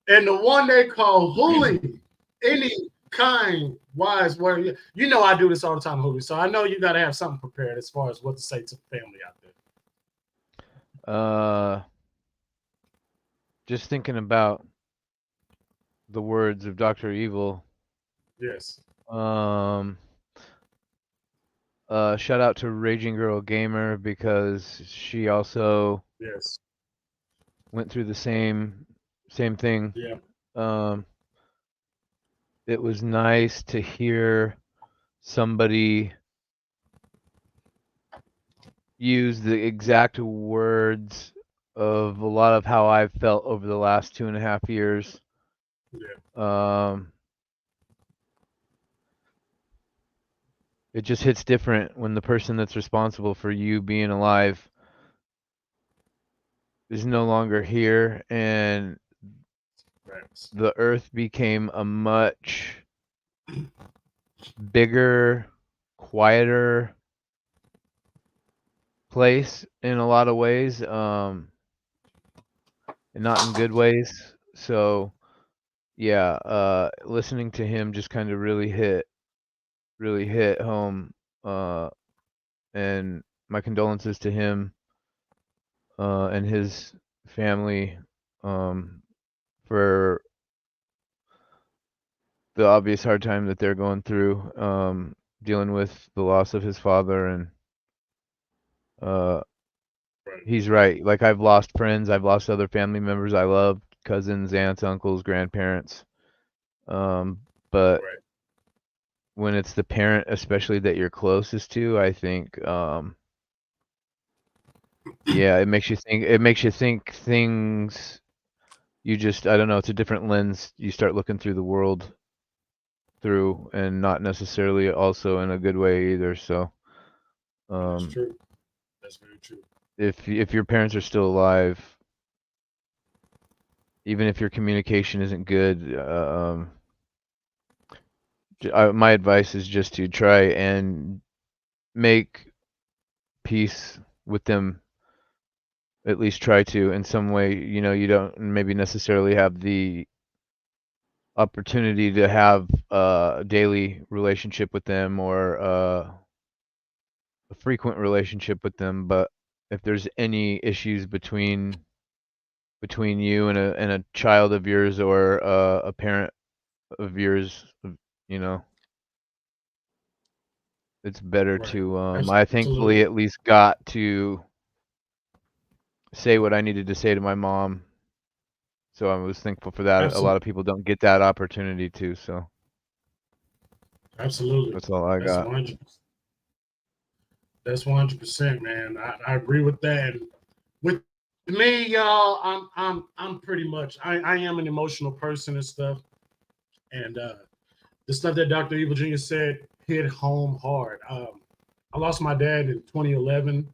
And the one they call Hooli, any kind wise word. You know I do this all the time, Hooli. So I know you got to have something prepared as far as what to say to the family out there. Just thinking about the words of Dr. Evil. Yes. Shout out to Raging Girl Gamer because she also went through the same thing. Yeah. It was nice to hear somebody use the exact words of a lot of how I've felt over the last 2.5 years. Yeah. It just hits different when the person that's responsible for you being alive is no longer here, and the earth became a much bigger, quieter place in a lot of ways, and not in good ways. So yeah, listening to him just kind of really hit home, and my condolences to him and his family for the obvious hard time that they're going through, dealing with the loss of his father. And he's right. Like, I've lost friends, I've lost other family members I loved, cousins, aunts, uncles, grandparents. But when it's the parent, especially that you're closest to, I think, yeah, it makes you think. It makes you think things. You just, I don't know. It's a different lens you start looking through the world through, and not necessarily also in a good way either. So, That's true. That's very true. If your parents are still alive, even if your communication isn't good, my advice is just to try and make peace with them. At least try to, in some way. You know, you don't maybe necessarily have the opportunity to have a daily relationship with them, or a frequent relationship with them, but if there's any issues between you and a child of yours, or a parent of yours, you know, it's better to I thankfully at least got to say what I needed to say to my mom, so I was thankful for that. A lot of people don't get that opportunity to, so absolutely, that's all I got. 100%. That's 100%, man. I agree with that. And with me, y'all, I'm pretty much I am an emotional person and stuff. And the stuff that Dr. Evil Jr. said hit home hard. I lost my dad in 2011.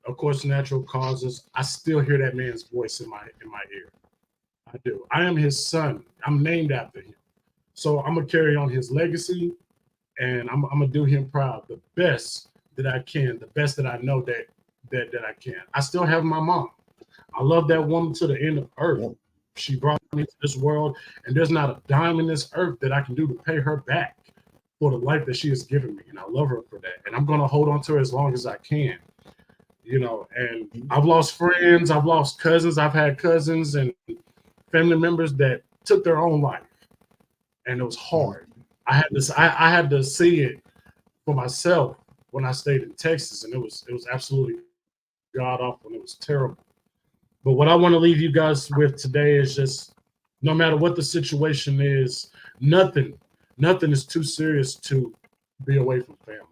Of course, natural causes. I still hear that man's voice in my ear. I do. I am his son. I'm named after him. So I'm gonna carry on his legacy, and I'm gonna do him proud. The best that I can, the best that I know that I can. I still have my mom. I love that woman to the end of earth. She brought me to this world, and there's not a dime in this earth that I can do to pay her back for the life that she has given me. And I love her for that. And I'm gonna hold on to her as long as I can. You know, and I've lost friends, I've lost cousins, I've had cousins and family members that took their own life, and it was hard. I had to see it for myself when I stayed in Texas, and it was absolutely god awful, and it was terrible. But what I want to leave you guys with today is just, no matter what the situation is, nothing is too serious to be away from family.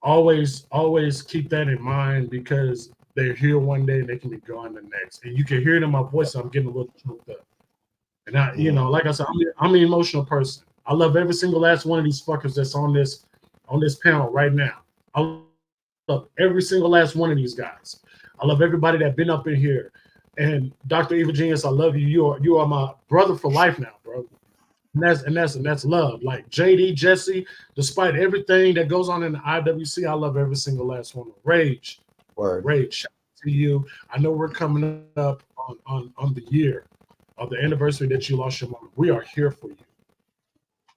Always keep that in mind, because they're here one day and they can be gone the next. And you can hear it in my voice. I'm getting a little choked up. And I, you know, like I said, I'm an emotional person. I love every single last one of these fuckers that's on this panel right now. I love every single last one of these guys. I love everybody that's been up in here. And Dr. Evil Genius, I love you. You are my brother for life now, bro. And that's love. Like JD, Jesse, despite everything that goes on in the IWC, I love every single last one. Rage. Rage. Shout out to you. I know we're coming up on the year of the anniversary that you lost your mom. We are here for you.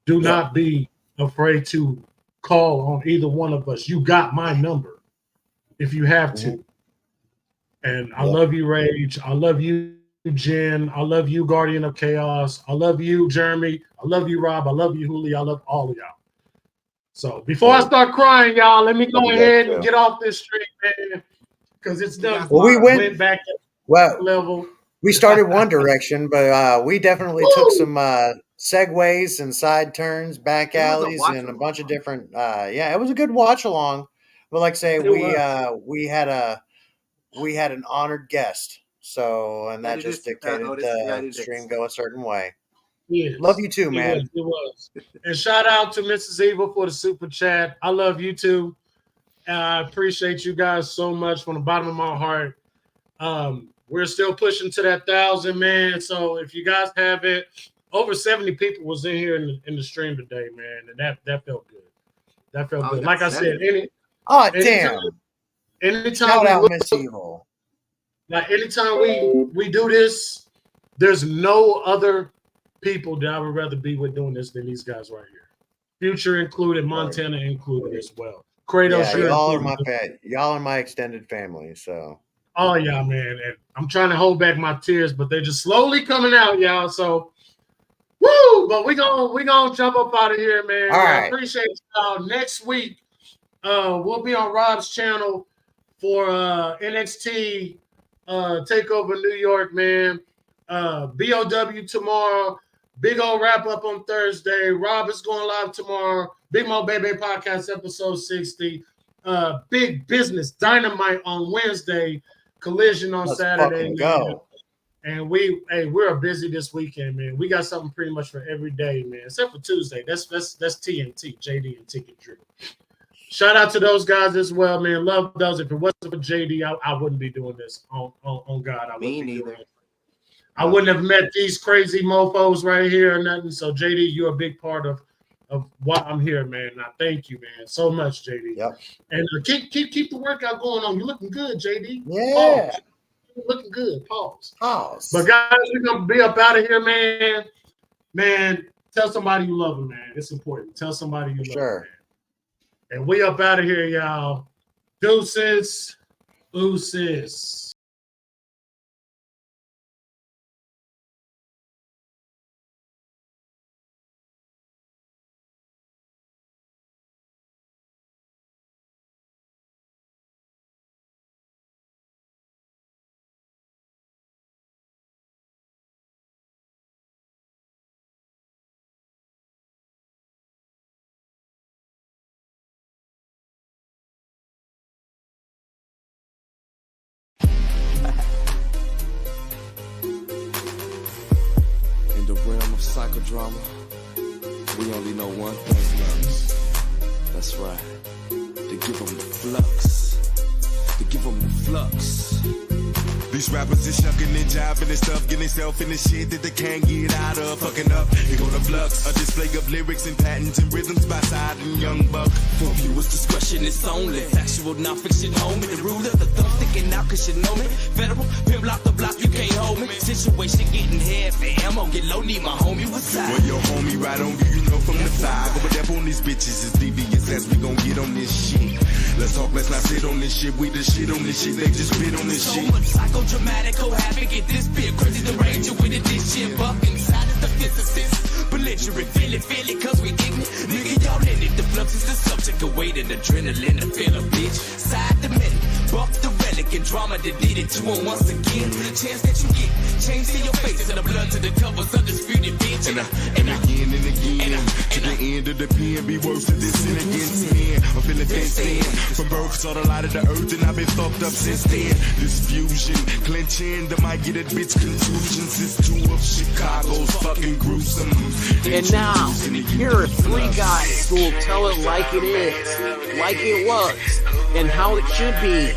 Do not be afraid to call on either one of us. You got my number if you have to. And I love you, Rage. I love you, Jen. I love you, Guardian of Chaos. I love you, Jeremy. I love you, Rob. I love you, Huli. I love all of y'all. So before I start crying, y'all, let me go ahead and get off this street, man, because it's done. Well, we went back to level. We started one direction, but we definitely took some segues and side turns, back alleys, and a bunch of different. It was a good watch along. But like I say, we had an honored guest, so and that just dictated the stream go a certain way. Yes. Love you too, man. It was. And shout out to Mrs. Evil for the super chat. I love you too. I appreciate you guys so much from the bottom of my heart. We're still pushing to that 1,000, man. So if you guys have it, over 70 people was in here in the stream today, man, and that felt good. That felt good. Like I said, anytime shout out Miss Evil. Like anytime we do this, there's no other people that I would rather be with doing this than these guys right here. Future included, Montana included as well. Kratos, y'all are my extended family, so. Oh yeah, man. And I'm trying to hold back my tears, but they're just slowly coming out, y'all. So woo! But we gonna jump up out of here, man. All right. I appreciate y'all. Next week, we'll be on Rob's channel for NXT Takeover New York, man. BOW tomorrow. BiggOh wrap up on Thursday. Rob is going live tomorrow. BiggMo BayBay Podcast episode 60. Big Business Dynamite on Wednesday. Collision on Saturday. Go. And we're busy this weekend, man. We got something pretty much for every day, man. Except for Tuesday. That's TNT, JD and Ticket Drip. Shout out to those guys as well, man. Love those. If it wasn't for JD, I wouldn't be doing this. On God, I wouldn't be doing it. I wouldn't have met these crazy mofos right here or nothing. So JD, you're a big part of why I'm here, man. And I thank you, man, so much, JD. Yep. And keep the workout going on. You're looking good, JD. Yeah. Pause. You're looking good. Pause. Pause. But guys, we're gonna be up out of here, man. Man, tell somebody you love them, man. It's important. Tell somebody you love them, man. And we up out of here, y'all. Deuces. Ooses. Psychodrama, we only know one thing, lovers. That's right. To give them the flux. To give them the flux. These rappers is shucking and jiving and stuff, getting self in the shit that they can't get out of. Fucking up, here go the flux. A display of lyrics and patterns and rhythms by Side and Young Buck. For viewers' discretion, it's only factual, non-fiction, homie. The ruler, the thumb sticking out, cause you know me. Federal, pimp lock the block, you can't hold me. Situation getting heavy, ammo get low, need my homie, what's that? Well, your homie right on you, you know from the side. Go up on these bitches, it's devious as we gon' get on this shit. Let's talk, let's not sit on this shit. We the shit on this shit, they just spit on this shit. So much psychodramatic, havoc, get this bit crazy, the ranger with it, this shit buck inside of the physicist. Belligerent, feel it, cause we ignorant. Nigga, y'all in it, the flux is the subject of weight and adrenaline, to feel a bitch. Side the minute, buck the relic and drama that did it to him once again. Chance that you get, change to your face and the blood to the covers, undisputed bitch. and again. To the end of the pen, be worse than this sin against men. I'm feeling fenced in. From birth, saw the light of the earth, and I've been fucked up since then. This fusion, clenching, that might get a bitch contusions. It's two of Chicago's fucking gruesome. And now, here are three guys who will tell it like it is, like it was, and how it should be.